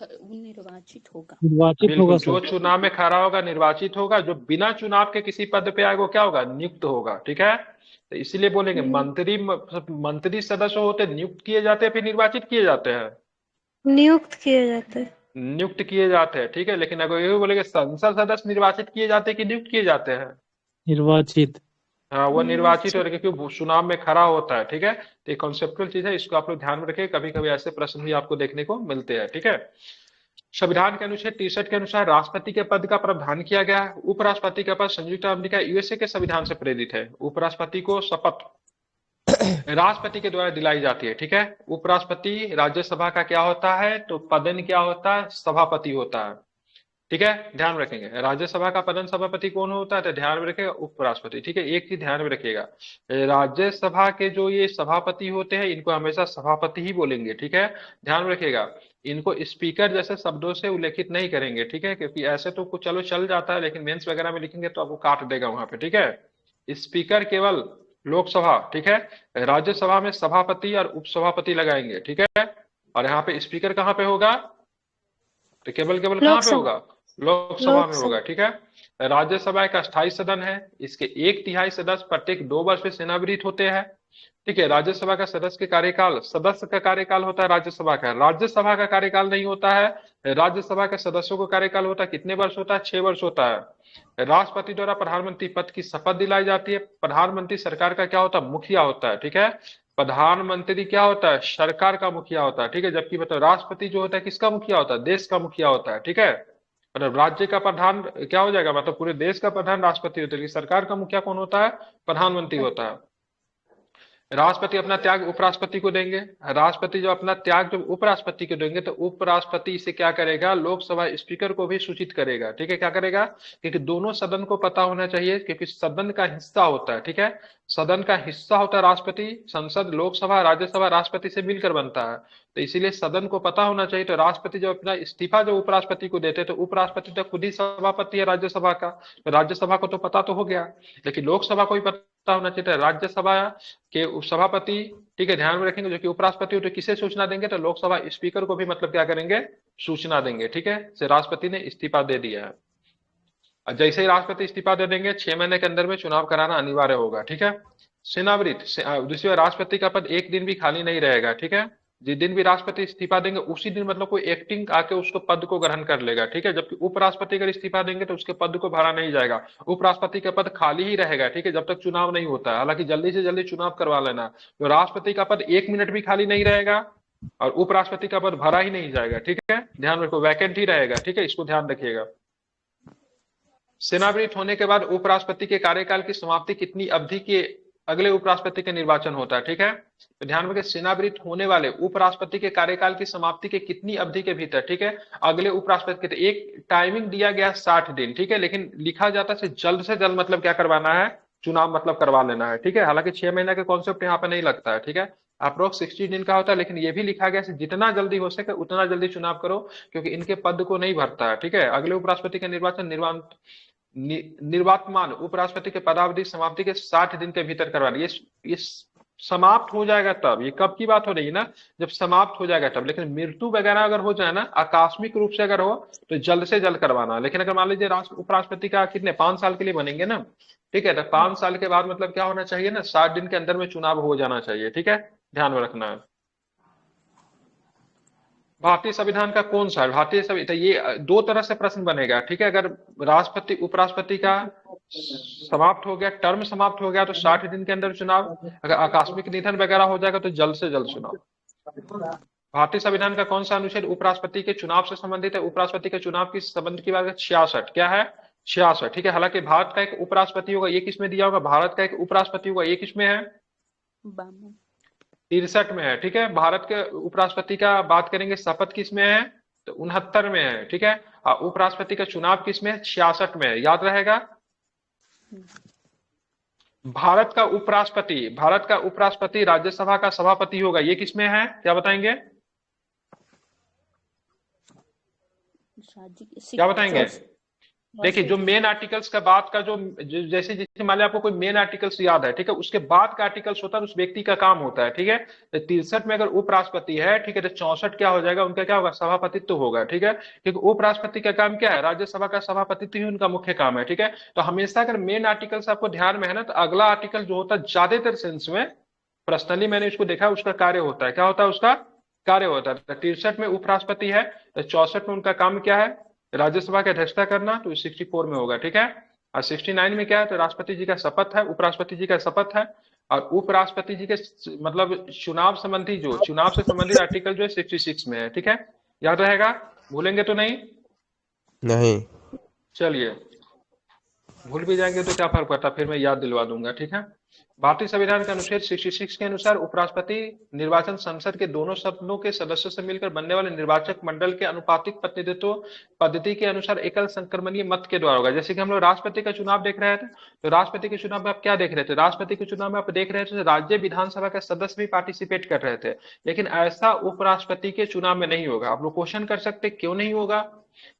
निर्वाचित होगा। बिल्कुल, जो चुनाव में खड़ा होगा निर्वाचित होगा, जो बिना चुनाव के किसी पद पे आएगा वो क्या होगा? नियुक्त होगा, ठीक है। तो इसीलिए बोलेंगे मंत्री सदस्य होते नियुक्त किए जाते हैं फिर निर्वाचित किए जाते हैं? नियुक्त किए जाते हैं। नियुक्त किए जाते हैं, ठीक है। लेकिन अगर ये बोलेंगे संसद सदस्य निर्वाचित किए जाते हैं कि नियुक्त किए जाते हैं? निर्वाचित। हाँ, वो निर्वाचित हो रहे क्योंकि चुनाव में खड़ा होता है, ठीक है। तो ये कॉन्सेप्चुअल चीज है, इसको आप लोग ध्यान में रखें, कभी कभी ऐसे प्रश्न भी आपको देखने को मिलते हैं, ठीक है। संविधान के अनुच्छेद 63 के अनुसार राष्ट्रपति के पद का प्रावधान किया गया है। उपराष्ट्रपति का पद संयुक्त अमेरिका यूएसए के संविधान से प्रेरित है। उपराष्ट्रपति को शपथ राष्ट्रपति के द्वारा दिलाई जाती है, ठीक है। उपराष्ट्रपति राज्यसभा का क्या होता है? तो पदन क्या होता है? सभापति होता है, ठीक है, ध्यान में रखेंगे। राज्यसभा का पदन सभापति कौन होता है? तो ध्यान में रखेगा उपराष्ट्रपति, ठीक है। एक चीज ध्यान में रखिएगा, राज्यसभा के जो ये सभापति होते हैं इनको हमेशा सभापति ही बोलेंगे, ठीक है, ध्यान में रखिएगा। इनको स्पीकर जैसे शब्दों से उल्लेखित नहीं करेंगे, ठीक है, क्योंकि ऐसे तो कुछ चलो चल जाता है, लेकिन मेंस वगैरह में लिखेंगे तो आपको काट देगा वहां पे, ठीक है। स्पीकर केवल लोकसभा, ठीक है। राज्यसभा में सभापति और उपसभापति लगाएंगे, ठीक है। और यहाँ पे स्पीकर कहाँ पे होगा? तो केवल कहाँ पे होगा? लोकसभा में होगा, ठीक है। राज्यसभा एक अस्थायी सदन है, इसके 1/3 सदस्य प्रत्येक 2 वर्ष में सेवानिवृत्त होते हैं, ठीक है। राज्यसभा का सदस्य का कार्यकाल होता है राज्यसभा का कार्यकाल नहीं होता है। राज्यसभा के सदस्यों का कार्यकाल होता है कितने वर्ष होता है? 6 वर्ष होता है। राष्ट्रपति द्वारा प्रधानमंत्री पद की शपथ दिलाई जाती है। प्रधानमंत्री सरकार का क्या होता है? मुखिया होता है, ठीक है। प्रधानमंत्री क्या होता है? सरकार का मुखिया होता है, ठीक है। जबकि मतलब राष्ट्रपति जो होता है किसका मुखिया होता है? देश का मुखिया होता है, ठीक है। मतलब राज्य का प्रधान क्या हो जाएगा? मतलब पूरे देश का प्रधान राष्ट्रपति होता है, सरकार का मुखिया कौन होता है? प्रधानमंत्री होता है। राष्ट्रपति अपना त्याग उपराष्ट्रपति को देंगे। राष्ट्रपति जो अपना त्याग जब उपराष्ट्रपति को देंगे तो उपराष्ट्रपति इसे क्या करेगा? लोकसभा स्पीकर को भी सूचित करेगा, ठीक है। क्या करेगा? क्योंकि दोनों सदन को पता होना चाहिए, क्योंकि सदन का हिस्सा होता है, ठीक है। सदन का हिस्सा होता है राष्ट्रपति। संसद, लोकसभा, राज्यसभा राष्ट्रपति से मिलकर बनता है, तो इसीलिए सदन को पता होना चाहिए। तो राष्ट्रपति जब अपना इस्तीफा जो उपराष्ट्रपति को देते तो उपराष्ट्रपति तो खुद ही सभापति है राज्यसभा का, तो राज्यसभा को तो पता तो हो गया, लेकिन लोकसभा को भी पता होना चाहिए। राज्यसभा के सभापति, ठीक है, ध्यान में रखेंगे, जो कि उपराष्ट्रपति हो, तो किसे सूचना देंगे? तो लोकसभा स्पीकर को भी मतलब क्या करेंगे? सूचना देंगे, ठीक है, से राष्ट्रपति ने इस्तीफा दे दिया है। और जैसे ही राष्ट्रपति इस्तीफा दे देंगे 6 महीने के अंदर में चुनाव कराना अनिवार्य होगा, ठीक है। सेनावृत दूसरी बार राष्ट्रपति का पद एक दिन भी खाली नहीं रहेगा, ठीक है। जिस दिन भी राष्ट्रपति इस्तीफा देंगे उसी दिन मतलब कोई एक्टिंग आके उसको पद को ग्रहण कर लेगा, ठीक है। जबकि उपराष्ट्रपति अगर इस्तीफा देंगे तो उसके पद को भरा नहीं जाएगा, उपराष्ट्रपति का पद खाली ही रहेगा, ठीक है, जब तक चुनाव नहीं होता है। हालांकि जल्दी से जल्दी चुनाव करवा लेना, तो राष्ट्रपति का पद 1 मिनट भी खाली नहीं रहेगा और उपराष्ट्रपति का पद भरा ही नहीं जाएगा, ठीक है। ध्यान रखो, वैकेंट ही रहेगा, ठीक है, इसको ध्यान रखिएगा। सेनावृत होने के बाद उपराष्ट्रपति के कार्यकाल की समाप्ति कितनी अवधि के अगले उपराष्ट्रपति का निर्वाचन होता है, ठीक है। तो ध्यान रखिए, सेनावृत होने वाले उपराष्ट्रपति के कार्यकाल की समाप्ति के कितनी अवधि के भीतर, ठीक है, अगले उपराष्ट्रपति के, एक टाइमिंग दिया गया 60 दिन, ठीक है, लेकिन लिखा जाता है जल्द से जल्द मतलब क्या करवाना है, चुनाव मतलब करवा लेना है, ठीक है। हालांकि 6 महीने का कॉन्सेप्ट यहाँ पे नहीं लगता है, ठीक है, अप्रोक्स 60 दिन का होता है, लेकिन ये भी लिखा गया है जितना जल्दी हो सके उतना जल्दी चुनाव करो, क्योंकि इनके पद को नहीं भरता है, ठीक है। अगले उपराष्ट्रपति का निर्वाचन निर्वातमान उपराष्ट्रपति के पदावधि समाप्ति के 60 दिन के भीतर करवाना। ये समाप्त हो जाएगा तब, ये कब की बात हो रही है ना, जब समाप्त हो जाएगा तब। लेकिन मृत्यु वगैरह अगर हो जाए ना, आकस्मिक रूप से अगर हो तो जल्द से जल्द करवाना। लेकिन अगर मान लीजिए उपराष्ट्रपति का कितने 5 साल के लिए बनेंगे ना, ठीक है, तो 5 साल के बाद मतलब क्या होना चाहिए ना, 60 दिन के अंदर में चुनाव हो जाना चाहिए, ठीक है, ध्यान में रखना है। भारतीय संविधान का कौन सा है भारतीय संविधान, ये 2 तरह से प्रश्न बनेगा, ठीक है। अगर राष्ट्रपति उपराष्ट्रपति का समाप्त हो गया, टर्म समाप्त हो गया तो 60 दिन के अंदर चुनाव, अगर आकस्मिक निधन वगैरह हो जाएगा तो जल्द से जल्द चुनाव। भारतीय संविधान का कौन सा अनुच्छेद उपराष्ट्रपति के चुनाव से संबंधित है, उपराष्ट्रपति के चुनाव की संबंध की बात 66, क्या है 66, ठीक है। हालांकि भारत का एक उपराष्ट्रपति होगा, ये किसमें दिया होगा, भारत का एक उपराष्ट्रपति होगा, ये किसमें है 63 में है, ठीक है। भारत के उपराष्ट्रपति का बात करेंगे शपथ किसमें है, तो 69 में है, ठीक है। उपराष्ट्रपति का चुनाव किसमें है, 66 में है, याद रहेगा। भारत का उपराष्ट्रपति राज्यसभा का सभापति होगा, ये किसमें है, क्या बताएंगे, क्या बताएंगे। देखिए, जो मेन आर्टिकल्स का बाद का जो जैसे मान लिया आपको कोई मेन आर्टिकल्स याद है, ठीक है, उसके बाद का आर्टिकल्स होता है, उस व्यक्ति का काम होता है, ठीक है। तो 63 में अगर उपराष्ट्रपति है, ठीक है, तो 64 क्या हो जाएगा, उनका क्या होगा, सभापतित्व होगा, ठीक है। क्योंकि उपराष्ट्रपति का काम क्या है, राज्यसभा का सभापतित्व ही उनका मुख्य काम है, ठीक है। तो हमेशा अगर मेन आर्टिकल्स आपको ध्यान में है ना, तो अगला आर्टिकल जो होता है ज्यादातर सेंस में, पर्सनली मैंने इसको देखा, उसका कार्य होता है, क्या होता है, उसका कार्य होता है। 63 में उपराष्ट्रपति है, तो 64 में उनका काम क्या है, राज्यसभा की अध्यक्षता करना, तो 64 में होगा, ठीक है। और 69 में क्या है, तो राष्ट्रपति जी का शपथ है, उपराष्ट्रपति जी का शपथ है। और उपराष्ट्रपति जी के मतलब चुनाव संबंधी जो चुनाव से संबंधित आर्टिकल जो है 66 में है, ठीक है, याद रहेगा, भूलेंगे तो नहीं। चलिए, भूल भी जाएंगे तो क्या फर्क पड़ता, फिर मैं याद दिलवा दूंगा, ठीक है। भारतीय संविधान के अनुच्छेद 66 के अनुसार उपराष्ट्रपति निर्वाचन संसद के दोनों सदनों के सदस्यों से मिलकर बनने वाले निर्वाचक मंडल के अनुपातिक प्रतिनिधित्व पद्धति के अनुसार एकल संक्रमणीय मत के द्वारा होगा। जैसे कि हम लोग राष्ट्रपति का चुनाव देख रहे थे, तो राष्ट्रपति के चुनाव में आप क्या देख रहे थे, राष्ट्रपति के चुनाव में आप देख रहे थे राज्य विधानसभा के सदस्य भी पार्टिसिपेट कर रहे थे। लेकिन ऐसा उपराष्ट्रपति के चुनाव में नहीं होगा। आप लोग क्वेश्चन कर सकते क्यों नहीं होगा,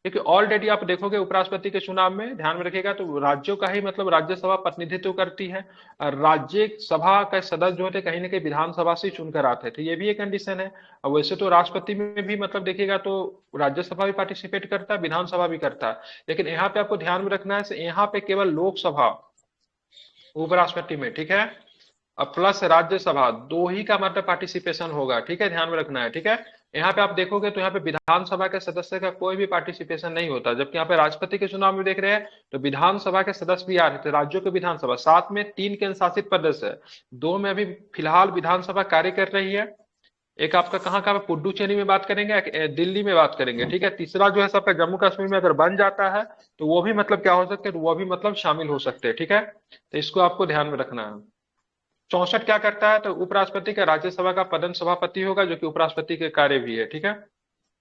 क्योंकि ऑलरेडी आप देखोगे उपराष्ट्रपति के चुनाव में, ध्यान में रखिएगा, तो राज्यों का ही मतलब राज्यसभा प्रतिनिधित्व करती है, और राज्यसभा का सदस्य जो होते कहीं ना कहीं विधानसभा से चुनकर आते थे, ये भी एक कंडीशन है। और वैसे तो राष्ट्रपति में भी मतलब देखिएगा तो राज्यसभा भी पार्टिसिपेट करता है, विधानसभा भी करता है। लेकिन यहाँ पे आपको ध्यान में रखना है, यहाँ पे केवल लोकसभा उपराष्ट्रपति में, ठीक है, और प्लस राज्यसभा 2 ही का मतलब पार्टिसिपेशन होगा, ठीक है, ध्यान में रखना है, ठीक है। यहाँ पे आप देखोगे तो यहाँ पे विधानसभा के सदस्य का कोई भी पार्टिसिपेशन नहीं होता। जबकि यहाँ पे राष्ट्रपति के चुनाव में देख रहे हैं तो विधानसभा के सदस्य भी आ रहे थे, राज्यों के विधानसभा, 7 में 3 केंद्र शासित प्रदेश है, 2 में अभी फिलहाल विधानसभा कार्य कर रही है। एक आपका कहाँ का, पुडुचेरी में बात करेंगे, दिल्ली में बात करेंगे, ठीक है। तीसरा जो है सबका जम्मू कश्मीर में अगर बन जाता है तो वो भी मतलब क्या हो सकते हैं, तो वो भी मतलब शामिल हो सकते हैं, ठीक है। तो इसको आपको ध्यान में रखना है। 64 क्या करता है, तो उपराष्ट्रपति का राज्यसभा का पदन सभापति होगा, जो कि उपराष्ट्रपति के कार्य भी है, ठीक है।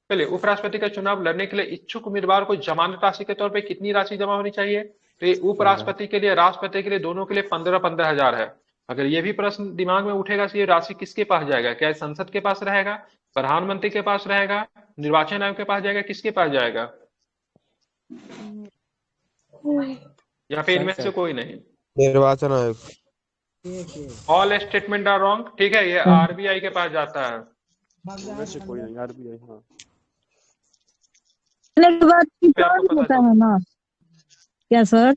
पहले उपराष्ट्रपति का चुनाव लड़ने के लिए इच्छुक उम्मीदवार को जमानत राशि के तौर पे कितनी राशि जमा होनी चाहिए, तो ये उपराष्ट्रपति के लिए, राष्ट्रपति के लिए, दोनों के लिए 15-15 हजार है। अगर ये भी प्रश्न दिमाग में उठेगा तो ये राशि किसके पास जाएगा, क्या संसद के पास रहेगा, प्रधानमंत्री के पास रहेगा, निर्वाचन आयोग के पास जाएगा, किसके पास जाएगा, या फिर इनमें से कोई नहीं, निर्वाचन आयोग। ऑल स्टेटमेंट आर रॉन्ग, ठीक है, ये आरबीआई के पास जाता है। वैसे कोई नहीं, आरबीआई, हाँ। के बाद पे आपको पता होता चल है ना क्या सर?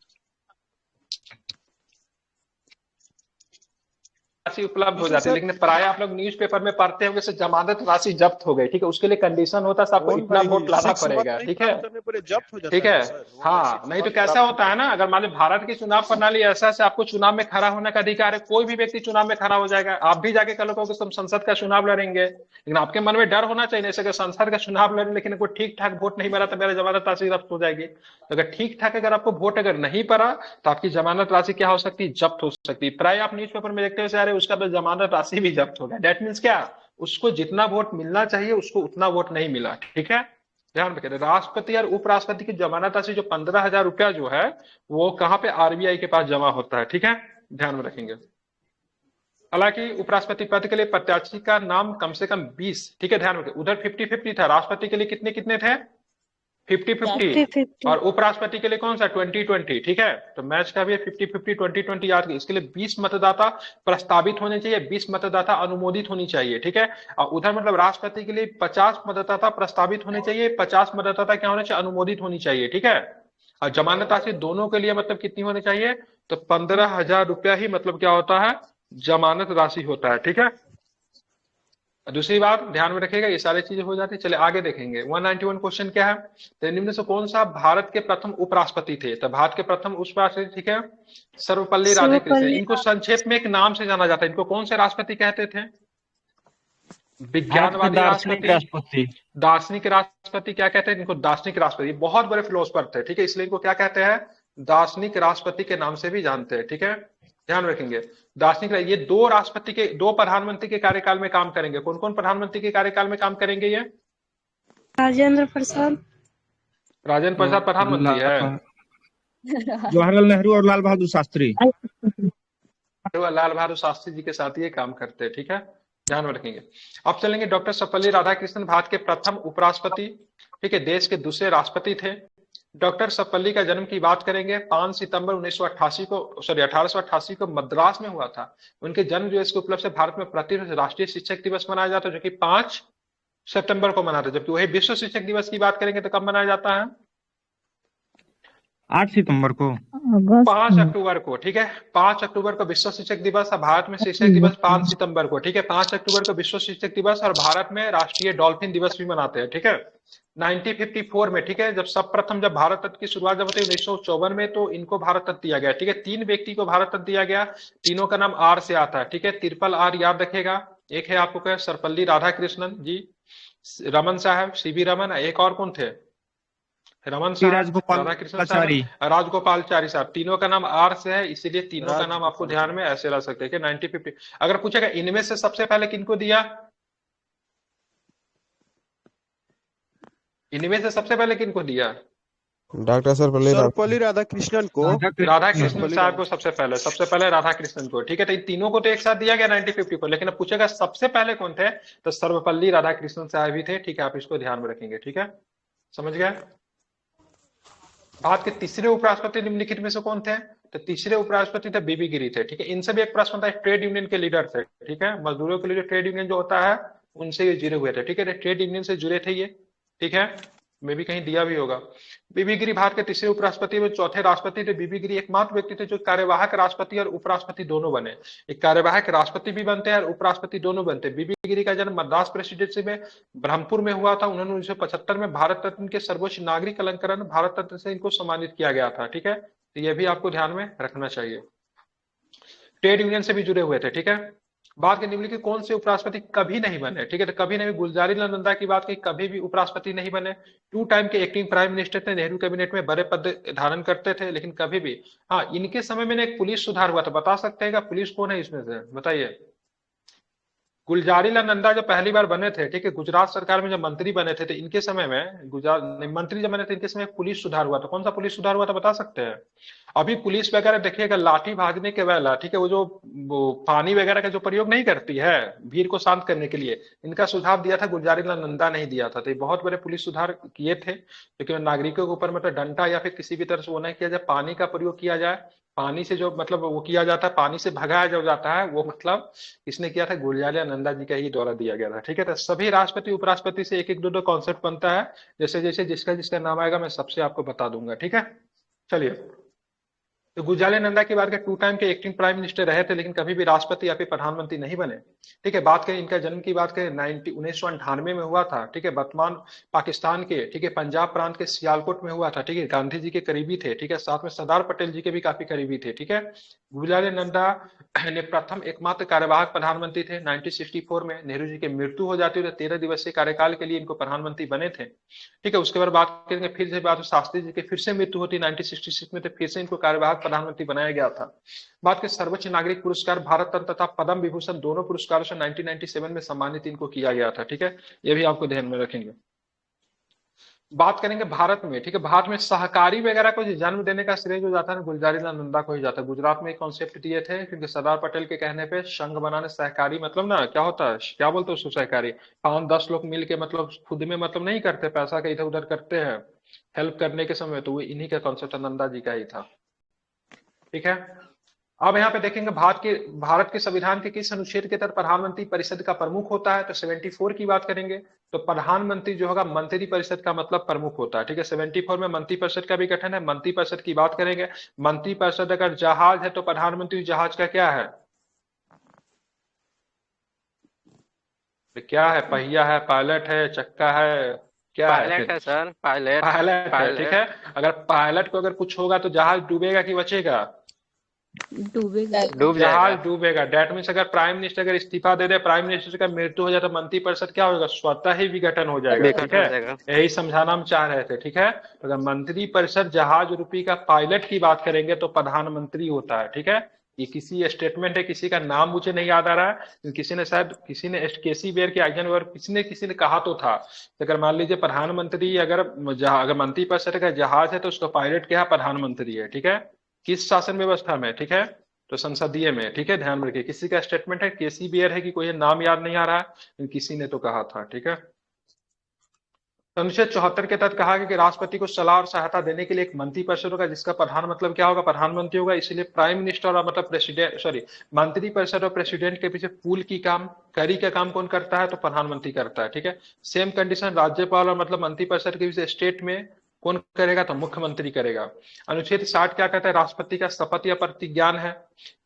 राशि उपलब्ध हो दूसरा जाती है, सर लेकिन प्राय आप लोग न्यूज़पेपर में पढ़ते होंगे से जमानत राशि जब्त हो गई, ठीक है। उसके लिए कंडीशन होता है आपको कौन इतना नहीं, वोट लाना 6 मंथ पड़ेगा, नहीं ठीक है। प्राप्त करने पर ये जब्त हो जाता ठीक है है, ना सर? वो हाँ, 6 नहीं तो मंथ कैसा प्राप्त होता है ना, अगर मान लो भारत की चुनाव प्रणाली ऐसा है आपको चुनाव में खड़ा होने का अधिकार है, कोई भी व्यक्ति चुनाव में खड़ा हो जाएगा, आप भी जाके कल कहोगे तुम संसद का चुनाव लड़ेंगे, लेकिन आपके मन में डर होना चाहिए जैसे कि संसद का चुनाव लड़े लेकिन कोई ठीक ठाक वोट नहीं मिला तो मेरा जमानत राशि जब्त हो जाएगी। तो अगर ठीक ठाक अगर आपको वोट अगर नहीं पड़ा तो आपकी जमानत राशि क्या हो सकती है, जब्त हो सकती है। प्राय आप न्यूज पेपर में देखते हैं उसका तो जमानत राशि भी जब्त हो गया। दैट मीन्स क्या, उसको जितना वोट मिलना चाहिए उसको उतना वोट नहीं मिला, ठीक है। ध्यान रखें, राष्ट्रपति और उपराष्ट्रपति की जमानत राशि जो 15,000 रुपया जो है वो कहाँ पे, आरबीआई के पास जमा होता है, ठीक है, ध्यान में रखेंगे। हालांकि उपराष्ट्रपति पद के लिए प्रत्याशी का नाम कम से कम 20, ठीक है, ध्यान रखें। उधर 50-50 था, राष्ट्रपति के लिए कितने कितने थे, 50-50, 50-50 और उपराष्ट्रपति के लिए कौन सा 20-20, ठीक है। तो मैच का भी 50-50 20-20 याद रखिए। इसके लिए 20 मतदाता प्रस्तावित होने चाहिए, 20 मतदाता अनुमोदित होनी चाहिए, ठीक है। और उधर मतलब राष्ट्रपति के लिए 50 मतदाता प्रस्तावित होने चाहिए, 50 मतदाता क्या होने चाहिए, अनुमोदित होनी चाहिए, ठीक है। और जमानत राशि दोनों के लिए मतलब कितनी होनी चाहिए, तो 15,000 रुपया ही मतलब क्या होता है, जमानत राशि होता है, ठीक है। दूसरी बात ध्यान में रखिएगा, ये सारी चीजें हो जाती है। चलिए आगे देखेंगे। 191 क्वेश्चन क्या है, तो निम्न से कौन सा भारत के प्रथम उपराष्ट्रपति थे, तो भारत के प्रथम उपराष्ट्रपति, ठीक है, सर्वपल्ली राधाकृष्णन। इनको संक्षेप में एक नाम से जाना जाता है, इनको कौन से राष्ट्रपति कहते थे, विज्ञानवादी राष्ट्रपति, दार्शनिक राष्ट्रपति, क्या कहते हैं इनको, दार्शनिक राष्ट्रपति। बहुत बड़े फिलोसफर थे, ठीक है, इसलिए इनको क्या कहते हैं, दार्शनिक राष्ट्रपति के नाम से भी जानते हैं, ठीक है, ध्यान रखेंगे। दार्शनिक, ये दो राष्ट्रपति के, दो प्रधानमंत्री के कार्यकाल में काम करेंगे। कौन कौन प्रधानमंत्री के कार्यकाल में काम करेंगे, ये राजेंद्र प्रसाद, राजेंद्र प्रसाद प्रधानमंत्री है, जवाहरलाल नेहरू और लाल बहादुर शास्त्री। लाल बहादुर शास्त्री जी के साथ ये काम करते हैं, ठीक है, ध्यान में रखेंगे। अब चलेंगे डॉक्टर सर्वपल्ली राधाकृष्णन, भारत के प्रथम उपराष्ट्रपति, ठीक है, देश के दूसरे राष्ट्रपति थे। डॉक्टर सर्वपल्ली का जन्म की बात करेंगे 5 सितंबर 1988 को, सॉरी 1888 को मद्रास में हुआ था। उनके जन्म दिवस के उपलक्ष्य से भारत में प्रतिवर्ष राष्ट्रीय शिक्षक दिवस मनाया जाता है, जो कि 5 सितंबर को मनाते हैं। जबकि वही विश्व शिक्षक दिवस की बात करेंगे तो कब मनाया जाता है, 8 सितंबर को, 5 अक्टूबर को, ठीक है, 5 अक्टूबर को विश्व शिक्षक दिवस। भारत में शिक्षक दिवस 5 सितंबर को, ठीक है, 5 अक्टूबर को विश्व शिक्षक दिवस। और भारत में राष्ट्रीय डॉल्फिन दिवस भी मनाते हैं, ठीक है। 1954 में, ठीक है, जब सर्वप्रथम जब भारत रत्न की शुरुआत जब हुई 1954 में, तो इनको भारत रत्न दिया गया, ठीक है। 3 व्यक्ति को भारत रत्न दिया गया, तीनों का नाम आर से आता है, ठीक है, ट्रिपल आर याद रखेगा। एक है आपको क्या, सर्वपल्ली राधाकृष्णन जी, रमन साहब, सीवी रमन, एक और कौन थे, रमन साहब, राधाकृष्णन साहब, राजगोपालचारी साहब। तीनों का नाम आर से है, इसीलिए तीनों का नाम आपको ध्यान में ऐसे रह सकते हैं कि 1950। अगर पूछेगा इनमें से सबसे पहले किनको दिया, इनमें से सबसे पहले किनको दिया, डॉक्टर सर्वपल्ली राधाकृष्णन को, राधाकृष्णन साहब को सबसे पहले राधाकृष्णन को, ठीक है। तो इन तीनों को तो एक साथ दिया गया 1950 को, लेकिन अब पूछेगा सबसे पहले कौन थे, तो सर्वपल्ली राधाकृष्णन साहब ही थे, ठीक है। आप इसको ध्यान में रखेंगे, ठीक है, समझ गए। भारत के तीसरे उपराष्ट्रपति निम्नलिखित में से कौन थे, तो तीसरे उपराष्ट्रपति थे बीबी गिरी थे, ठीक है। इनसे भी एक प्रश्न था, ट्रेड यूनियन के लीडर थे, ठीक है, मजदूरों के लिए ट्रेड यूनियन जो होता है उनसे ये जुड़े हुए थे, ठीक है, ट्रेड यूनियन से जुड़े थे ये, ठीक है, मे भी कहीं दिया भी होगा। बीबी गिरी भारत के तीसरे उपराष्ट्रपति में चौथे राष्ट्रपति थे। बीबी गिरी एकमात्र व्यक्ति थे जो कार्यवाहक राष्ट्रपति और उपराष्ट्रपति दोनों बने। एक कार्यवाहक राष्ट्रपति भी बनते हैं और उपराष्ट्रपति दोनों बनते हैं। बीबी गिरी का जन्म मद्रास प्रेसिडेंसी में ब्रह्मपुर में हुआ था। उन्होंने 1975 में भारत रत्न के सर्वोच्च नागरिक अलंकरण भारत रत्न से इनको सम्मानित किया गया था, ठीक है। तो यह भी आपको ध्यान में रखना चाहिए। ट्रेड यूनियन से भी जुड़े हुए थे, ठीक है। बात के निम्नलिखित कौन से उपराष्ट्रपति कभी नहीं बने, ठीक है, तो कभी नहीं, गुलजारीलाल नंदा की बात की, कभी भी उपराष्ट्रपति नहीं बने। 2 टाइम के एक्टिंग प्राइम मिनिस्टर थे, नेहरू कैबिनेट में बड़े पद धारण करते थे, लेकिन कभी भी, हाँ, इनके समय में एक पुलिस सुधार हुआ था, बता सकते हैं पुलिस कौन है इसमें से, बताइए। गुलजारीलाल नंदा जब पहली बार बने थे, ठीक है, गुजरात सरकार में जब मंत्री बने थे, तो इनके समय में गुजरात मंत्री जब बने थे, इनके समय पुलिस सुधार हुआ था। कौन सा पुलिस सुधार हुआ था, बता सकते हैं। अभी पुलिस वगैरह देखिएगा लाठी भाजने के वाला, ठीक है, वो पानी वगैरह का जो प्रयोग नहीं करती है भीड़ को शांत करने के लिए, इनका सुझाव दिया था गुलजारी लाल नंदा, नहीं दिया था। तो ये बहुत बड़े पुलिस सुधार किए थे, लेकिन नागरिकों के ऊपर मतलब डंडा या फिर किसी भी तरह से वो नहीं किया जाए, पानी का प्रयोग किया जाए, पानी से जो मतलब वो किया जाता है, पानी से भगाया जो जाता है, वो मतलब इसने किया था गुलजारी नंदा जी का ही द्वारा दिया गया था। ठीक है, तो सभी राष्ट्रपति उपराष्ट्रपति से एक एक दो कॉन्सेप्ट बनता है, जैसे जैसे जिसका जिसका नाम आएगा मैं सबसे आपको बता दूंगा। ठीक है, चलिए। तो गुलजारी नंदा की बात करें, 2 टाइम के एक्टिंग प्राइम मिनिस्टर रहे थे, लेकिन कभी भी राष्ट्रपति या फिर प्रधानमंत्री नहीं बने। ठीक है, बात करें इनका जन्म की, बात करें 1998 में हुआ था। ठीक है, वर्तमान पाकिस्तान के, ठीक है, पंजाब प्रांत के सियालकोट में हुआ था। ठीक है, गांधी जी के करीबी थे। ठीक है, साथ में सरदार पटेल जी के भी काफी करीबी थे। ठीक है, गुलजारी नंदा ने प्रथम एकमात्र कार्यवाहक प्रधानमंत्री थे। 1964 में नेहरू जी की मृत्यु हो जाती है, तो 13 दिवसीय कार्यकाल के लिए इनको प्रधानमंत्री बने थे। ठीक है, उसके बाद बात करेंगे, फिर से बात शास्त्री जी की फिर से मृत्यु होती है 1966 में, तो फिर से इनको कार्यवाहक प्रधानमंत्री बनाया गया था। बात के सर्वोच्च नागरिक पुरस्कार भारत रत्न तथा पद्म विभूषण दोनों पुरस्कारों से 1997 में सम्मानित इनको किया गया था। ठीक है, ये भी आपको ध्यान में रखेंगे। बात करेंगे भारत में, ठीक है, भारत में सहकारी वगैरह को जन्म देने का श्रेय जो जाता है ना, गुलजारी लाल नंदा को ही जाता है। गुजरात में एक कॉन्सेप्ट दिए थे, क्योंकि सरदार पटेल के कहने पे संघ बनाने, सहकारी मतलब ना क्या होता है, क्या बोलते हैं उसको, सहकारी 5-10 लोग मिल के मतलब खुद में मतलब नहीं करते, पैसा का इधर उधर करते हैं हेल्प करने के समय, तो वो इन्हीं का कॉन्सेप्ट नंदा जी का ही था। ठीक है, अब यहाँ पे देखेंगे भारत के संविधान के किस अनुच्छेद के तहत प्रधानमंत्री परिषद का प्रमुख होता है, तो 74 की बात करेंगे। तो प्रधानमंत्री जो होगा मंत्री परिषद का मतलब प्रमुख होता है। ठीक है, 74 में मंत्री परिषद का भी गठन है। मंत्री परिषद की बात करेंगे, मंत्री परिषद अगर जहाज है तो प्रधानमंत्री जहाज का क्या है, क्या है, पहिया है, पायलट है, चक्का है, क्या पायलट है सर, पायलट पायलट है। ठीक है, अगर पायलट को अगर कुछ होगा तो जहाज डूबेगा कि बचेगा, डूबेगा। डूब जहाज जाएगा। डूबेगा। डेट मीन्स अगर प्राइम मिनिस्टर अगर इस्तीफा दे दे, प्राइम मिनिस्टर का मृत्यु हो जाए, तो मंत्री परिषद क्या होगा, स्वतः ही विघटन हो जाएगा। बेकार ठीक हो है, जाएगा। यही समझाना हम चाह रहे थे। ठीक है, तो अगर मंत्री परिषद जहाज रूपी का पायलट की बात करेंगे तो प्रधानमंत्री होता है। ठीक है, ये किसी स्टेटमेंट है, किसी का नाम मुझे नहीं याद आ रहा है, किसी ने शायद केसी बेयर के आइजनबर्ग किसी ने कहा तो था, अगर मान लीजिए प्रधानमंत्री अगर मंत्री परिषद का जहाज है तो उसका पायलट क्या है, प्रधानमंत्री है। ठीक है, किस शासन व्यवस्था में, ठीक है, तो संसदीय में। ठीक है, ध्यान में रखिए, किसी का स्टेटमेंट है, केसी बियर है कि कोई नाम याद नहीं आ रहा है, किसी ने तो कहा था। ठीक है, अनुच्छेद 74 के तहत कहा गया कि राष्ट्रपति को सलाह और सहायता देने के लिए एक मंत्री परिषद होगा, जिसका प्रधान मतलब क्या होगा, प्रधानमंत्री होगा। इसलिए प्राइम मिनिस्टर और मतलब प्रेसिडेंट मंत्री परिषद और प्रेसिडेंट के पीछे पूल की काम, करी का काम कौन करता है, तो प्रधानमंत्री करता है। ठीक है, सेम कंडीशन राज्यपाल और मतलब मंत्री परिषद के पीछे स्टेट में कौन करेगा, तो मुख्यमंत्री करेगा। अनुच्छेद 60 क्या कहता है, राष्ट्रपति का शपथ या प्रतिज्ञान है।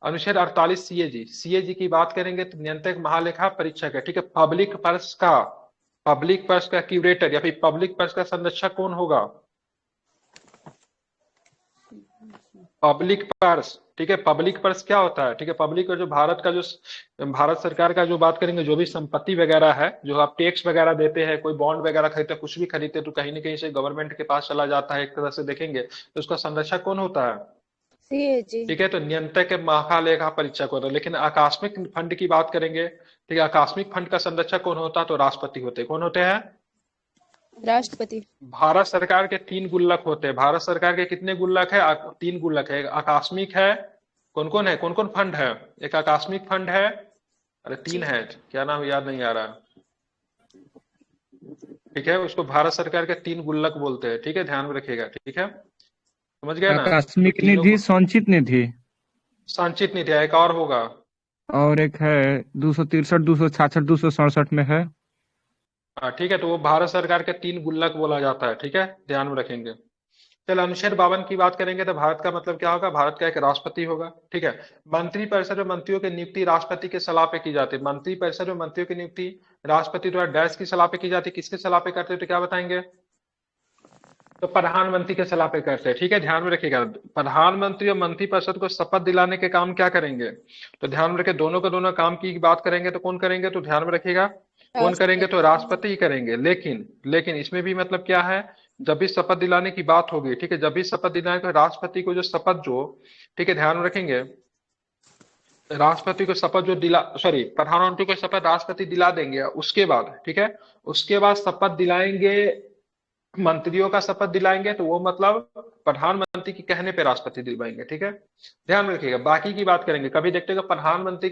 अनुच्छेद 48 सीएजी की बात करेंगे तो नियंत्रक महालेखा परीक्षक है। ठीक है, पब्लिक पर्स का क्यूरेटर या फिर पब्लिक पर्स का संरक्षक कौन होगा, पब्लिक पर्स। ठीक है, पब्लिक पर्स क्या होता है, ठीक है, पब्लिक जो भारत सरकार का जो बात करेंगे, जो भी संपत्ति वगैरह है, जो आप टैक्स वगैरह देते हैं, कोई बॉन्ड वगैरह खरीदते, कुछ भी खरीदते, तो कहीं ना कहीं से गवर्नमेंट के पास चला जाता है, एक तरह से देखेंगे तो उसका संरक्षक कौन होता है, सीएजी। ठीक है, तो नियंत्रक के महालेखा परीक्षक होता है। लेकिन आकस्मिक फंड की बात करेंगे, ठीक है, आकस्मिक फंड का संरक्षक कौन होता है, तो राष्ट्रपति होते हैं। कौन होते हैं, राष्ट्रपति। भारत सरकार के 3 गुल्लक होते हैं। भारत सरकार के कितने गुल्लक है, 3 गुल्लक है। आकस्मिक है, कौन कौन है, कौन कौन फंड है, एक आकस्मिक फंड है, अरे 3 है, क्या नाम याद नहीं आ रहा। ठीक है, उसको भारत सरकार के 3 गुल्लक बोलते हैं। ठीक है, ध्यान में रखिएगा। ठीक है, समझ गए ना, आकस्मिक तो निधि, संचित निधि, संचित निधि, एक और होगा, और एक है 263, 266, 267 में है। ठीक है, तो वो भारत सरकार के 3 गुल्लक बोला जाता है। ठीक है, ध्यान में रखेंगे। चलो, अनुच्छेद 52 की बात करेंगे तो भारत का मतलब क्या होगा, भारत का एक राष्ट्रपति होगा। ठीक है, मंत्री परिषद में मंत्रियों की नियुक्ति राष्ट्रपति के सलाह पे की जाती है। मंत्री परिषद में मंत्रियों की नियुक्ति राष्ट्रपति द्वारा डैश की सलाह पे की जाती है। किसके सलाह पे करते हैं, तो क्या बताएंगे, तो प्रधानमंत्री के सलाह पे करते हैं। ठीक है, ध्यान में रखिएगा, प्रधानमंत्री और मंत्री परिषद को शपथ दिलाने के काम क्या करेंगे, तो ध्यान में रखिए, दोनों का दोनों काम की बात करेंगे तो कौन करेंगे, तो ध्यान में रखिएगा, कौन करेंगे, तो राष्ट्रपति ही करेंगे। लेकिन इसमें भी मतलब क्या है, जब भी शपथ दिलाने की बात होगी, ठीक है, जब भी शपथ दिलाने को राष्ट्रपति को जो शपथ जो, ठीक है, ध्यान में रखेंगे, राष्ट्रपति को शपथ जो प्रधानमंत्री को शपथ राष्ट्रपति दिला देंगे, उसके बाद, ठीक है, उसके बाद शपथ दिलाएंगे मंत्रियों का शपथ दिलाएंगे तो वो मतलब प्रधानमंत्री के कहने पे राष्ट्रपति दिलवाएंगे, ठीक है, ध्यान में रखिएगा। बाकी की बात करेंगे, कभी देखते हैं प्रधानमंत्री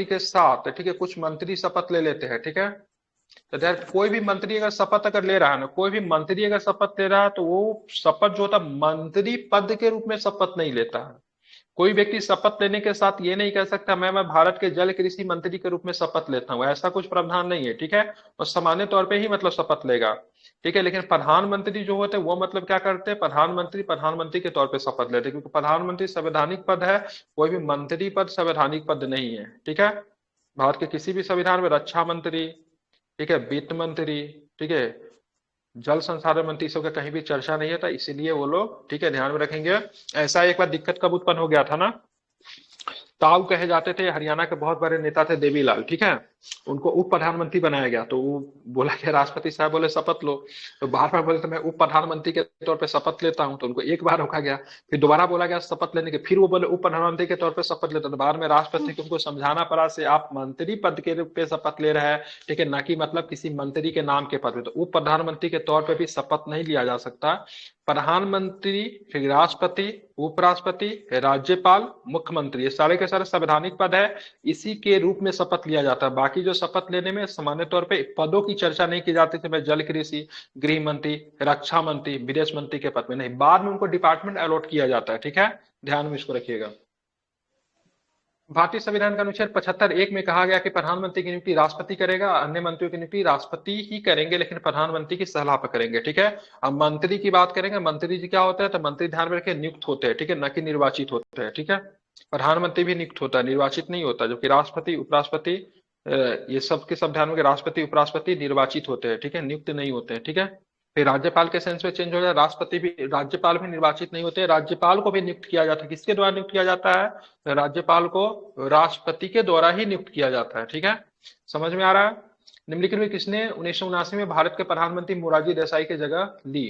के साथ ठीक है कुछ मंत्री शपथ ले लेते हैं, ठीक है। तो यार कोई भी मंत्री अगर शपथ अगर ले रहा है ना, कोई भी मंत्री अगर शपथ ले रहा है तो वो शपथ जो होता है मंत्री पद के रूप में शपथ नहीं लेता है। कोई व्यक्ति शपथ लेने के साथ ये नहीं कह सकता मैं भारत के जल कृषि मंत्री के रूप में शपथ लेता हूँ, ऐसा कुछ प्रावधान नहीं है, ठीक है। और सामान्य तौर पे ही मतलब शपथ लेगा, ठीक है। लेकिन प्रधानमंत्री जो होते हैं वो मतलब क्या करते हैं, प्रधानमंत्री के तौर पे शपथ लेते हैं, क्योंकि प्रधानमंत्री संवैधानिक पद है, कोई भी मंत्री पद संवैधानिक पद नहीं है, ठीक है। भारत के किसी भी संविधान में रक्षा मंत्री, ठीक है, वित्त मंत्री, ठीक है, जल संसाधन मंत्री सबका कहीं भी चर्चा नहीं है था, इसीलिए वो लोग, ठीक है, ध्यान में रखेंगे। ऐसा एक बार दिक्कत कब उत्पन्न हो गया था ना, ताऊ कहे जाते थे, हरियाणा के बहुत बड़े नेता थे देवीलाल, ठीक है, उनको उप प्रधानमंत्री बनाया गया, तो वो बोला कि राष्ट्रपति साहब बोले शपथ लो, तो बार बार बोले तो मैं उप प्रधानमंत्री के तौर पे शपथ लेता हूं, तो उनको एक बार रोका गया, फिर दोबारा बोला गया शपथ लेने के, फिर वो बोले उप प्रधानमंत्री के तौर पे शपथ लेता, तो बाद में राष्ट्रपति को उनको समझाना पड़ा से आप मंत्री पद के रूप पे शपथ ले रहे हैं, ठीक है, न कि मतलब किसी मंत्री के नाम के पद पे, तो उप प्रधानमंत्री के तौर पे भी शपथ नहीं लिया जा सकता। प्रधानमंत्री, फिर राष्ट्रपति, उपराष्ट्रपति, राज्यपाल, मुख्यमंत्री, ये सारे के सारे संवैधानिक पद है, इसी के रूप में शपथ लिया जाता है। बाकी जो शपथ लेने में सामान्य तौर पे पदों की चर्चा नहीं की जाती थी, मैं जल कृषि, गृह मंत्री, रक्षा मंत्री, विदेश मंत्री के पद में नहीं, बाद में उनको डिपार्टमेंट अलॉट किया जाता है, ठीक है, ध्यान में इसको रखिएगा। भारतीय संविधान का अनुच्छेद 75(1) में कहा गया कि प्रधानमंत्री की नियुक्ति राष्ट्रपति करेगा, अन्य मंत्रियों की नियुक्ति राष्ट्रपति ही करेंगे, लेकिन प्रधानमंत्री की सलाह पर करेंगे, ठीक है। अब मंत्री की बात करेंगे, मंत्री जी क्या होता है, तो मंत्री ध्यान में रखिए नियुक्त होते हैं, ठीक है, न कि निर्वाचित होते हैं, ठीक है। प्रधानमंत्री भी नियुक्त होता है, निर्वाचित नहीं होता, जबकि राष्ट्रपति, उपराष्ट्रपति, ये सब के सब ध्यान में, राष्ट्रपति उपराष्ट्रपति निर्वाचित होते हैं, ठीक है, नियुक्त नहीं होते हैं, ठीक है। फिर राज्यपाल के सेंस में चेंज हो जाए, राष्ट्रपति भी, राज्यपाल भी निर्वाचित नहीं होते, राज्यपाल को भी नियुक्त किया जाता है, किसके द्वारा नियुक्त किया जाता है, राज्यपाल को राष्ट्रपति के द्वारा ही नियुक्त किया जाता है, ठीक है, समझ में आ रहा है। निम्नलिखित में किसने 1979 में भारत के प्रधानमंत्री मोरारजी देसाई की जगह ली,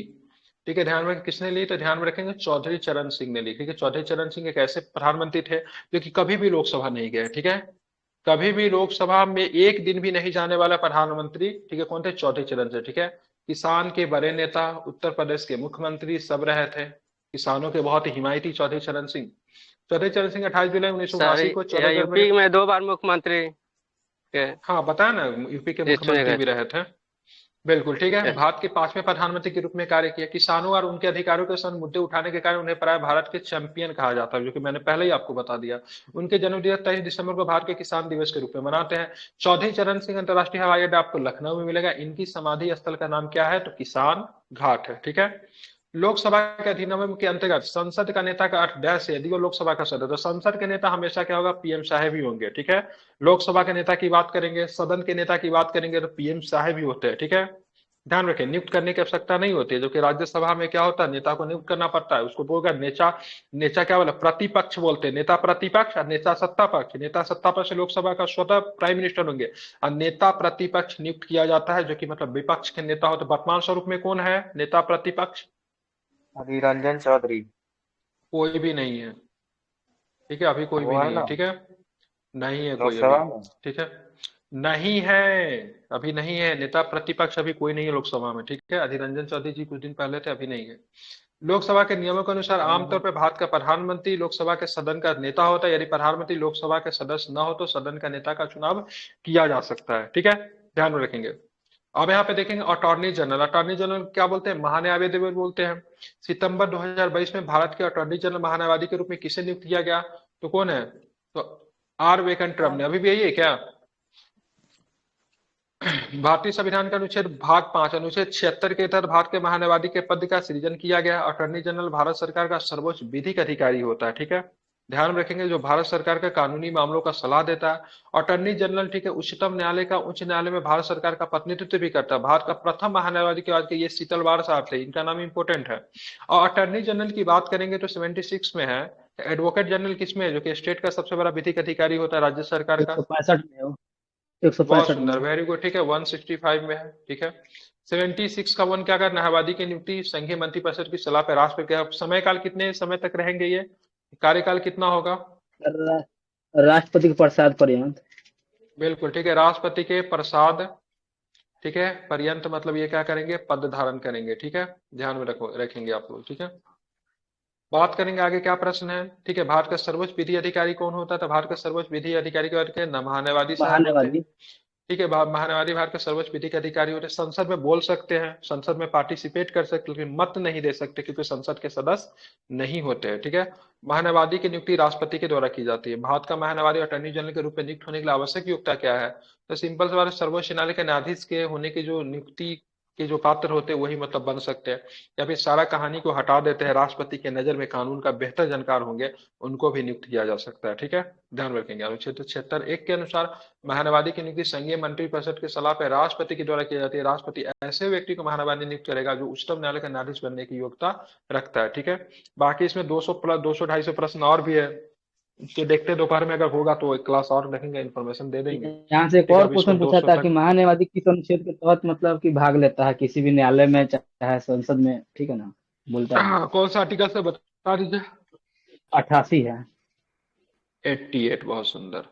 ठीक है, ध्यान में किसने ली, तो ध्यान में रखेंगे चौधरी चरण सिंह ने ली, ठीक है। चौधरी चरण सिंह एक ऐसे प्रधानमंत्री थे जो कि कभी भी लोकसभा नहीं गए, ठीक है, कभी भी लोकसभा में एक दिन भी नहीं जाने वाला प्रधानमंत्री, ठीक है, कौन थे, चौधरी चरण सिंह, ठीक है। किसान के बड़े नेता, उत्तर प्रदेश के मुख्यमंत्री सब रहे थे, किसानों के बहुत ही हिमायती चौधरी चरण सिंह। चौधरी चरण सिंह 28 जुलाई 1979 को यूपी में 2 बार मुख्यमंत्री के, हाँ बताया ना, यूपी के मुख्यमंत्री भी रहे थे, बिल्कुल, ठीक है। भारत के 5वें प्रधानमंत्री के रूप में कार्य किया, किसानों और उनके अधिकारों के संबंध मुद्दे उठाने के कारण उन्हें प्राय भारत के चैंपियन कहा जाता है, जो कि मैंने पहले ही आपको बता दिया। उनके जन्मदिन 23 दिसंबर को भारत के किसान दिवस के रूप में मनाते हैं। चौधरी चरण सिंह अंतर्राष्ट्रीय हवाई अड्डा आपको लखनऊ में मिलेगा, इनकी समाधि स्थल का नाम क्या है, तो किसान घाट है, ठीक है। लोकसभा के अधिनियम के अंतर्गत संसद का नेता का अर्थ डैश है, यदि वो लोकसभा का सदस्य, तो संसद के नेता हमेशा क्या होगा, पीएम साहेब ही होंगे, ठीक है। लोकसभा के नेता की बात करेंगे, सदन के नेता की बात करेंगे तो पीएम साहेब ही होते हैं, ठीक है, ध्यान रखें। नियुक्त करने की आवश्यकता नहीं होती है, जो कि राज्यसभा में क्या होता है, नेता को नियुक्त करना पड़ता है, उसको बोलकर नेता क्या बोला, प्रतिपक्ष बोलते हैं, नेता प्रतिपक्ष और नेता सत्ता पक्ष। नेता सत्ता पक्ष लोकसभा का स्वतः प्राइम मिनिस्टर होंगे, और नेता प्रतिपक्ष नियुक्त किया जाता है, जो कि मतलब विपक्ष के नेता होते। वर्तमान स्वरूप में कौन है नेता प्रतिपक्ष, अधीर रंजन चौधरी, कोई भी नहीं है, ठीक है, अभी कोई भी नहीं है, ठीक है, नहीं है कोई लोकसभा अभी, ठीक है, नहीं है, अभी नहीं है, नेता प्रतिपक्ष अभी कोई नहीं है लोकसभा में, ठीक है। अधीर रंजन चौधरी जी कुछ दिन पहले थे, अभी नहीं है। लोकसभा के नियमों के अनुसार आमतौर पर भारत का प्रधानमंत्री लोकसभा के सदन का नेता होता है, यदि प्रधानमंत्री लोकसभा के सदस्य न हो तो सदन का नेता का चुनाव किया जा सकता है, ठीक है, ध्यान में रखेंगे। अब यहाँ पे देखेंगे अटॉर्नी जनरल, अटॉर्नी जनरल क्या बोलते हैं, महान्यायवादी बोलते हैं। सितंबर 2022 में भारत के अटॉर्नी जनरल महान्यायवादी के रूप में किसे नियुक्त किया गया, तो कौन है, तो आर वेंकटरमण ने, अभी भी यही है क्या। भारतीय संविधान का अनुच्छेद भाग 5 अनुच्छेद 76 के तहत भारत के महान्यायवादी के पद का सृजन किया गया। अटॉर्नी जनरल भारत सरकार का सर्वोच्च विधिक अधिकारी होता है, ठीक है, ध्यान रखेंगे, जो भारत सरकार के कानूनी मामलों का सलाह देता है। अटॉर्नी जनरल, ठीक है, उच्चतम न्यायालय का उच्च न्यायालय में भारत सरकार का प्रतिनिधित्व भी करता है। भारत का प्रथम महान्यायवादी के बाद के ये शीतलवार साहब थे, इनका नाम इंपोर्टेंट है। और अटॉर्नी जनरल की बात करेंगे तो 76 में है। एडवोकेट जनरल किसमें है, जो कि स्टेट का सबसे बड़ा विधिक अधिकारी होता है राज्य सरकार का, 165 में हो, बहुत 165 सुंदर, वेरी गुड, ठीक है, 165 में है, ठीक है। 76 का 1 क्या कर, न्यायवादी की नियुक्ति संघीय मंत्रिपरिषद की सलाह पर राष्ट्रपति, समय काल कितने समय तक रहेंगे, ये कार्यकाल कितना होगा, राष्ट्रपति के प्रसाद पर्यंत, बिल्कुल, ठीक है, राष्ट्रपति के प्रसाद ठीक है। पर्यंत मतलब ये क्या करेंगे, पद धारण करेंगे, ठीक है, ध्यान में रखेंगे आप लोग, ठीक है। बात करेंगे आगे क्या प्रश्न है, ठीक है। भारत का सर्वोच्च विधि अधिकारी कौन होता था, भारत का सर्वोच्च विधि अधिकारी के महान्यायवादी साहब होते हैं, ठीक है। महान्यायवादी भारत के सर्वोच्च विधि के अधिकारी होते हैं। संसद में बोल सकते हैं, संसद में पार्टिसिपेट कर सकते, लेकिन मत नहीं दे सकते क्योंकि संसद के सदस्य नहीं होते हैं, ठीक है। महान्यायवादी की नियुक्ति राष्ट्रपति के द्वारा की जाती है। भारत का महान्यायवादी अटॉर्नी जनरल के रूप में नियुक्त होने के लिए आवश्यक योग्यता क्या है, तो सिंपल सवाल है, सर्वोच्च न्यायालय के न्यायाधीश के होने की जो नियुक्ति के जो पात्र होते हैं वही मतलब बन सकते हैं, या फिर सारा कहानी को हटा देते हैं, राष्ट्रपति के नजर में कानून का बेहतर जानकार होंगे, उनको भी नियुक्त किया जा सकता है, ठीक है, ध्यान रखेंगे। अनुच्छेद 76(1) के अनुसार महान्यायवादी की नियुक्ति संघीय मंत्रिपरिषद के सलाह पर राष्ट्रपति के द्वारा की जाती है। राष्ट्रपति ऐसे व्यक्ति को महान्यायवादी नियुक्त करेगा जो उच्चतम न्यायालय का न्यायाधीश बनने की योग्यता रखता है, ठीक है। बाकी इसमें 200 प्लस 200-250 प्रश्न और भी है, कि देखते दोपहर में अगर होगा तो एक क्लास और रखेंगे, इन्फॉर्मेशन दे देंगे। यहाँ से एक ठीक है, और अभी क्वेश्चन इसको पूछा 200 था तक। कि महान्यायवादी किस अनुच्छेद के तहत मतलब कि भाग लेता है किसी भी न्यायालय में चाहे संसद में, ठीक है ना, बोलता है हाँ, कौन सा आर्टिकल से बता दीजिए। 88 है। 88, बहुत सुंदर।